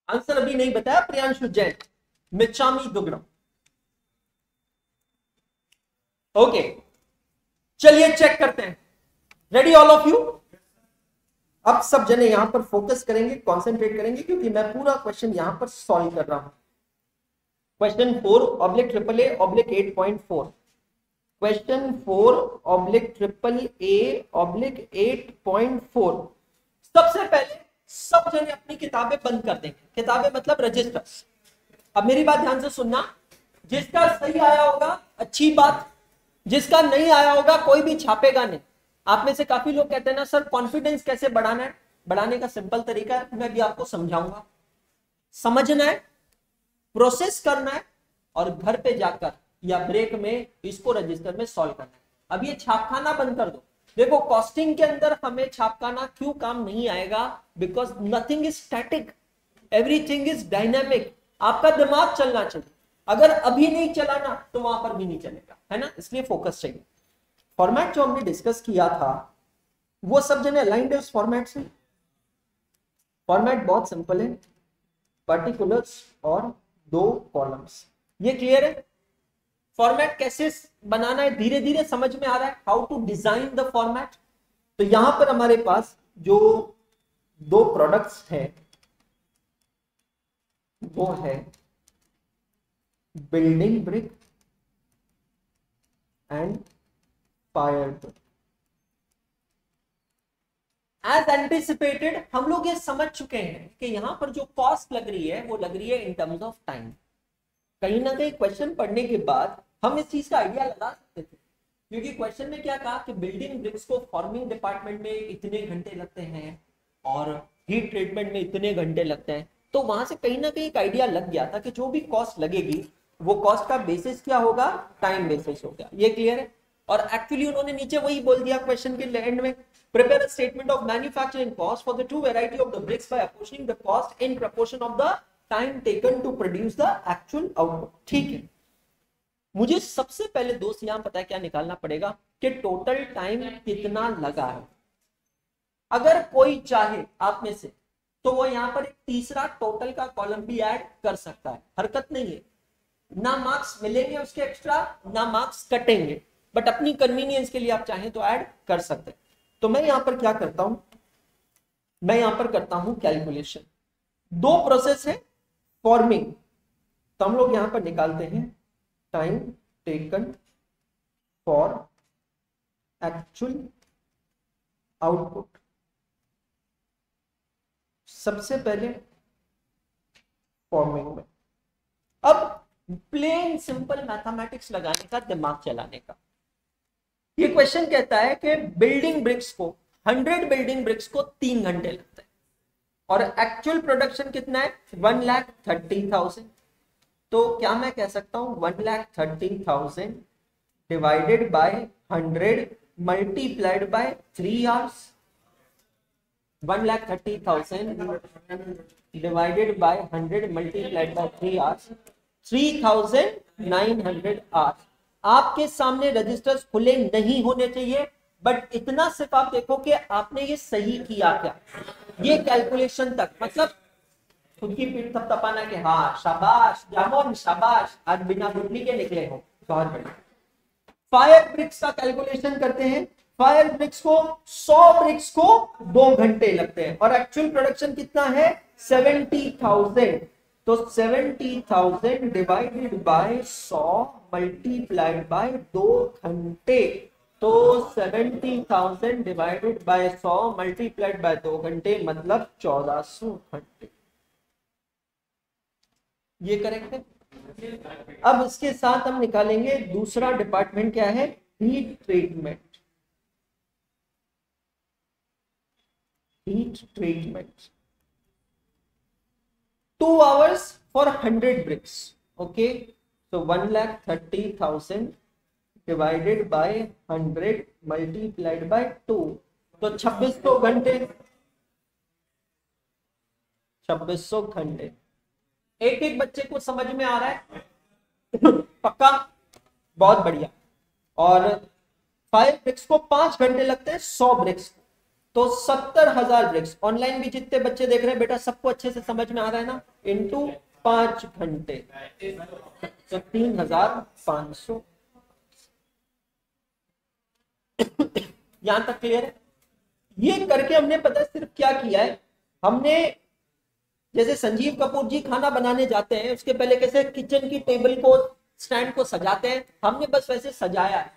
Answer अभी नहीं बताया प्रियांशु जैन, मिचामी दुगड़ा. ओके, चलिए चेक करते हैं. Ready all of you? अब सब जने यहां पर फोकस करेंगे, कंसंट्रेट करेंगे, क्योंकि मैं पूरा क्वेश्चन यहां पर सॉल्व कर रहा हूं. क्वेश्चन 4/8.4. क्वेश्चन 4/8/8.4. सबसे पहले सब जने अपनी किताबें बंद कर देंगे. किताबें मतलब रजिस्टर्स. अब मेरी बात ध्यान से सुनना. जिसका सही आया होगा अच्छी बात, जिसका नहीं आया होगा कोई भी छापेगा नहीं. आप में से काफी लोग कहते हैं ना सर कॉन्फिडेंस कैसे बढ़ाना है. बढ़ाने का सिंपल तरीका है, मैं भी आपको समझाऊंगा. समझना है, प्रोसेस करना है, और घर पे जाकर या ब्रेक में इसको रजिस्टर में सॉल्व करना है. अब ये छापखाना बंद कर दो. देखो कॉस्टिंग के अंदर हमें छापखाना क्यों काम नहीं आएगा? Because nothing is static, everything is dynamic. आपका दिमाग चलना चाहिए. अगर अभी नहीं चलाना तो वहां पर भी नहीं चलेगा, है ना. इसलिए फोकस चाहिए. फॉर्मेट जो हमने डिस्कस किया था वो सब जने अलाइंड है उस फॉर्मेट से. फॉर्मेट बहुत सिंपल है, पर्टिकुलर्स और 2 कॉलम्स. ये क्लियर है? फॉर्मेट कैसे बनाना है धीरे धीरे समझ में आ रहा है, how to design the format. तो यहां पर हमारे पास जो दो प्रोडक्ट्स हैं, वो है building brick and fire brick. As anticipated हम लोग ये समझ चुके हैं कि यहां पर जो कॉस्ट लग रही है वो लग रही है इन टर्म्स ऑफ टाइम। कहीं ना कहीं क्वेश्चन पढ़ने के बाद हम इस चीज का आइडिया लगा सकते थे, क्योंकि क्वेश्चन में क्या कहा कि बिल्डिंग ब्रिक्स को फॉर्मिंग डिपार्टमेंट में इतने घंटे लगते हैं और हीट ट्रीटमेंट में इतने घंटे लगते हैं, तो वहां से कहीं ना कहीं एक आइडिया लग गया था कि जो भी कॉस्ट लगेगी वो कॉस्ट का बेसिस क्या होगा, टाइम बेसिस होगा। ये क्लियर है। और एक्चुअली उन्होंने नीचे वही बोल दिया क्वेश्चन के एंड में, prepare a statement of manufacturing cost for the two variety of the bricks by apportioning the cost in proportion of the time taken to produce the actual output। ठीक है, मुझे सबसे पहले दोस्त यहां पता है क्या निकालना पड़ेगा कि टोटल टाइम कितना लगा है। अगर कोई चाहे आप में से तो वो यहां पर एक तीसरा टोटल का कॉलम भी ऐड कर सकता है, हरकत नहीं है, ना मार्क्स मिलेंगे उसके एक्स्ट्रा ना मार्क्स कटेंगे, बट अपनी कन्वीनियंस के लिए आप चाहें तो ऐड कर सकते हैं। तो मैं यहां पर क्या करता हूं, मैं यहां पर करता हूं कैलकुलेशन। दो प्रोसेस है फॉर्मिंग, तो हम लोग यहां पर निकालते हैं time taken for actual output. सबसे पहले फॉर्मिंग में, अब प्लेन सिंपल मैथमेटिक्स लगाने का, दिमाग चलाने का। ये क्वेश्चन कहता है कि बिल्डिंग ब्रिक्स को 100 बिल्डिंग ब्रिक्स को 3 घंटे लगते हैं और एक्चुअल प्रोडक्शन कितना है 1,30,000। तो क्या मैं कह सकता हूं 1,30,000 divided by 100 multiplied by 3 hours. 1,30,000 divided by 100 multiplied by 3 hours, 3,900 hours. आपके सामने रजिस्टर्स खुले नहीं होने चाहिए, बट इतना सिर्फ आप देखो कि आपने ये सही किया क्या, ये कैलकुलेशन तक, मतलब खुद की पीठ थपथपाना के हाँ शाबाश जामुन शाबाश, आज बिना बुद्धि के निकले हो, बहुत बढ़िया। फायर ब्रिक्स का कैलकुलेशन करते हैं। फायर ब्रिक्स को 100 ब्रिक्स को 2 घंटे लगते हैं और एक्चुअल प्रोडक्शन कितना है 70,000। तो 70,000 डिवाइडेड बाय 100 मल्टीप्लाइड बाय 2 घंटे, तो 70,000 डिवाइडेड बाय 100 मल्टीप्लाइड बाय 2 घंटे मतलब 1400 घंटे। ये करेक्ट है। अब इसके साथ हम निकालेंगे दूसरा डिपार्टमेंट, क्या है heat treatment. Heat treatment 2 hours for 100 bricks, okay, so 1,30,000 divided by 100 multiplied by 2, तो 2600 घंटे, 2600 घंटे। एक एक बच्चे को समझ में आ रहा है पक्का, बहुत बढ़िया। और 5 ब्रिक्स को 5 घंटे लगते हैं 100 ब्रिक्स, तो 70,000 ब्रिक्स। ऑनलाइन भी जितने बच्चे देख रहे हैं बेटा सबको अच्छे से समझ में आ रहा है ना, इनटू 5 घंटे तो 3,500। यहां तक क्लियर है। ये करके हमने पता सिर्फ क्या किया है, हमने जैसे संजीव कपूर जी खाना बनाने जाते हैं उसके पहले कैसे किचन की टेबल को स्टैंड को सजाते हैं, हमने बस वैसे सजाया है।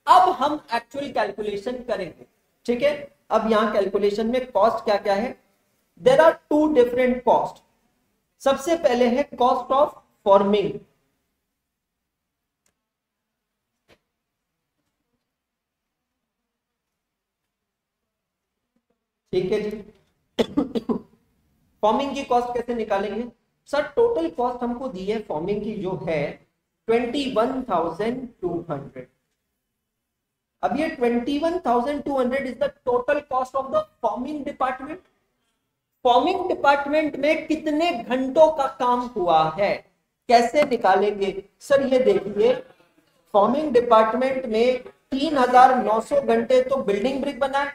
अब हम एक्चुअल कैलकुलेशन करेंगे, ठीक है। अब यहां कैलकुलेशन में कॉस्ट क्या क्या है, देयर आर 2 डिफरेंट कॉस्ट। सबसे पहले है कॉस्ट ऑफ फॉर्मिंग, ठीक है जी। फॉर्मिंग की कॉस्ट कैसे निकालेंगे सर, टोटल कॉस्ट हमको दी है फॉर्मिंग की जो है 21,200। अब ये 21,200 is the total cost of the forming department. Forming department में कितने घंटों का काम हुआ है, कैसे निकालेंगे सर, ये देखिए फॉर्मिंग डिपार्टमेंट में 3,900 घंटे तो बिल्डिंग ब्रिक बनाए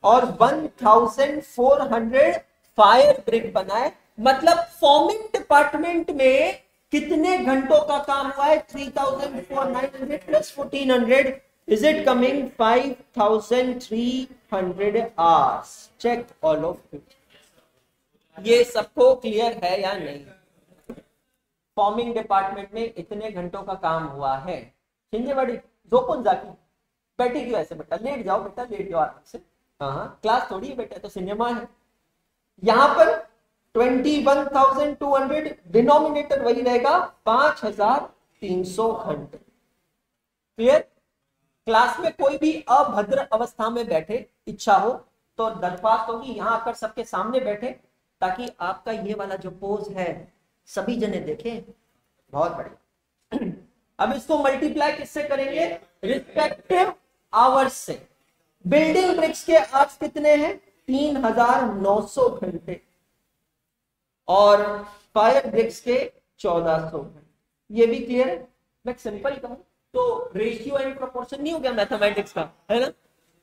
और 1,400 फायर ब्रिक बनाए, मतलब फॉर्मिंग डिपार्टमेंट में कितने घंटों का काम हुआ है 3,900 plus 1,400, Is it coming 5300 hours? Check all of it. ये सबको क्लियर है या नहीं? फॉर्मिंग डिपार्टमेंट में इतने घंटों का काम हुआ है। शिंदे बड़ी जोपुन जाकी बैठी क्यों ऐसे? बेटा लेट जाओ, बेटा लेट जाओ आराम से। हाँ क्लास थोड़ी है बेटा, तो सिनेमा है। यहाँ पर 21,200 डिनोमिनेटर वही रहेगा 5,300 घंटे। क्लियर? क्लास में कोई भी अभद्र अवस्था में बैठे, इच्छा हो तो दरख्वास्त होगी यहाँ आकर सबके सामने बैठे, ताकि आपका ये वाला जो पोज है सभी जने देखें। बहुत बढ़िया। अब इसको मल्टीप्लाई किससे करेंगे? रिस्पेक्टिव आवर्स से। बिल्डिंग ब्रिक्स के आवर्स कितने हैं? 3,900 घंटे और फायर ब्रिक्स के 1,400 घंटे। ये भी क्लियर है? मैं सिंपल कहूं तो रेशियो एंड प्रोपोर्शन नहीं हो गया मैथमेटिक्स का, है ना?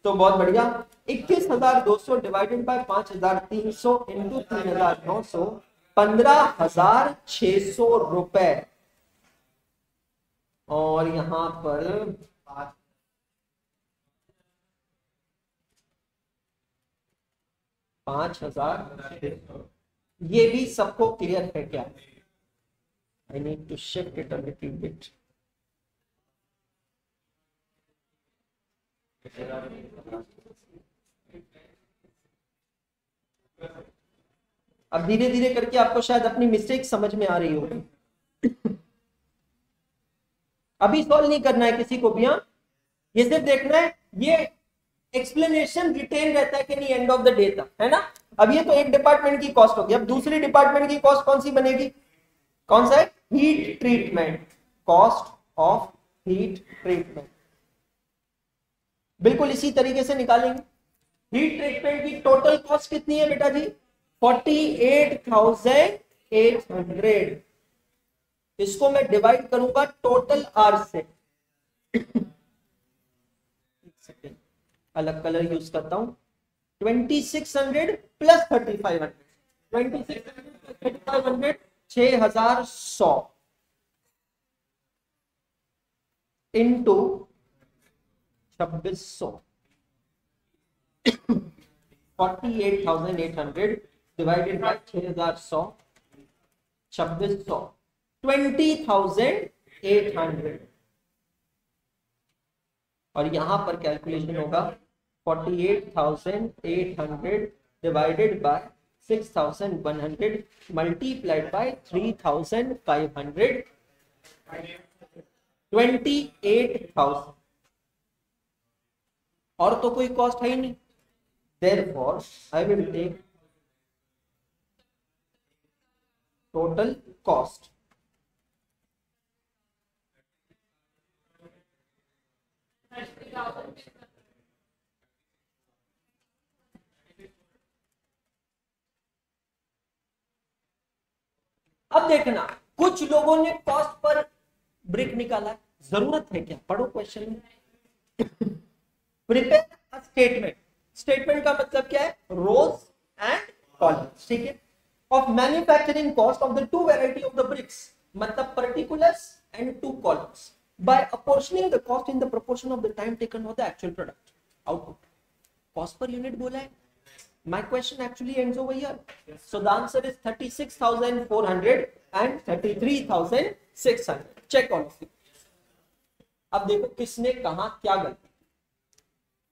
तो बहुत बढ़िया। 21,200 डिवाइडेड बाय 5,300 इंटू 3,900, 15,600 रुपए। और यहां पर 5,000। ये भी सबको क्लियर है क्या? I need to shift it a little bit. अब धीरे धीरे करके आपको शायद अपनी मिस्टेक समझ में आ रही होगी। अभी सॉल्व नहीं करना है किसी को भी, हाँ? ये सिर्फ देखना है ये एक्सप्लेनेशन रिटेन रहता है कि नहीं एंड ऑफ द डे तक, है ना? अब ये तो एक डिपार्टमेंट की कॉस्ट होगी। अब दूसरी डिपार्टमेंट की कॉस्ट कौन सी बनेगी? कौन सा है? Heat treatment. Cost of heat treatment बिल्कुल इसी तरीके से निकालेंगे। हीट ट्रीटमेंट की टोटल कॉस्ट कितनी है बेटा जी? 48,800। इसको मैं डिवाइड करूंगा टोटल आवर्स से। अलग कलर यूज करता हूं। 2600 plus 3500, 2600 plus 3500, 6,100 into 2,600, 48,800 divided by 6,100, 2,600, 20,800। और यहां पर कैलकुलेशन होगा 48,800 डिवाइडेड बाय 6,100 मल्टीप्लाइड बाय 3,500, 28,000। और तो कोई कॉस्ट है ही नहीं। Therefore, I will take total cost. अब देखना, कुछ लोगों ने कॉस्ट पर ब्रिक निकाला। जरूरत है क्या? पढ़ो क्वेश्चन में। Prepare a statement. स्टेटमेंट का मतलब क्या है? रोज एंड कॉलम्स, ठीक है? Of manufacturing cost of the two variety of the bricks, मतलब particulars and two columns, by apportioning the cost in the proportion of the time taken for the actual product output. Cost per unit बोला है। My question actually ends over here. So the answer is 36,400 and 33,600. Check all of it. अब देखो किसने कहा क्या गलती।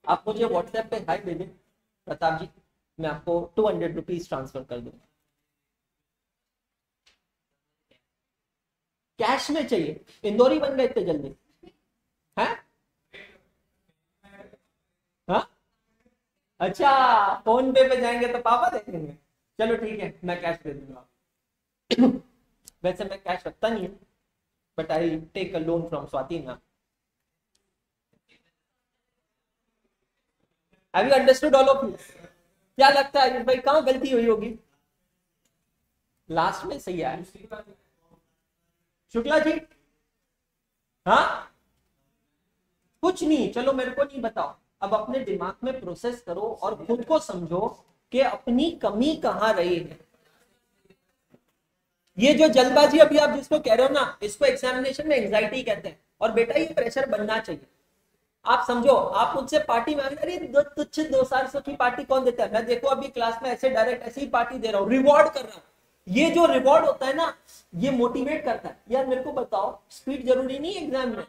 आप मुझे व्हाट्सएप पे हाई भेजें, प्रताप जी, मैं आपको 200 रुपीज ट्रांसफर कर दूंगा। कैश में चाहिए? इंदौरी बन गए इतने जल्दी? हैं? हाँ? अच्छा, फोन पे जाएंगे तो पापा देखेंगे। चलो ठीक है, मैं कैश दे दूंगा। वैसे मैं कैश रखता नहीं है, but I take a loan from Swati ma'am. Have you understood all of you? क्या लगता है भाई कहाँ गलती हुई होगी? लास्ट में सही आया शुक्ला जी। हाँ कुछ नहीं, चलो मेरे को नहीं बताओ, अब अपने दिमाग में प्रोसेस करो और खुद को समझो कि अपनी कमी कहां रही है। ये जो जल्दबाजी अभी आप जिसको कह रहे हो ना, इसको एग्जामिनेशन में एंजाइटी कहते हैं। और बेटा ये प्रेशर बनना चाहिए। आप समझो, आप मुझसे पार्टी मांग रहे, अरे तुच्छ 200 की पार्टी कौन देता है? मैं देखो अभी क्लास में ऐसे डायरेक्ट ऐसे ही पार्टी दे रहा हूँ, रिवॉर्ड कर रहा हूँ। ये जो रिवॉर्ड होता है ना, ये मोटिवेट करता है। यार मेरे को बताओ, स्पीड जरूरी नहीं है एग्जाम में?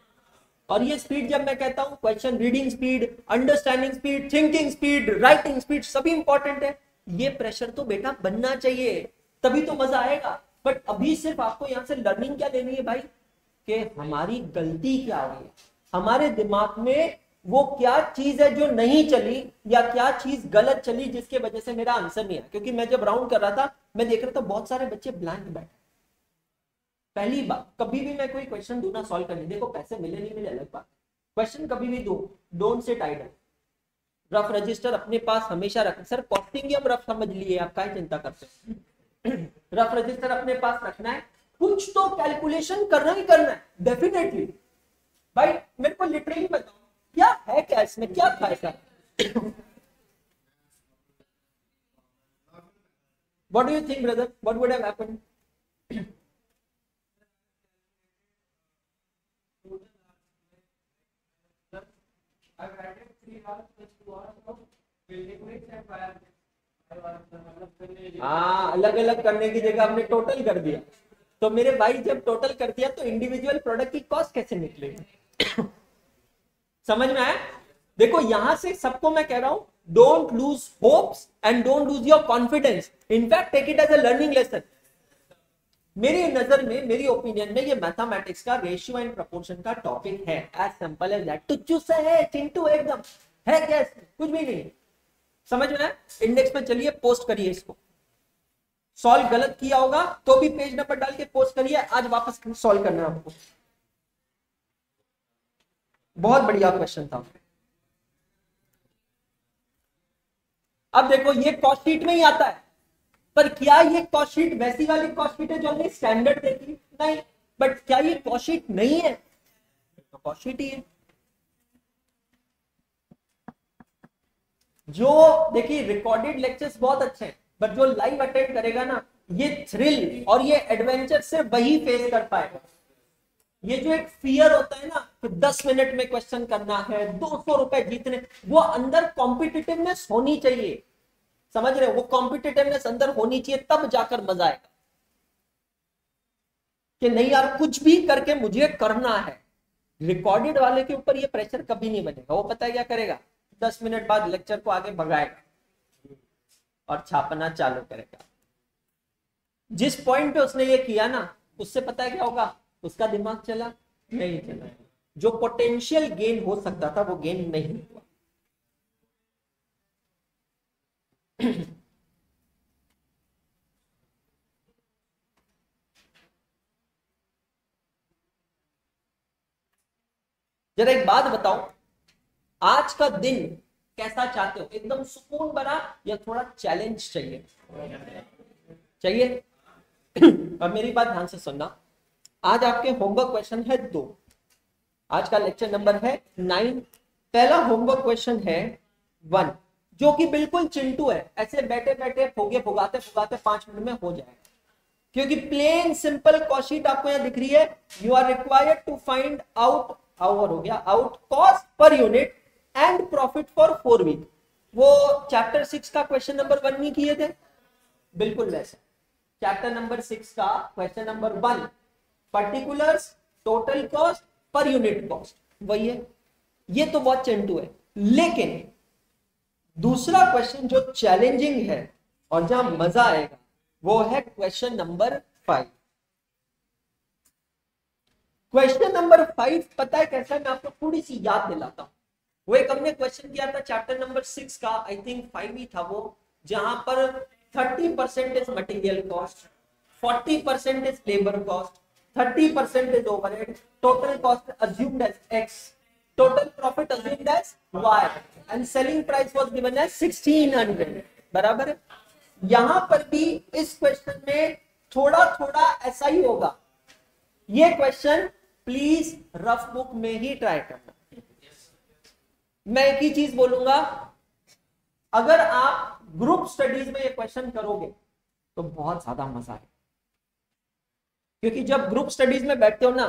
और ये स्पीड जब मैं कहता हूं, question reading speed, understanding speed, thinking speed, writing speed, सभी इंपॉर्टेंट है। ये प्रेशर तो बेटा बनना चाहिए, तभी तो मजा आएगा। बट अभी सिर्फ आपको यहां से लर्निंग क्या लेनी है भाई, कि हमारी गलती क्या हुई है, हमारे दिमाग में वो क्या चीज है जो नहीं चली, या क्या चीज गलत चली जिसके वजह से मेरा आंसर नहीं आया। क्योंकि मैं जब राउंड कर रहा था, मैं देख रहा था बहुत सारे बच्चे ब्लैंक बैठे। पहली बात, कभी भी मैं कोई क्वेश्चन दूं ना सॉल्व करने, देखो पैसे मिले नहीं मिले अलग बात, क्वेश्चन कभी भी दो, don't sit idle. Rough register अपने पास हमेशा रखना। सर कॉस्टिंग हम रफ समझ लिए, आप क्या चिंता करते हैं? रफ रजिस्टर अपने पास रखना है, कुछ तो कैलकुलेशन करना ही करना है डेफिनेटली। भाई मेरे को लिटरली बताओ क्या है, क्या इसमें क्या था ऐसा? What do you think brother, what would have happened? हाँ, अलग अलग करने की जगह आपने टोटल कर दिया। तो मेरे भाई जब टोटल कर दिया तो इंडिविजुअल प्रोडक्ट की कॉस्ट कैसे निकलेगी? समझ में आया? देखो यहां से सबको मैं कह रहा हूं, don't lose hopes and don't lose your confidence, in fact take it as a learning lesson. मेरी नजर में, मेरी ओपिनियन में, ये मैथमेटिक्स का रेशियो एंड प्रोपोर्शन का टॉपिक है, as simple as that. Tucchu से है, चिंटू एकदम है, क्या कुछ भी नहीं। समझ में? इंडेक्स पे चलिए, पोस्ट करिए इसको। सॉल्व गलत किया होगा तो भी पेज नंबर डाल के पोस्ट करिए, आज वापस सॉल्व करना है आपको। बहुत बढ़िया क्वेश्चन था। अब देखो ये कॉस्ट शीट में ही आता है, पर क्या ये कॉस्ट शीट वैसी वाली कॉस्ट शीट है जो हमने स्टैंडर्ड देखी? नहीं। बट क्या ये कॉस्ट शीट नहीं है? तो कॉस्ट शीट ही है। जो देखिए रिकॉर्डेड लेक्चर्स बहुत अच्छे हैं, बट जो लाइव अटेंड करेगा ना, ये थ्रिल और ये एडवेंचर सिर्फ वही फेस कर पाएगा। ये जो एक फियर होता है ना कि 10 मिनट में क्वेश्चन करना है, 200 रुपए जीतने, वो अंदर कॉम्पिटिटिवनेस होनी चाहिए। समझ रहे हो? वो कॉम्पिटिटिवनेस अंदर होनी चाहिए, तब जाकर मजा आएगा। कि नहीं यार कुछ भी करके मुझे करना है। रिकॉर्डेड वाले के ऊपर ये प्रेशर कभी नहीं बनेगा। वो पता है क्या करेगा? 10 मिनट बाद लेक्चर को आगे भगाएगा और छापना चालू करेगा। जिस पॉइंट पे उसने ये किया ना, उससे पता है क्या होगा? उसका दिमाग चला नहीं चला। जो पोटेंशियल गेन हो सकता था वो गेन नहीं हुआ। जरा एक बात बताओ, आज का दिन कैसा चाहते हो? एकदम सुकून भरा या थोड़ा चैलेंज चाहिए? चाहिए। अब मेरी बात ध्यान से सुनना। आज आपके होमवर्क क्वेश्चन है 2। आज का लेक्चर नंबर है 9। पहला होमवर्क क्वेश्चन है 1, जो कि बिल्कुल चिंटू है, ऐसे बैठे बैठे फोगे फुगाते फुगाते 5 मिनट में हो जाएगा। क्योंकि प्लेन सिंपल कॉस्ट शीट आपको यहां दिख रही है। You are required to find out, hour हो गया, out cost per unit and profit for 4 week. वो चैप्टर 6 का क्वेश्चन नंबर 1 नहीं किए थे? बिल्कुल वैसे चैप्टर नंबर 6 का question number 1, particulars, total cost, per unit cost, वही है। ये तो बहुत चिंटू है। लेकिन दूसरा क्वेश्चन जो चैलेंजिंग है और जहां मजा आएगा वो है क्वेश्चन नंबर 5। क्वेश्चन नंबर 5 पता है कैसा है? मैं आपको थोड़ी सी याद दिलाता हूं। वो एक हमने क्वेश्चन किया था चैप्टर नंबर 6 का, आई थिंक 5 ही था वो, जहां पर 30% is material cost, 40% is labour cost, 30% is overhead, total cost assumed as X, total profit assumed as Y, and selling price was given as 1600। बराबर है? यहां पर भी इस क्वेश्चन में थोड़ा थोड़ा ऐसा ही होगा। ये क्वेश्चन प्लीज रफ बुक में ही ट्राई करना। मैं एक ही चीज बोलूंगा, अगर आप ग्रुप स्टडीज में ये क्वेश्चन करोगे तो बहुत ज्यादा मजा आएगा। क्योंकि जब ग्रुप स्टडीज में बैठते हो ना,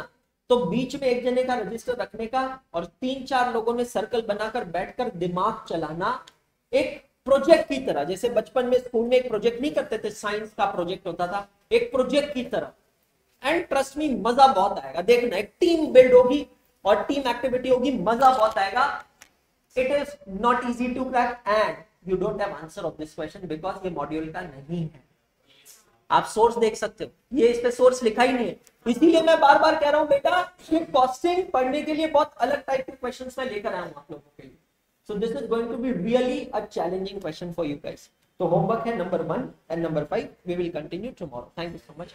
तो बीच में एक जने का रजिस्टर रखने का और 3-4 लोगों ने सर्कल बनाकर बैठकर दिमाग चलाना, एक प्रोजेक्ट की तरह, जैसे बचपन में स्कूल में एक प्रोजेक्ट नहीं करते थे, साइंस का प्रोजेक्ट होता था, एक प्रोजेक्ट की तरह। एंड ट्रस्ट मी, मजा बहुत आएगा, देखना एक टीम बिल्ड होगी और टीम एक्टिविटी होगी, मजा बहुत आएगा। It is not easy to crack and you don't have answer of this question because ये मॉड्यूल का नहीं है। आप सोर्स देख सकते हो, ये इस पे सोर्स लिखा ही नहीं है, इसीलिए मैं बार बार कह रहा हूं बेटा कि कॉस्टिंग पढ़ने के लिए बहुत अलग टाइप के क्वेश्चंस मैं लेकर आया हूं आप लोगों के लिए। So this is going to be really a challenging question for you guys. तो होमवर्क है number 1 and number 5, we will continue tomorrow. Thank you so much.